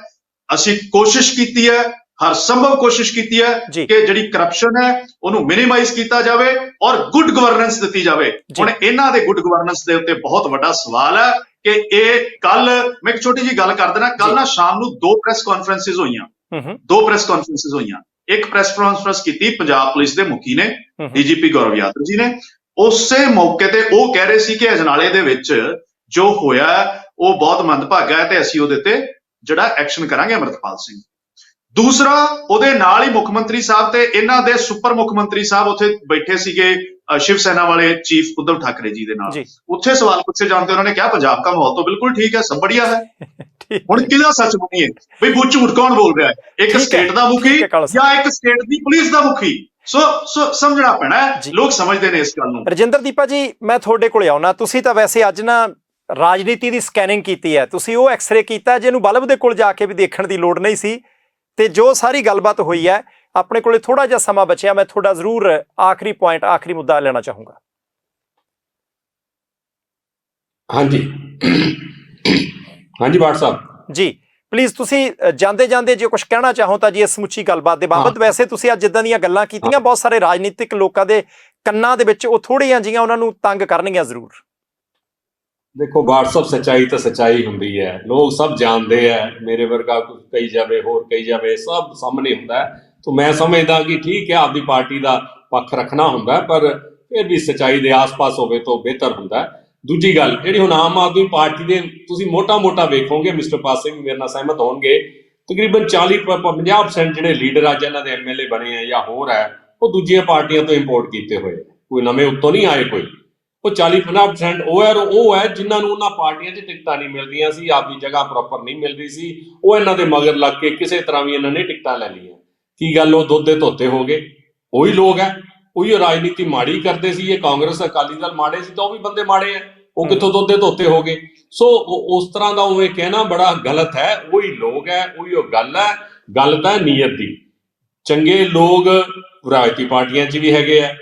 ਅਸੀਂ ਕੋਸ਼ਿਸ਼ ਕੀਤੀ ਹੈ, ਹਰ ਸੰਭਵ ਕੋਸ਼ਿਸ਼ ਕੀਤੀ ਹੈ ਕਿ ਜਿਹੜੀ ਕਰਪਸ਼ਨ ਹੈ ਉਹਨੂੰ ਮਿਨੀਮਾਈਜ਼ ਕੀਤਾ ਜਾਵੇ ਔਰ ਗੁੱਡ ਗਵਰਨੈਂਸ ਦਿੱਤੀ ਜਾਵੇ। ਹੁਣ ਇਹਨਾਂ ਦੇ ਗੁੱਡ ਗਵਰਨੈਂਸ ਦੇ ਉੱਤੇ ਬਹੁਤ ਵੱਡਾ ਸਵਾਲ ਹੈ ਕਿ ਇਹ ਕੱਲ ਮੈਂ ਇੱਕ ਛੋਟੀ ਜਿਹੀ ਗੱਲ ਕਰ ਦੇਣਾ, ਕੱਲ ਨਾ ਸ਼ਾਮ ਨੂੰ 2 ਪ੍ਰੈਸ ਕਾਨਫਰੰਸਿਸ ਹੋਈਆਂ, 2 ਪ੍ਰੈਸ ਕਾਨਫਰੰਸਿਸ ਹੋਈਆਂ। ਇੱਕ ਪ੍ਰੈਸ ਕਾਨਫਰੰਸ ਕੀਤੀ ਪੰਜਾਬ ਪੁਲਿਸ ਦੇ ਮੁਖੀ ਨੇ, DGP ਗੌਰਵ ਯਾਦਵ ਜੀ ਨੇ। ਉਸੇ ਮੌਕੇ ਤੇ ਉਹ ਕਹਿ ਰਹੇ ਸੀ ਕਿ ਅਜਨਾਲੇ ਦੇ ਵਿੱਚ ਜੋ ਹੋਇਆ ਉਹ ਬਹੁਤ ਮੰਦਭਾਗਾ ਹੈ ਤੇ ਅਸੀਂ ਉਹਦੇ ਤੇ ਜਿਹੜਾ ਐਕਸ਼ਨ ਕਰਾਂਗੇ, ਅਮਰਤਪਾਲ ਸਿੰਘ। ਦੂਸਰਾ, ਉਹਦੇ ਨਾਲ ਹੀ ਮੁੱਖ ਮੰਤਰੀ ਸਾਹਿਬ ਤੇ ਇਹਨਾਂ ਦੇ ਸੁਪਰ ਮੁੱਖ ਮੰਤਰੀ ਸਾਹਿਬ ਉੱਥੇ ਬੈਠੇ ਸੀਗੇ, ਸ਼ਿਵ ਸੈਨਾ ਵਾਲੇ ਚੀਫ ਉद्धਵ ਠਾਕਰੇ ਜੀ ਦੇ ਨਾਲ। ਉੱਥੇ ਸਵਾਲ ਪੁੱਛੇ ਜਾਣ ਤੇ ਉਹਨਾਂ ਨੇ ਕਿਹਾ ਪੰਜਾਬ ਦਾ ਮਾਹੌਲ ਤਾਂ ਬਿਲਕੁਲ ਠੀਕ ਹੈ, ਸਭ ਬੜੀਆ ਹੈ। ਹੁਣ ਕਿਹਦਾ ਸੱਚ ਬਣੀ ਹੈ ਬਈ, ਬੁੱਝ ਝੂਠ ਕੌਣ ਬੋਲ ਰਿਹਾ ਹੈ, ਇੱਕ ਸਟੇਟ ਦਾ ਮੁਖੀ ਜਾਂ ਇੱਕ ਸਟੇਟ ਦੀ ਪੁਲਿਸ ਦਾ ਮੁਖੀ? ਸੋ ਸਮਝਣਾ ਪੈਣਾ ਹੈ, ਲੋਕ ਸਮਝਦੇ ਨੇ ਇਸ ਗੱਲ ਨੂੰ। ਰਜਿੰਦਰ ਦੀਪਾ ਜੀ, ਮੈਂ ਤੁਹਾਡੇ ਕੋਲੇ ਆਉਣਾ। ਤੁਸੀਂ ਤਾਂ ਵੈਸੇ ਅੱਜ ਨਾ ਰਾਜਨੀਤੀ ਦੀ ਸਕੈਨਿੰਗ ਕੀਤੀ ਹੈ, ਤੁਸੀਂ ਉਹ ਐਕਸਰੇ ਕੀਤਾ ਜਿਹਨੂੰ ਬਲਬ ਦੇ ਕੋਲ ਜਾ ਕੇ ਵੀ ਦੇਖਣ ਦੀ ਲੋੜ ਨਹੀਂ ਸੀ। ਤੇ ਜੋ ਸਾਰੀ ਗੱਲਬਾਤ ਹੋਈ ਹੈ, ਆਪਣੇ ਕੋਲੇ ਥੋੜਾ ਜਿਹਾ ਸਮਾਂ ਬਚਿਆ, ਮੈਂ ਤੁਹਾਡਾ ਜ਼ਰੂਰ ਆਖਰੀ ਪੁਆਇੰਟ, ਆਖਰੀ ਮੁੱਦਾ ਲੈਣਾ ਚਾਹੂੰਗਾ। ਹਾਂਜੀ ਬਾਠ ਸਾਹਿਬ ਜੀ, ਪਲੀਜ਼ ਤੁਸੀਂ ਜਾਂਦੇ ਜਾਂਦੇ ਜੇ ਕੁਝ ਕਹਿਣਾ ਚਾਹੋ ਤਾਂ ਜੀ ਇਸ ਸਮੁੱਚੀ ਗੱਲਬਾਤ ਦੇ ਬਾਬਤ। ਵੈਸੇ ਤੁਸੀਂ ਅੱਜ ਜਿੱਦਾਂ ਦੀਆਂ ਗੱਲਾਂ ਕੀਤੀਆਂ, ਬਹੁਤ ਸਾਰੇ ਰਾਜਨੀਤਿਕ ਲੋਕਾਂ ਦੇ ਕੰਨਾਂ ਦੇ ਵਿੱਚ ਉਹ ਥੋੜ੍ਹੀਆਂ ਜਿਹੀਆਂ ਉਹਨਾਂ ਨੂੰ ਤੰਗ ਕਰਨਗੀਆਂ ਜ਼ਰੂਰ। ਦੇਖੋ ਬਾਠ ਸਾਹਿਬ, ਸੱਚਾਈ ਤਾਂ ਸੱਚਾਈ ਹੁੰਦੀ ਹੈ, ਲੋਕ ਸਭ ਜਾਣਦੇ ਹੈ। ਮੇਰੇ ਵਰਗਾ ਕੁਝ ਕਹੀ ਜਾਵੇ, ਹੋਰ ਕਹੀ ਜਾਵੇ, ਸਭ ਸਾਹਮਣੇ ਹੁੰਦਾ ਹੈ। ਤਾਂ ਮੈਂ ਸਮਝਦਾ ਕਿ ਠੀਕ ਹੈ, ਆਪਦੀ ਪਾਰਟੀ ਦਾ ਪੱਖ ਰੱਖਣਾ ਹੁੰਦਾ, ਪਰ ਫਿਰ ਵੀ ਸੱਚਾਈ ਦੇ ਆਸ-ਪਾਸ ਹੋਵੇ ਤਾਂ ਬਿਹਤਰ ਹੁੰਦਾ। ਦੂਜੀ ਗੱਲ ਜਿਹੜੀ ਹੁਣ ਆਮ ਆਦਮੀ ਪਾਰਟੀ ਦੇ ਤੁਸੀਂ ਮੋਟਾ ਵੇਖੋਗੇ, ਮਿਸਟਰ ਪਾਸੇ ਵੀ ਮੇਰੇ ਨਾਲ ਸਹਿਮਤ ਹੋਣਗੇ, ਤਕਰੀਬਨ 40-50% ਜਿਹੜੇ ਲੀਡਰ ਅੱਜ ਇਹਨਾਂ ਦੇ MLA ਬਣੇ ਆ ਜਾਂ ਹੋਰ ਹੈ, ਉਹ ਦੂਜੀਆਂ ਪਾਰਟੀਆਂ ਤੋਂ ਇੰਪੋਰਟ ਕੀਤੇ ਹੋਏ, ਕੋਈ ਨਵੇਂ ਉੱਤੋਂ ਨਹੀਂ ਆਏ। ਕੋਈ ਉਹ 40-50% ਉਹ ਹੈ ਜਿਨ੍ਹਾਂ ਨੂੰ ਉਹਨਾਂ ਪਾਰਟੀਆਂ 'ਚ ਟਿਕਟਾਂ ਨਹੀਂ ਮਿਲਦੀਆਂ ਸੀ, ਆਪਦੀ ਜਗ੍ਹਾ ਪ੍ਰੋਪਰ ਨਹੀਂ ਮਿਲ ਰਹੀ ਸੀ, ਉਹ ਇਹਨਾਂ ਦੇ ਮਗਰ ਲੱਗ ਕੇ ਕਿਸੇ ਤਰ੍ਹਾਂ ਵੀ ਇਹਨਾਂ ਨੇ ਟਿਕਟਾਂ ਲੈ ਲਈਆਂ। ਕੀ ਗੱਲ ਉਹ ਦੁੱਧ ਦੇ ਧੋਤੇ ਹੋ ਗਏ? ਉਹੀ ਲੋਕ ਹੈ, ਉਹੀ ਰਾਜਨੀਤੀ ਮਾੜੀ ਕਰਦੇ ਸੀ। ਇਹ ਕਾਂਗਰਸ ਅਕਾਲੀ ਦਲ ਮਾੜੇ ਸੀ ਤਾਂ ਉਹ ਵੀ ਬੰਦੇ ਮਾੜੇ ਆ, ਉਹ ਕਿੱਥੋਂ ਦੁੱਧ ਦੇ ਧੋਤੇ ਹੋ ਗਏ? ਸੋ ਉਸ ਤਰ੍ਹਾਂ ਦਾ ਉਵੇਂ ਕਹਿਣਾ ਬੜਾ ਗਲਤ ਹੈ। ਉਹੀ ਲੋਕ ਹੈ, ਉਹੀ ਉਹ ਗੱਲ ਹੈ। ਗੱਲ ਤਾਂ ਨੀਅਤ ਦੀ। ਚੰਗੇ ਲੋਕ ਰਾਜਨੀਤੀ ਪਾਰਟੀਆਂ 'ਚ ਵੀ ਹੈਗੇ ਆ,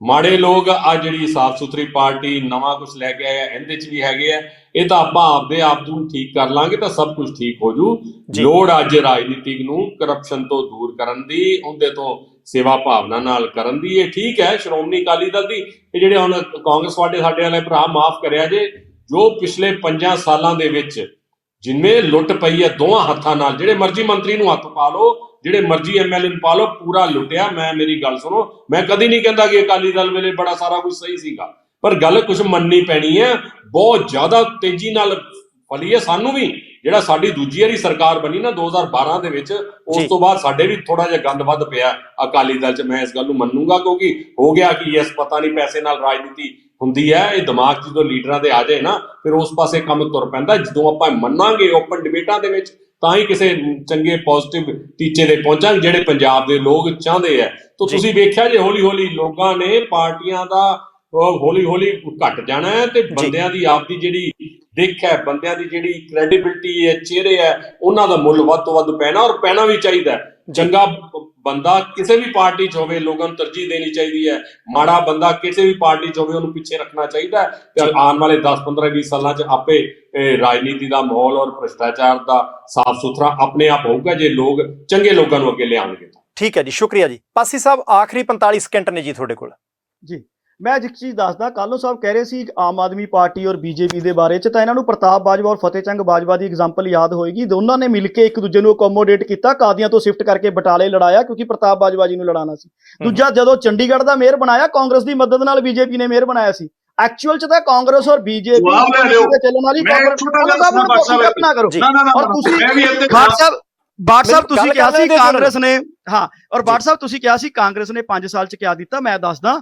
ਮਾੜੇ ਲੋਕ ਆ ਜਿਹੜੀ ਸਾਫ਼ ਸੁਥਰੀ ਪਾਰਟੀ ਨਵਾਂ ਕੁਝ ਲੈ ਕੇ ਆਇਆ ਇਹਦੇ 'ਚ ਵੀ ਹੈਗੇ ਆ। ਇਹ ਤਾਂ ਆਪਾਂ ਆਪਦੇ ਆਪ ਨੂੰ ਠੀਕ ਕਰ ਲਾਂਗੇ ਤਾਂ ਸਭ ਕੁਝ ਠੀਕ ਹੋ ਜੂ। ਲੋੜ ਅੱਜ ਰਾਜਨੀਤਿਕ ਨੂੰ ਕਰਪਸ਼ਨ ਤੋਂ ਦੂਰ ਕਰਨ ਦੀ, ਉਹਦੇ ਤੋਂ ਸੇਵਾ ਭਾਵਨਾ ਨਾਲ ਕਰਨ ਦੀ। ਇਹ ਠੀਕ ਹੈ ਸ਼੍ਰੋਮਣੀ ਅਕਾਲੀ ਦਲ ਦੀ, ਇਹ ਜਿਹੜੇ ਹੁਣ ਕਾਂਗਰਸ ਸਾਡੇ ਵਾਲੇ ਭਰਾ ਮਾਫ ਕਰਿਆ ਜੇ, ਜੋ ਪਿਛਲੇ 5 ਸਾਲਾਂ ਦੇ ਵਿੱਚ ਜਿੰਨੇ ਲੁੱਟ ਪਈ ਹੈ ਦੋਵਾਂ ਹੱਥਾਂ ਨਾਲ, ਜਿਹੜੇ ਮਰਜ਼ੀ ਮੰਤਰੀ ਨੂੰ ਹੱਥ ਪਾ ਲਓ, ਜਿਹੜੇ ਮਰਜ਼ੀ MLA ਨੂੰ ਪਾ ਲਓ, ਪੂਰਾ ਲੁੱਟਿਆ। ਮੇਰੀ ਗੱਲ ਸੁਣੋ, ਮੈਂ ਕਦੀ ਨਹੀਂ ਕਹਿੰਦਾ ਕਿ ਅਕਾਲੀ ਦਲ ਵੇਲੇ ਬੜਾ ਸਾਰਾ ਕੁਝ ਸਹੀ ਸੀਗਾ, ਪਰ ਗੱਲ ਕੁਝ ਮੰਨਣੀ ਪੈਣੀ ਹੈ। ਬਹੁਤ ਜ਼ਿਆਦਾ ਤੇਜ਼ੀ ਨਾਲ ਫਲੀ ਹੈ। ਸਾਨੂੰ ਵੀ ਜਿਹੜਾ ਸਾਡੀ ਦੂਜੀ ਵਾਰੀ ਸਰਕਾਰ ਬਣੀ ਨਾ 2012 ਦੇ ਵਿੱਚ, ਉਸ ਤੋਂ ਬਾਅਦ ਸਾਡੇ ਵੀ ਥੋੜਾ ਜਿਹਾ ਗੰਦ ਵੱਧ ਪਿਆ ਅਕਾਲੀ ਦਲ 'ਚ। ਮੈਂ ਇਸ ਗੱਲ ਨੂੰ ਮੰਨੂਗਾ, ਕਿਉਂਕਿ ਹੋ ਗਿਆ ਕਿ ਇਸ ਪਤਾ ਨਹੀਂ ਪੈਸੇ ਨਾਲ ਰਾਜਨੀਤੀ ਹੁੰਦੀ ਹੈ। ਇਹ ਦਿਮਾਗ 'ਚ ਜਦੋਂ ਲੀਡਰਾਂ ਦੇ ਆ ਜਾਏ ਨਾ, ਫਿਰ ਉਸ ਪਾਸੇ ਕੰਮ ਤੁਰ ਪੈਂਦਾ। ਜਦੋਂ ਆਪਾਂ ਮੰਨਾਂਗੇ ਓਪਨ ਡਿਬੇਟਾਂ ਦੇ ਵਿੱਚ, ਤਾਂ ਹੀ ਕਿਸੇ ਚੰਗੇ ਪੋਜ਼ਿਟਿਵ ਟੀਚੇ ਦੇ ਪਹੁੰਚਾਂਗੇ ਜਿਹੜੇ ਪੰਜਾਬ ਦੇ ਲੋਕ ਚਾਹੁੰਦੇ ਆ। ਤਾਂ ਤੁਸੀਂ ਵੇਖਿਆ ਜੇ ਹੌਲੀ ਹੌਲੀ ਲੋਕਾਂ ਨੇ ਪਾਰਟੀਆਂ ਦਾ ਹੌਲੀ ਹੌਲੀ ਘਟ ਜਾਣਾ ਹੈ, ਤੇ ਬੰਦਿਆਂ ਦੀ ਆਪਦੀ ਜਿਹੜੀ ਦਿੱਖ ਹੈ, ਬੰਦਿਆਂ ਦੀ ਜਿਹੜੀ ਕ੍ਰੈਡੀਬਿਲਿਟੀ ਹੈ, ਚਿਹਰੇ ਹੈ, ਉਹਨਾਂ ਦਾ ਮੁੱਲ ਵੱਧ ਤੋਂ ਵੱਧ ਪੈਣਾ, ਔਰ ਪੈਣਾ ਵੀ ਚਾਹੀਦਾ। ਚੰਗਾ ਬੰਦਾ ਕਿਸੇ ਵੀ ਪਾਰਟੀ 'ਚ ਹੋਵੇ, ਲੋਕਾਂ ਨੂੰ ਤਰਜੀਹ ਦੇਣੀ ਚਾਹੀਦੀ ਹੈ। ਮਾੜਾ ਬੰਦਾ ਕਿਸੇ ਵੀ ਪਾਰਟੀ 'ਚ ਹੋਵੇ, ਉਹਨੂੰ ਪਿੱਛੇ ਰੱਖਣਾ ਚਾਹੀਦਾ ਹੈ। ਤੇ ਆਉਣ ਵਾਲੇ 10 15 20 ਸਾਲਾਂ 'ਚ ਆਪੇ ਰਾਜਨੀਤੀ ਦਾ ਮਾਹੌਲ ਔਰ ਭ੍ਰਿਸ਼ਟਾਚਾਰ ਦਾ ਸਾਫ਼ ਸੁਥਰਾ ਆਪਣੇ ਆਪ ਹੋਊਗਾ, ਜੇ ਲੋਕ ਚੰਗੇ ਲੋਕਾਂ ਨੂੰ ਅੱਗੇ ਲਿਆਉਣਗੇ। ਠੀਕ ਹੈ ਜੀ, ਸ਼ੁਕਰੀਆ ਜੀ। ਪਾਸੀ ਸਾਹਿਬ, ਆਖਰੀ 45 ਸਕਿੰਟ ਨੇ ਜੀ ਤੁਹਾਡੇ ਕੋਲ। ਜੀ, ਮੈਂ ਇੱਕ ਚੀਜ਼ ਦੱਸਦਾ। ਕਾਲੋ ਸਾਹਿਬ ਕਹਿ ਰਹੇ ਸੀ ਆਮ ਆਦਮੀ ਪਾਰਟੀ ਔਰ ਬੀਜੇਪੀ ਦੇ ਬਾਰੇ 'ਚ, ਤਾਂ ਇਹਨਾਂ ਨੂੰ ਪ੍ਰਤਾਪ ਬਾਜਵਾ ਔਰ ਫਤਿਹ ਚੰਦ ਬਾਜਵਾ ਦੀ ਐਗਜ਼ਾਮਪਲ ਯਾਦ ਹੋਏਗੀ। ਦੋਨਾਂ ਨੇ ਮਿਲ ਕੇ ਇੱਕ ਦੂਜੇ ਨੂੰ ਅਕੋਮੋਡੇਟ ਕੀਤਾ, ਕਾਦੀਆਂ ਤੋਂ ਸ਼ਿਫਟ ਕਰਕੇ ਬਟਾਲੇ ਲੜਾਇਆ, ਕਿਉਂਕਿ ਪ੍ਰਤਾਪ ਬਾਜਵਾ ਜੀ ਨੂੰ ਲੜਾਉਣਾ ਸੀ। ਦੂਜਾ, ਜਦੋਂ ਚੰਡੀਗੜ੍ਹ ਦਾ ਮੇਅਰ ਬਣਾਇਆ, ਕਾਂਗਰਸ ਦੀ ਮਦਦ ਨਾਲ ਬੀਜੇਪੀ ਨੇ ਮੇਅਰ ਬਣਾਇਆ ਸੀ। ਐਕਚੁਅਲ 'ਚ ਤਾਂ ਕਾਂਗਰਸ ਔਰ ਬੀਜੇਪੀ ਚੱਲਣ ਵਾਲੀ ਬਾਟ ਸਾਹਿਬ ਤੁਸੀਂ ਕਿਹਾ ਸੀ ਕਾਂਗਰਸ ਨੇ, ਹਾਂ, ਔਰ ਬਾਟ ਸਾਹਿਬ ਤੁਸੀਂ ਕਿਹਾ ਸੀ ਕਾਂਗਰਸ ਨੇ 5 ਸਾਲ 'ਚ ਕਿਆ ਦਿੱਤਾ। ਮੈਂ ਦੱਸਦਾ,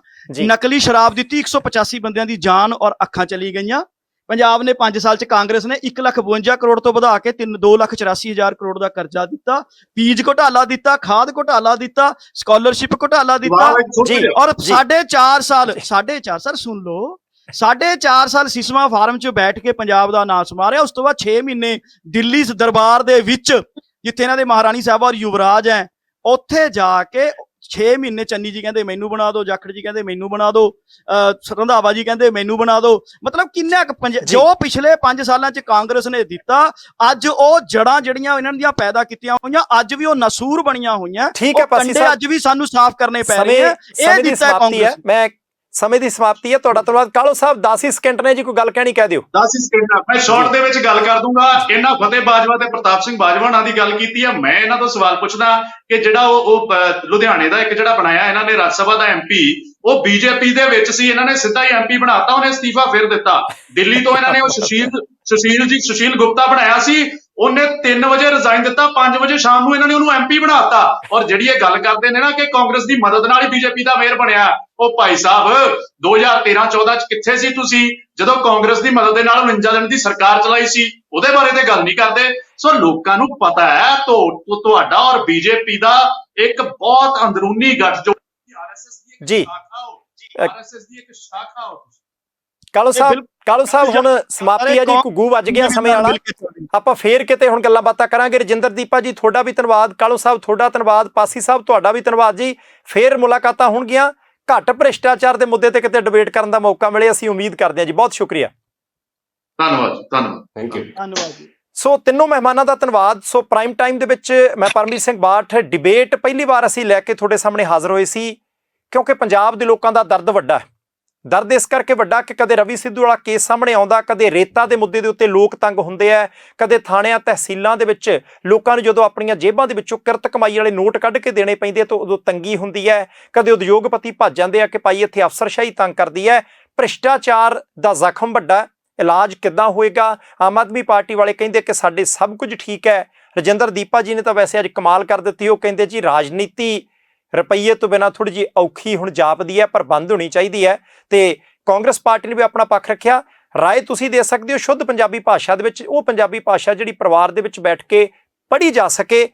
ਨਕਲੀ ਸ਼ਰਾਬ ਦਿੱਤੀ, 185 ਬੰਦਿਆਂ ਦੀ ਜਾਨ ਔਰ ਅੱਖਾਂ ਚਲੀ ਗਈਆਂ। ਪੰਜਾਬ ਨੇ 5 ਸਾਲ 'ਚ ਕਾਂਗਰਸ ਨੇ 1,52 ਕਰੋੜ ਤੋਂ ਵਧਾ ਕੇ 2,84,000 ਕਰੋੜ ਦਾ ਕਰਜ਼ਾ ਦਿੱਤਾ। ਬੀਜ ਘੁਟਾਲਾ ਦਿੱਤਾ, ਖਾਦ ਘੁਟਾਲਾ ਦਿੱਤਾ, ਸਕਾਲਰਸ਼ਿਪ ਘੁਟਾਲਾ ਦਿੱਤਾ। ਔਰ 4.5 ਸਾਲ ਸੁਣ ਲਓ, 4.5 ਸਾਲ ਸਿਸਮਾ ਫਾਰਮ 'ਚ ਬੈਠ ਕੇ ਪੰਜਾਬ ਦਾ ਨਾਂ ਸਮਾਰਿਆ। ਉਸ ਤੋਂ ਬਾਅਦ 6 ਮਹੀਨੇ ਦਿੱਲੀ ਦਰਬਾਰ ਦੇ ਵਿੱਚ, ਜਿੱਥੇ ਇਹਨਾਂ ਦੇ ਮਹਾਰਾਣੀ ਸਾਹਿਬ ਔਰ ਯੁਵਰਾਜ ਹੈ, ਉੱਥੇ ਜਾ ਕੇ 6 ਮਹੀਨੇ ਚੰਨੀ ਜੀ ਕਹਿੰਦੇ ਮੈਨੂੰ ਬਣਾ ਦਿਓ, ਜਾਖੜ ਜੀ ਕਹਿੰਦੇ ਮੈਨੂੰ ਬਣਾ ਦਿਓ, ਰੰਧਾਵਾ ਜੀ ਕਹਿੰਦੇ ਮੈਨੂੰ ਬਣਾ ਦਿਓ। ਮਤਲਬ ਕਿੰਨਾ ਜੋ ਪਿਛਲੇ 5 ਸਾਲਾਂ 'ਚ ਕਾਂਗਰਸ ਨੇ ਦਿੱਤਾ, ਅੱਜ ਉਹ ਜੜਾਂ ਜਿਹੜੀਆਂ ਇਹਨਾਂ ਦੀਆਂ ਪੈਦਾ ਕੀਤੀਆਂ ਹੋਈਆਂ, ਅੱਜ ਵੀ ਉਹ ਨਸੂਰ ਬਣੀਆਂ ਹੋਈਆਂ। ਠੀਕ ਹੈ ਪਾਸੀ ਸਾਹਿਬ, ਅੱਜ ਵੀ ਸਾਨੂੰ ਸਾਫ਼ ਕਰਨੇ ਪੈ ਰਹੇ ਆ। ਇਹ ਦਿੱਤਾ ਕਾਂਗਰਸ। ਮੈਂ ਸਮੇਂ ਦੀ ਸਮਾਪਤੀ ਹੈ, ਤੁਹਾਡਾ ਧੰਨਵਾਦ। ਕਾਲੋ ਸਾਹਿਬ 10 ਸਕਿੰਟ ਨੇ ਜੀ, ਕੋਈ ਗੱਲ ਕਹਿਣੀ ਕਹਿ ਦਿਓ। 10 ਸਕਿੰਟ ਮੈਂ ਸ਼ਾਰਟ ਦੇ ਵਿੱਚ ਗੱਲ ਕਰ ਦੂੰਗਾ। ਇਹਨਾਂ ਫਤਿਹ ਬਾਜਵਾ ਤੇ ਪ੍ਰਤਾਪ ਸਿੰਘ ਬਾਜਵਾ ਨਾਲ ਦੀ ਗੱਲ ਕੀਤੀ ਹੈ। ਮੈਂ ਇਹਨਾਂ ਤੋਂ ਸਵਾਲ ਪੁੱਛਦਾ ਕਿ ਜਿਹੜਾ ਉਹ ਲੁਧਿਆਣੇ ਦਾ ਇੱਕ ਜਿਹੜਾ ਬਣਾਇਆ ਇਹਨਾਂ ਨੇ ਰਾਜ ਸਭਾ ਦਾ MP, ਉਹ ਬੀਜੇਪੀ ਦੇ ਵਿੱਚ ਸੀ, ਇਹਨਾਂ ਨੇ ਸਿੱਧਾ ਹੀ MP ਬਣਾਤਾ, ਉਹਨੇ ਅਸਤੀਫਾ ਫਿਰ ਦਿੱਤਾ। ਦਿੱਲੀ ਤੋਂ ਇਹਨਾਂ ਨੇ ਉਹ ਸੁਸ਼ੀਲ ਗੁਪਤਾ ਬਣਾਇਆ ਸੀ, ਉਹਨੇ 3 ਵਜੇ ਰਿਜ਼ਾਈਨ ਦਿੱਤਾ, 5 ਵਜੇ ਸ਼ਾਮ ਨੂੰ ਇਹਨਾਂ ਨੇ ਉਹਨੂੰ MP ਬਣਾਤਾ। ਔਰ ਜਿਹੜੀ ਇਹ ਗੱਲ ਕਰਦੇ ਨੇ ਨਾ ਕਿ ਕਾਂਗਰਸ ਦੀ ਮਦਦ ਨਾਲ ਹੀ ਬੀਜੇਪੀ ਦਾ ਮੇਅਰ ਬਣਿਆ, ਉਹ ਭਾਈ ਸਾਹਿਬ 2013-14 ਚ ਕਿੱਥੇ ਸੀ ਤੁਸੀਂ, ਜਦੋਂ ਕਾਂਗਰਸ ਦੀ ਮਦਦ ਦੇ ਨਾਲ 49 ਦਿਨ ਦੀ ਸਰਕਾਰ ਚਲਾਈ ਸੀ? ਉਹਦੇ ਬਾਰੇ ਤੇ ਗੱਲ ਨਹੀਂ ਕਰਦੇ। ਸੋ ਲੋਕਾਂ ਨੂੰ ਪਤਾ ਹੈ ਤੁਹਾਡਾ ਔਰ ਬੀਜੇਪੀ ਦਾ ਇੱਕ ਬਹੁਤ ਅੰਦਰੂਨੀ ਗੱਠਜੋੜ, RSS ਦੀ ਇੱਕ ਸ਼ਾਖਾ ਹੋ। ਕਾਲੋ ਸਾਹਿਬ ਹੁਣ ਸਮਾਪਤੀ ਹੈ ਜੀ, ਘੁੱਗੂ ਵੱਜ ਗਿਆ ਸਮੇਂ ਵਾਲਾ। ਆਪਾਂ ਫੇਰ ਕਿਤੇ ਹੁਣ ਗੱਲਾਂ ਬਾਤਾਂ ਕਰਾਂਗੇ। ਰਜਿੰਦਰ ਦੀਪਾ ਜੀ, ਤੁਹਾਡਾ ਵੀ ਧੰਨਵਾਦ। ਕਾਲੋ ਸਾਹਿਬ, ਤੁਹਾਡਾ ਧੰਨਵਾਦ। ਪਾਸੀ ਸਾਹਿਬ, ਤੁਹਾਡਾ ਵੀ ਧੰਨਵਾਦ ਜੀ। ਫੇਰ ਮੁਲਾਕਾਤਾਂ ਹੋਣਗੀਆਂ, ਘੱਟ ਭ੍ਰਿਸ਼ਟਾਚਾਰ ਦੇ ਮੁੱਦੇ ਤੇ ਕਿਤੇ ਡਿਬੇਟ ਕਰਨ ਦਾ ਮੌਕਾ ਮਿਲੇ, ਅਸੀਂ ਉਮੀਦ ਕਰਦੇ ਹਾਂ ਜੀ। ਬਹੁਤ ਸ਼ੁਕਰੀਆ, ਧੰਨਵਾਦ, ਥੈਂਕ ਯੂ, ਧੰਨਵਾਦ ਜੀ। ਸੋ ਤਿੰਨੋਂ ਮਹਿਮਾਨਾਂ ਦਾ ਧੰਨਵਾਦ। ਸੋ ਪ੍ਰਾਈਮ ਟਾਈਮ ਦੇ ਵਿੱਚ ਮੈਂ ਪਰਮਵੀਰ ਸਿੰਘ ਬਾਠ, ਡਿਬੇਟ ਪਹਿਲੀ ਵਾਰ ਅਸੀਂ ਲੈ ਕੇ ਤੁਹਾਡੇ ਸਾਹਮਣੇ ਹਾਜ਼ਰ ਹੋਏ ਸੀ, ਕਿਉਂਕਿ ਪੰਜਾਬ ਦੇ ਲੋਕਾਂ ਦਾ ਦਰਦ ਵੱਡਾ ਹੈ। ਦਰਦ ਇਸ ਕਰਕੇ ਵੱਡਾ ਕਿ ਕਦੇ ਰਵੀ ਸਿੱਧੂ ਵਾਲਾ ਕੇਸ ਸਾਹਮਣੇ ਆਉਂਦਾ, ਕਦੇ ਰੇਤਾ ਦੇ ਮੁੱਦੇ ਦੇ ਉੱਤੇ ਲੋਕ ਤੰਗ ਹੁੰਦੇ ਆ, ਕਦੇ ਥਾਣਿਆਂ ਤਹਿਸੀਲਾਂ ਦੇ ਵਿੱਚ ਲੋਕਾਂ ਨੂੰ ਜਦੋਂ ਆਪਣੀਆਂ ਜੇਬਾਂ ਦੇ ਵਿੱਚੋਂ ਕਿਰਤ ਕਮਾਈ ਵਾਲੇ ਨੋਟ ਕੱਢ ਕੇ ਦੇਣੇ ਪੈਂਦੇ ਤਾਂ ਉਦੋਂ ਤੰਗੀ ਹੁੰਦੀ ਹੈ। ਕਦੇ ਉਦਯੋਗਪਤੀ ਭੱਜ ਜਾਂਦੇ ਆ ਕਿ ਭਾਈ ਇੱਥੇ ਅਫਸਰਸ਼ਾਹੀ ਤੰਗ ਕਰਦੀ ਹੈ। ਭ੍ਰਿਸ਼ਟਾਚਾਰ ਦਾ ਜ਼ਖਮ ਵੱਡਾ, ਇਲਾਜ ਕਿੱਦਾਂ ਹੋਏਗਾ? ਆਮ ਆਦਮੀ ਪਾਰਟੀ ਵਾਲੇ ਕਹਿੰਦੇ ਕਿ ਸਾਡੇ ਸਭ ਕੁਝ ਠੀਕ ਹੈ। ਰਜਿੰਦਰ ਦੀਪਾ ਜੀ ਨੇ ਤਾਂ ਵੈਸੇ ਅੱਜ ਕਮਾਲ ਕਰ ਦਿੱਤੀ, ਉਹ ਕਹਿੰਦੇ ਜੀ ਰਾਜਨੀਤੀ ਰੁਪਈਏ ਤੋਂ ਬਿਨਾਂ ਥੋੜ੍ਹੀ ਜਿਹੀ ਔਖੀ ਹੁਣ ਜਾਪਦੀ ਹੈ, ਪਰ ਬੰਦ ਹੋਣੀ ਚਾਹੀਦੀ ਹੈ। ਤੇ ਕਾਂਗਰਸ ਪਾਰਟੀ ਨੇ ਵੀ ਆਪਣਾ ਪੱਖ ਰੱਖਿਆ। ਰਾਏ ਤੁਸੀਂ ਦੇ ਸਕਦੇ ਹੋ ਸ਼ੁੱਧ ਪੰਜਾਬੀ ਭਾਸ਼ਾ ਦੇ ਵਿੱਚ, ਉਹ ਪੰਜਾਬੀ ਭਾਸ਼ਾ ਜਿਹੜੀ ਪਰਿਵਾਰ ਦੇ ਵਿੱਚ ਬੈਠ ਕੇ ਪੜ੍ਹੀ ਜਾ ਸਕੇ।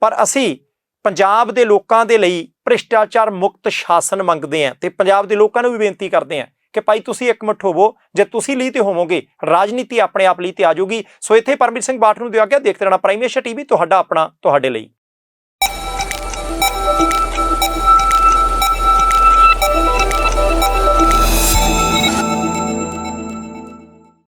ਪਰ ਅਸੀਂ ਪੰਜਾਬ ਦੇ ਲੋਕਾਂ ਦੇ ਲਈ ਭ੍ਰਿਸ਼ਟਾਚਾਰ ਮੁਕਤ ਸ਼ਾਸਨ ਮੰਗਦੇ ਹਾਂ, ਤੇ ਪੰਜਾਬ ਦੇ ਲੋਕਾਂ ਨੂੰ ਵੀ ਬੇਨਤੀ ਕਰਦੇ ਹਾਂ ਕਿ ਭਾਈ ਤੁਸੀਂ ਇਕਮੁੱਠ ਹੋਵੋ। ਜੇ ਤੁਸੀਂ ਲਈ ਤੇ ਹੋਵੋਗੇ, ਰਾਜਨੀਤੀ ਆਪਣੇ ਆਪ ਲਈ ਤੇ ਆ ਜਾਊਗੀ। ਸੋ ਇੱਥੇ ਪਰਮਵੀਰ ਸਿੰਘ ਬਾਠ ਨੂੰ ਦਿਓ ਆਗਿਆ। ਦੇਖਦੇ ਰਹਿਣਾ ਪ੍ਰਾਈਮ ਏਸ਼ੀਆ TV, ਤੁਹਾਡਾ ਆਪਣਾ, ਤੁਹਾਡੇ ਲਈ।